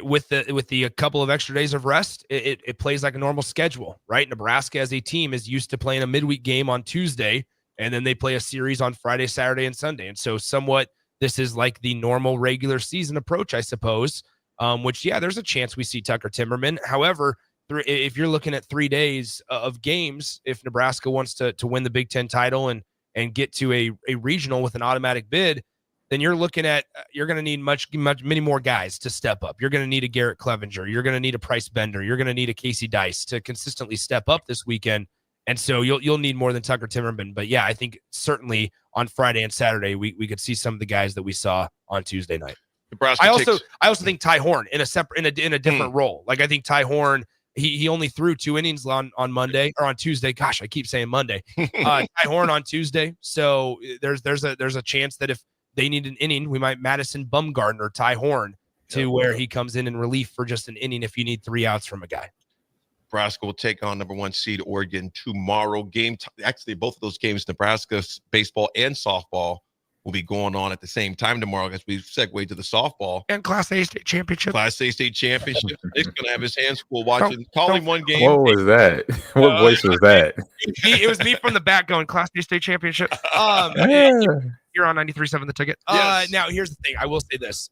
with the couple of extra days of rest, it plays like a normal schedule, right? Nebraska as a team is used to playing a midweek game on Tuesday, and then they play a series on Friday, Saturday, and Sunday. And so somewhat this is like the normal regular season approach, I suppose, which, yeah, there's a chance we see Tucker Timmerman. However, if you're looking at 3 days of games, if Nebraska wants to win the Big Ten title and get to a regional with an automatic bid, then you're looking at you're going to need many more guys to step up. You're going to need a Garrett Clevenger. You're going to need a Price Bender. You're going to need a Casey Dice to consistently step up this weekend. And so you'll need more than Tucker Timmerman. But yeah, I think certainly on Friday and Saturday we could see some of the guys that we saw on Tuesday night. Nebraska I also think Ty Horn in a different role. Like, I think Ty Horn, he only threw 2 innings on Monday or on Tuesday. Gosh, I keep saying Monday. Ty Horn on Tuesday. So there's a chance that if they need an inning, we might Madison Bumgarner, Ty Horn, to where he comes in relief for just an inning if you need 3 outs from a guy. Nebraska will take on number 1 seed Oregon tomorrow. Actually, both of those games, Nebraska baseball and softball, will be going on at the same time tomorrow as we segue to the softball. And Class A state championship. Class A state championship. He's going to have his hands full calling one game. What was that? What voice was that? It was me from the back going, Class A state championship. You're on 93.7 The Ticket. Yes. Now, here's the thing. I will say this.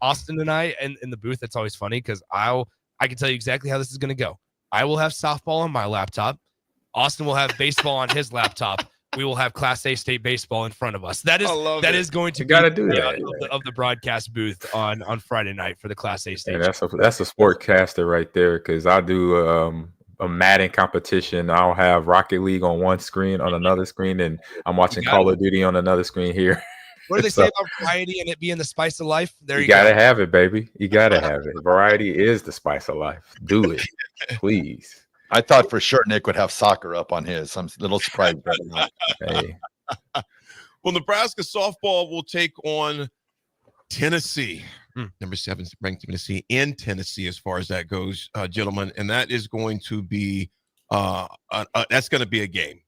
Austin and I, in the booth, it's always funny because I can tell you exactly how this is going to go. I will have softball on my laptop. Austin will have baseball on his laptop. We will have Class A state baseball in front of us. That is going to be of the broadcast booth on Friday night for the Class A state. Yeah, that's a sportcaster right there, because I do a Madden competition. I'll have Rocket League on one screen, on another screen, and I'm watching Call of Duty on another screen here. What do they say about variety and it being the spice of life? There you gotta have it, baby. You gotta have it. Variety is the spice of life. Do it, please. I thought for sure Nick would have soccer up on his. I'm a little surprised. Hey. Well, Nebraska softball will take on Tennessee. Number 7 ranked Tennessee in Tennessee, as far as that goes, gentlemen. And that is going to be that's going to be a game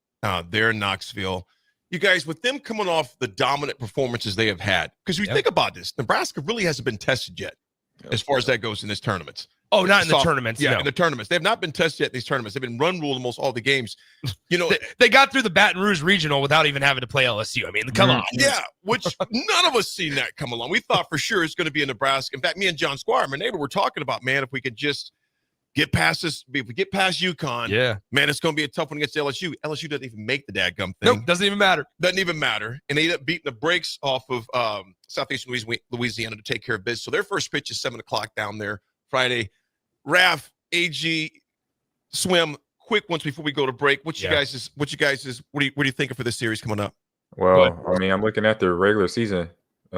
there in Knoxville. You guys, with them coming off the dominant performances they have had, because we think about this, Nebraska really hasn't been tested yet as far as that goes in this tournaments. Oh, not in the tournaments. Yeah, no. in the tournaments. They have not been tested yet in these tournaments. They've been run ruled almost all the games. You know, they got through the Baton Rouge Regional without even having to play LSU. I mean, come on. Yeah, which none of us seen that come along. We thought for sure it's going to be in Nebraska. In fact, me and John Squire, my neighbor, were talking about, man, if we could just get past this, if we get past UConn, man, it's going to be a tough one against LSU. LSU doesn't even make the dadgum thing. Nope, doesn't even matter. Doesn't even matter. And they end up beating the brakes off of Southeastern Louisiana to take care of business. So their first pitch is 7 o'clock down there Friday. Raff, AG, Swim, quick ones before we go to break. What you guys are you thinking for this series coming up? Well, I mean, I'm looking at the regular season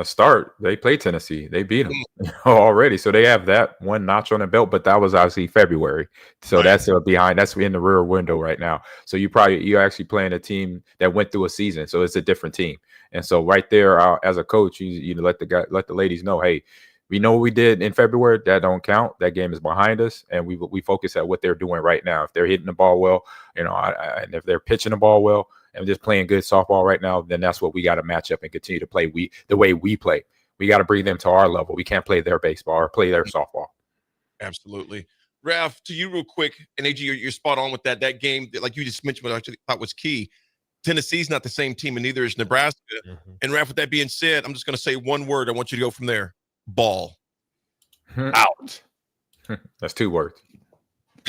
start. They played Tennessee. They beat them already. So they have that one notch on the belt, but that was obviously February. So that's behind. That's in the rear window right now. So you're actually playing a team that went through a season. So it's a different team. And so right there, as a coach, you let the ladies know, hey, we know what we did in February. That don't count. That game is behind us, and we focus at what they're doing right now. If they're hitting the ball well, and if they're pitching the ball well, and just playing good softball right now, then that's what we got to match up and continue to play. The way we play, we got to bring them to our level. We can't play their baseball or play their softball. Absolutely. Raff, to you real quick, and AG, you're spot on with that. That game, like you just mentioned, what I actually thought was key. Tennessee's not the same team, and neither is Nebraska. And Raff, with that being said, I'm just going to say one word. I want you to go from there. Ball. Out. That's 2 words.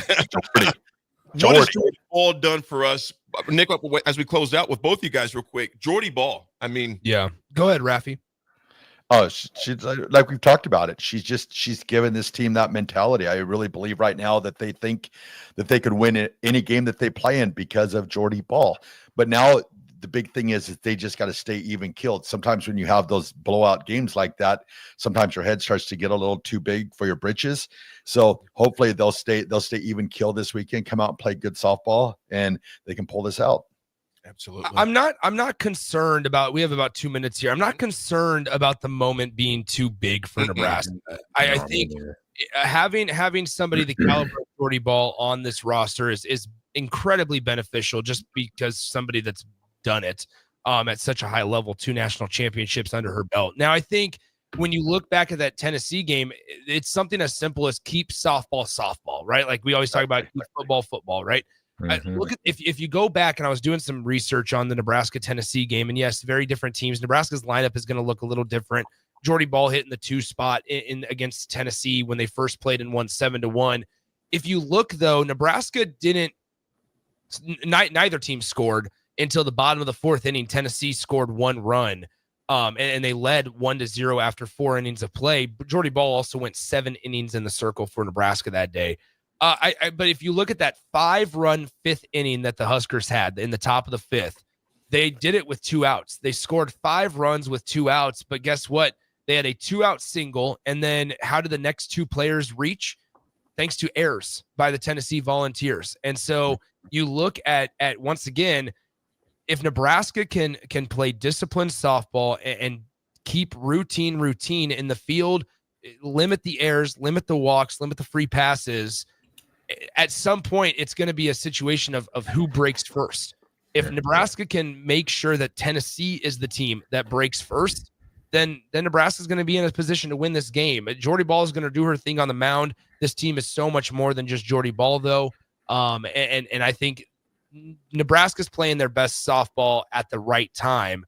What has Jordy Ball done for us? Nick, as we close out with both you guys real quick, Jordy Ball. I mean, yeah. Go ahead, Raffy. Oh, she's like we've talked about it. She's given this team that mentality. I really believe right now that they think that they could win any game that they play in because of Jordy Ball. But now the big thing is that they just got to stay even killed. Sometimes when you have those blowout games like that, sometimes your head starts to get a little too big for your britches. So hopefully they'll stay even killed this weekend, come out and play good softball, and they can pull this out. Absolutely. I'm not concerned about, we have about 2 minutes here. I'm not concerned about the moment being too big for Nebraska. I think having somebody the caliber of Jordy Ball on this roster is incredibly beneficial, just because somebody that's done it at such a high level, 2 national championships under her belt. Now, I think when you look back at that Tennessee game, it's something as simple as keep softball, right? Like we always talk about football, right? Look at if you go back, and I was doing some research on the Nebraska-Tennessee game, and yes, very different teams. Nebraska's lineup is going to look a little different. Jordy Ball hitting the 2 spot in against Tennessee when they first played and won 7-1. If you look though, Nebraska didn't. Neither team scored until the bottom of the 4th inning. Tennessee scored 1 run, and they led 1-0 after 4 innings of play. But Jordy Ball also went 7 innings in the circle for Nebraska that day. But if you look at that 5-run 5th inning that the Huskers had in the top of the 5th, they did it with 2 outs. They scored 5 runs with 2 outs, but guess what? They had a 2-out single, and then how did the next 2 players reach? Thanks to errors by the Tennessee Volunteers. And so you look at once again, if Nebraska can play disciplined softball and keep routine in the field, limit the errors, limit the walks, limit the free passes, at some point it's going to be a situation of who breaks first. If Nebraska can make sure that Tennessee is the team that breaks first, then Nebraska's going to be in a position to win this game. Jordy Ball is going to do her thing on the mound. This team is so much more than just Jordy Ball, though. And I think Nebraska's playing their best softball at the right time.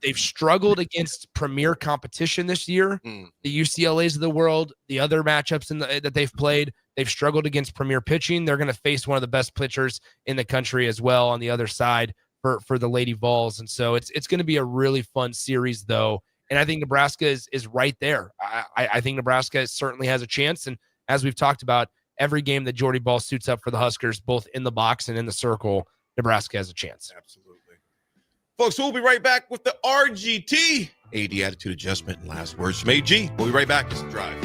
They've struggled against premier competition this year. The UCLAs of the world, the other matchups that they've played, they've struggled against premier pitching. They're going to face one of the best pitchers in the country as well on the other side for the Lady Vols. And so it's going to be a really fun series, though. And I think Nebraska is right there. I think Nebraska certainly has a chance. And as we've talked about, every game that Jordy Ball suits up for the Huskers, both in the box and in the circle, Nebraska has a chance. Absolutely. Folks, we'll be right back with the RGT AD attitude adjustment and last words from AG. We'll be right back. It's The Drive.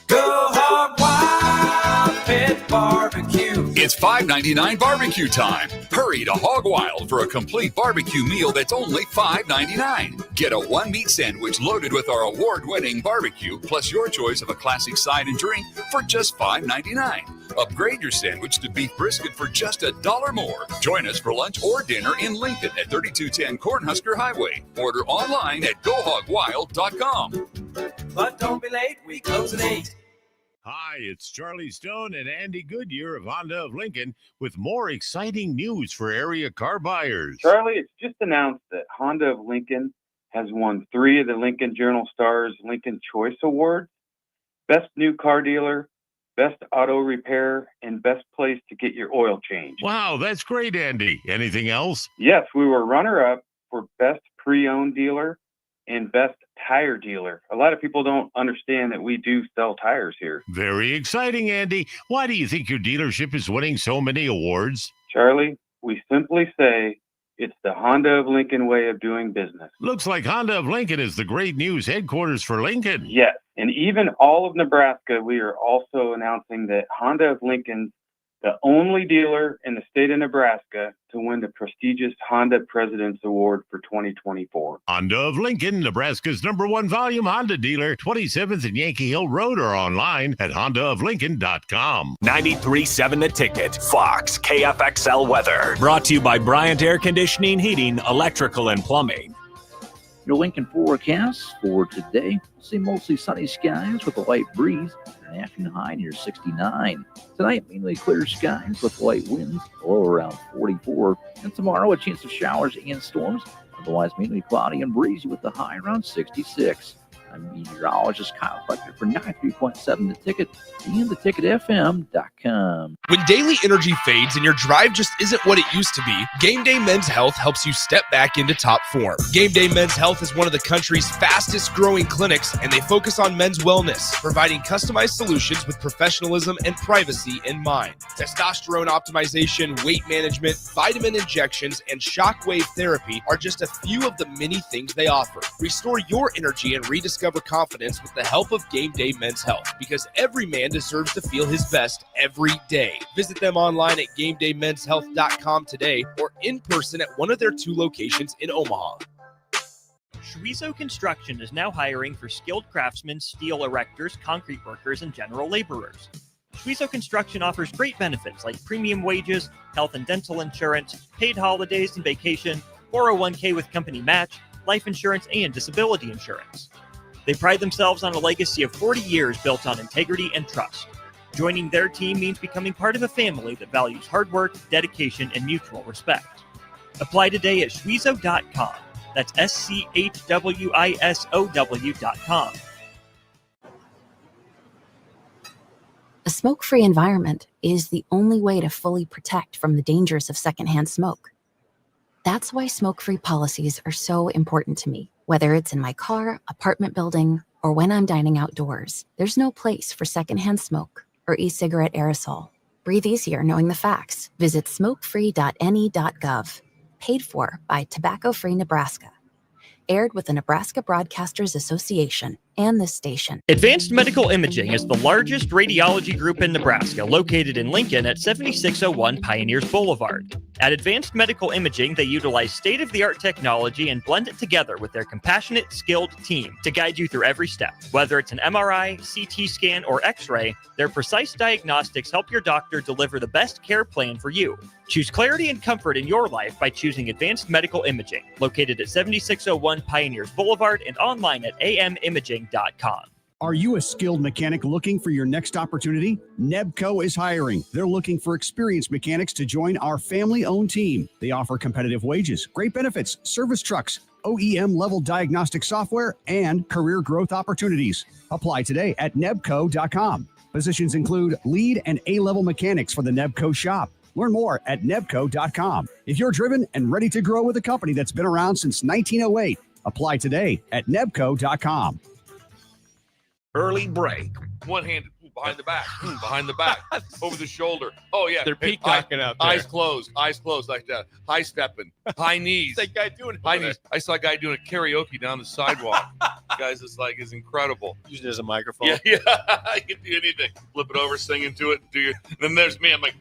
Go hog wild, pit barbecue. It's $5.99 barbecue time. Hurry to Hog Wild for a complete barbecue meal that's only $5.99. Get a 1-meat sandwich loaded with our award-winning barbecue, plus your choice of a classic side and drink for just $5.99. Upgrade your sandwich to beef brisket for just $1 more. Join us for lunch or dinner in Lincoln at 3210 Cornhusker Highway. Order online at GoHogWild.com. But don't be late, we close at 8. Hi, it's Charlie Stone and Andy Goodyear of Honda of Lincoln with more exciting news for area car buyers. Charlie, it's just announced that Honda of Lincoln has won 3 of the Lincoln Journal-Star's Lincoln Choice Awards: Best New Car Dealer, Best Auto Repair, and Best Place to Get Your Oil Changed. Wow, that's great, Andy. Anything else? Yes, we were runner-up for Best Pre-Owned Dealer and Best Tire Dealer. A lot of people don't understand that we do sell tires here. Very exciting, Andy. Why do you think your dealership is winning so many awards? Charlie, we simply say it's the Honda of Lincoln way of doing business. Looks like Honda of Lincoln is the great news headquarters for Lincoln. Yes, and even all of Nebraska, we are also announcing that Honda of Lincoln's the only dealer in the state of Nebraska to win the prestigious Honda President's Award for 2024. Honda of Lincoln, Nebraska's #1 volume Honda dealer, 27th and Yankee Hill Road, or online at hondaoflincoln.com. 93.7 The Ticket, Fox, KFXL weather. Brought to you by Bryant Air Conditioning, Heating, Electrical, and Plumbing. Your Lincoln forecast for today, we'll see mostly sunny skies with a light breeze, an afternoon high near 69. Tonight, mainly clear skies with light winds, low around 44. And tomorrow, a chance of showers and storms, otherwise mainly cloudy and breezy with the high around 66. I'm meteorologist Kyle Fletcher for 93.7 The Ticket and theticketfm.com. When daily energy fades and your drive just isn't what it used to be, Game Day Men's Health helps you step back into top form. Game Day Men's Health is one of the country's fastest growing clinics, and they focus on men's wellness, providing customized solutions with professionalism and privacy in mind. Testosterone optimization, weight management, vitamin injections, and shockwave therapy are just a few of the many things they offer. Restore your energy and rediscover confidence with the help of Game Day Men's Health, because every man deserves to feel his best every day. Visit them online at GameDayMen'sHealth.com today or in person at one of their 2 locations in Omaha. Schweizo Construction is now hiring for skilled craftsmen, steel erectors, concrete workers, and general laborers. Schweizo Construction offers great benefits like premium wages, health and dental insurance, paid holidays and vacation, 401k with company match, life insurance, and disability insurance. They pride themselves on a legacy of 40 years built on integrity and trust. Joining their team means becoming part of a family that values hard work, dedication, and mutual respect. Apply today at Schweizo.com. That's SCHWISOW.com. A smoke-free environment is the only way to fully protect from the dangers of secondhand smoke. That's why smoke-free policies are so important to me. Whether it's in my car, apartment building, or when I'm dining outdoors, there's no place for secondhand smoke or e-cigarette aerosol. Breathe easier knowing the facts. Visit smokefree.ne.gov. Paid for by Tobacco Free Nebraska. Aired with the Nebraska Broadcasters Association and this station. Advanced Medical Imaging is the largest radiology group in Nebraska, located in Lincoln at 7601 Pioneers Boulevard. At Advanced Medical Imaging, they utilize state-of-the-art technology and blend it together with their compassionate, skilled team to guide you through every step. Whether it's an MRI, CT scan, or X-ray, their precise diagnostics help your doctor deliver the best care plan for you. Choose clarity and comfort in your life by choosing Advanced Medical Imaging, located at 7601 Pioneers Boulevard and online at amimaging.com. Are you a skilled mechanic looking for your next opportunity? Nebco is hiring. They're looking for experienced mechanics to join our family-owned team. They offer competitive wages, great benefits, service trucks, OEM-level diagnostic software, and career growth opportunities. Apply today at nebco.com. Positions include lead and A-level mechanics for the Nebco shop. Learn more at nebco.com. If you're driven and ready to grow with a company that's been around since 1908, apply today at nebco.com. Early break. One-handed behind the back, over the shoulder. Oh, yeah. They're peacocking out there. Eyes closed like that. High stepping, high knees. That guy doing high knees. I saw a guy doing a karaoke down the sidewalk. Guys, is incredible. Using it as a microphone. Yeah. I can do anything. Flip it over, sing into it. Then there's me. I'm like,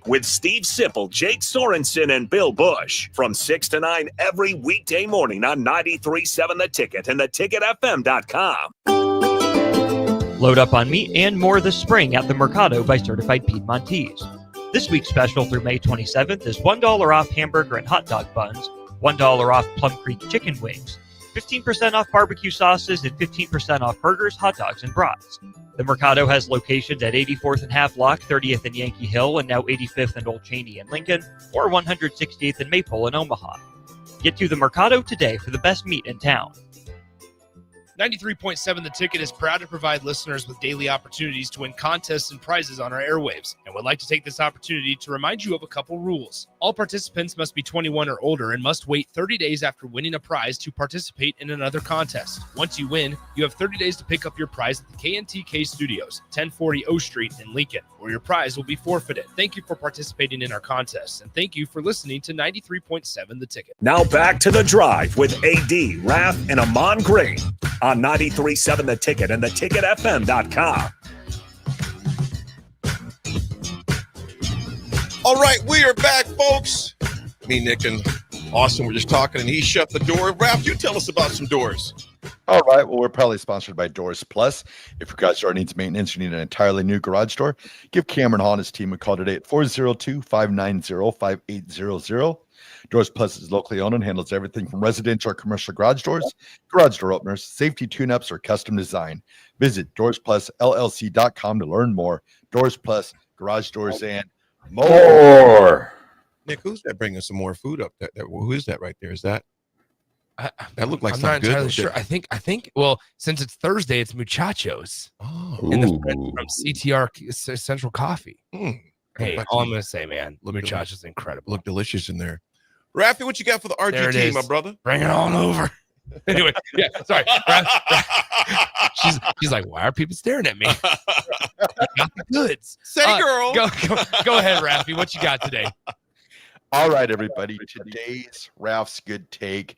With Steve Sipple, Jake Sorensen, and Bill Bush from 6 to 9 every weekday morning on 93.7 The Ticket and theticketfm.com. Load up on meat and more this spring at the Mercado by Certified Piedmontese. This week's special through May 27th is $1 off hamburger and hot dog buns, $1 off Plum Creek chicken wings, 15% off barbecue sauces, and 15% off burgers, hot dogs, and brats. The Mercado has locations at 84th and Havelock, 30th and Yankee Hill, and now 85th and Old Cheney in Lincoln, or 168th and Maple in Omaha. Get to the Mercado today for the best meat in town. 93.7 The Ticket is proud to provide listeners with daily opportunities to win contests and prizes on our airwaves, and would like to take this opportunity to remind you of a couple rules. All participants must be 21 or older and must wait 30 days after winning a prize to participate in another contest. Once you win, you have 30 days to pick up your prize at the KNTK Studios, 1040 O Street in Lincoln, or your prize will be forfeited. Thank you for participating in our contests, and thank you for listening to 93.7 The Ticket. Now back to The Drive with AD, Raff, and Ahman Green on 93.7 The Ticket and theticketfm.com. All right, we are back, folks. Me, Nick, and Austin were just talking, and he shut the door. Raff, you tell us about some doors. All right. Well, we're proudly sponsored by Doors Plus. If your garage door needs maintenance, you need an entirely new garage door, give Cameron Hall and his team a call today at 402-590-5800. Doors Plus is locally owned and handles everything from residential or commercial garage doors, garage door openers, safety tune-ups, or custom design. Visit DoorsPlusLLC.com to learn more. Doors Plus, garage doors, and more. Nick, who's that bringing some more food up? Who is that right there? Is that? That looked like I'm something not entirely good. sure. I think. Well, since it's Thursday, it's muchachos. Oh, and the friend from CTR Central Coffee. Hey, all I'm gonna say, man, muchachos is incredible. Look delicious in there. Raffy, what you got for the There it RGT, is. my brother? Bring it on over. Anyway, yeah, sorry. She's like, why are people staring at me? You got the goods. Say, girl. Go ahead, Raffy. What you got today? All right, everybody. Today's Ralph's Good Take.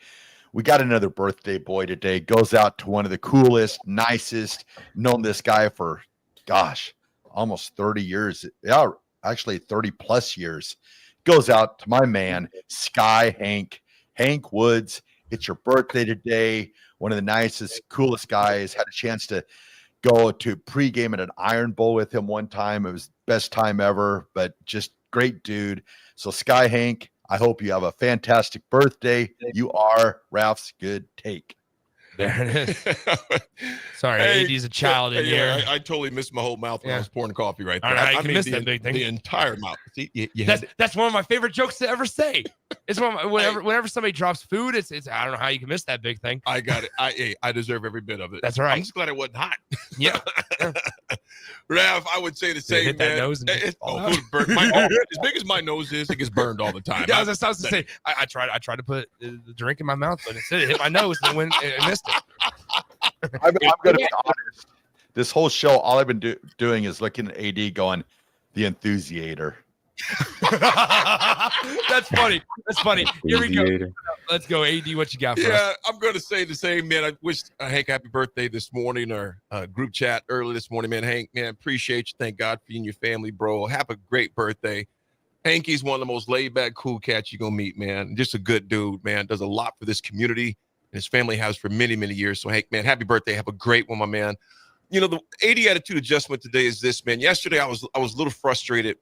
We got another birthday boy today. Goes out to one of the coolest, nicest. Known this guy for, almost 30 years. Yeah, actually 30 plus years. Goes out to my man, Sky Hank Woods. It's your birthday today. One of the nicest, coolest guys. Had a chance to go to pregame at an Iron Bowl with him one time. It was the best time ever, but just great dude. So Sky Hank, I hope you have a fantastic birthday. You are Ralph's Good Take. There it is. Sorry, AD's a child in here. I totally missed my whole mouth when I was pouring coffee right there. All right, I you mean, missed that big thing. The entire mouth. See, That's one of my favorite jokes to ever say. It's whenever somebody drops food, it's I don't know how you can miss that big thing. I got it. I deserve every bit of it. That's right. I'm just glad it wasn't hot. Yeah. Raff, I would say the same. Hit man. that nose and It fall burn. As big as my nose is, it gets burned all the time. Yeah, I was about to say. I tried to put the drink in my mouth, but instead it hit my nose and I missed it. I'm going to be honest. This whole show, all I've been doing is looking at AD going, the enthusiator. That's funny. That's funny. Here we go. Let's go, AD. What you got for us? Yeah, I'm going to say the same, man. I wish Hank happy birthday this morning, or group chat early this morning, man. Hank, man, appreciate you. Thank God for you and your family, bro. Have a great birthday. Hanky's one of the most laid-back, cool cats you're going to meet, man. Just a good dude, man. Does a lot for this community, and his family has for many, many years. So, Hank, man, happy birthday. Have a great one, my man. You know, the 80 attitude adjustment today is this, man. Yesterday, I was a little frustrated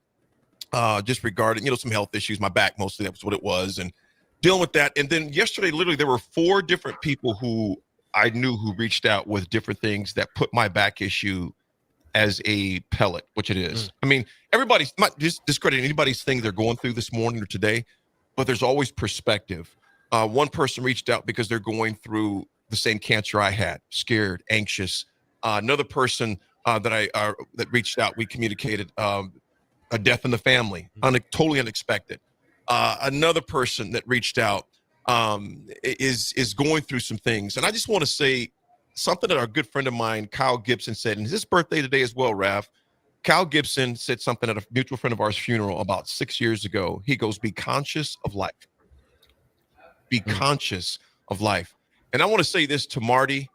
just regarding, some health issues. My back, mostly, that was what it was, and dealing with that. And then yesterday, literally, there were 4 different people who I knew who reached out with different things that put my back issue as a pellet, which it is. I mean, everybody's not just discrediting anybody's thing they're going through this morning or today, but there's always perspective. One person reached out because they're going through the same cancer I had, scared, anxious. Another person that reached out, we communicated a death in the family, totally unexpected. Another person that reached out is going through some things. And I just want to say something that our good friend of mine, Kyle Gibson, said, and his birthday today as well, Raff. Kyle Gibson said something at a mutual friend of ours funeral about 6 years ago. He goes, be conscious of life. Be conscious of life. And I want to say this to Marty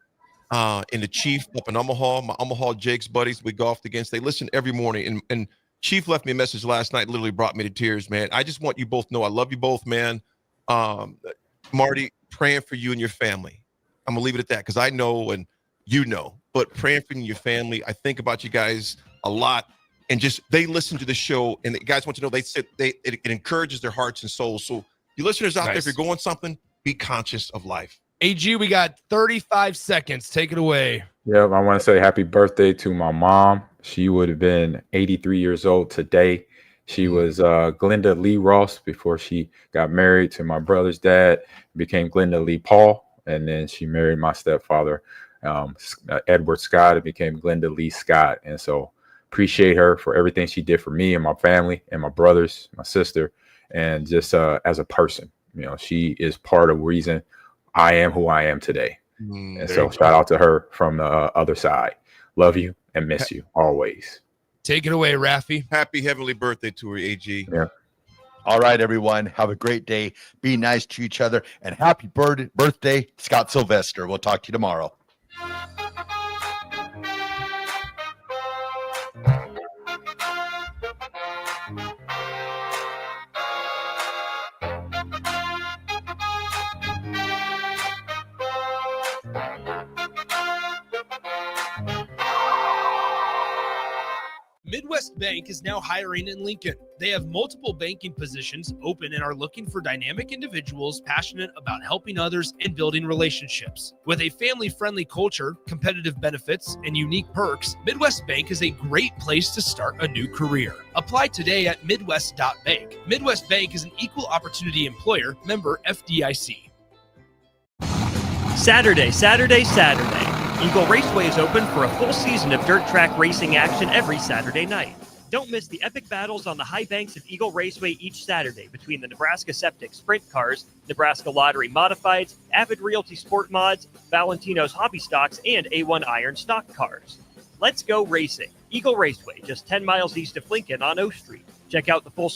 and the Chief up in Omaha, my Omaha Jake's buddies we golfed against. They listen every morning. And Chief left me a message last night, literally brought me to tears, man. I just want you both to know I love you both, man. Marty, praying for you and your family. I'm going to leave it at that because I know and you know. But praying for you and your family, I think about you guys a lot. And just they listen to the show, and the guys want to know it encourages their hearts and souls. So you listeners out there, if you're going something, be conscious of life. AG, we got 35 seconds. Take it away. Yep, I want to say happy birthday to my mom. She would have been 83 years old today. She was Glenda Lee Ross before she got married to my brother's dad, became Glenda Lee Paul, and then she married my stepfather, Edward Scott, and became Glenda Lee Scott. And so appreciate her for everything she did for me and my family and my brothers, my sister, and just as a person. She is part of the reason I am who I am today. And so shout out to her from the other side. Love you and miss you always. Take it away, Raffy. Happy heavenly birthday to her, AG. Yeah. All right, everyone. Have a great day. Be nice to each other. And happy birthday, Scott Sylvester. We'll talk to you tomorrow. Midwest Bank is now hiring in Lincoln. They have multiple banking positions open and are looking for dynamic individuals passionate about helping others and building relationships. With a family-friendly culture, competitive benefits, and unique perks, Midwest Bank is a great place to start a new career. Apply today at midwest.bank. Midwest Bank is an equal opportunity employer, member FDIC. Saturday. Eagle Raceway is open for a full season of dirt track racing action every Saturday night. Don't miss the epic battles on the high banks of Eagle Raceway each Saturday between the Nebraska Septic Sprint Cars, Nebraska Lottery Modifieds, Avid Realty Sport Mods, Valentino's Hobby Stocks, and A1 Iron Stock Cars. Let's go racing. Eagle Raceway, just 10 miles east of Lincoln on O Street. Check out the full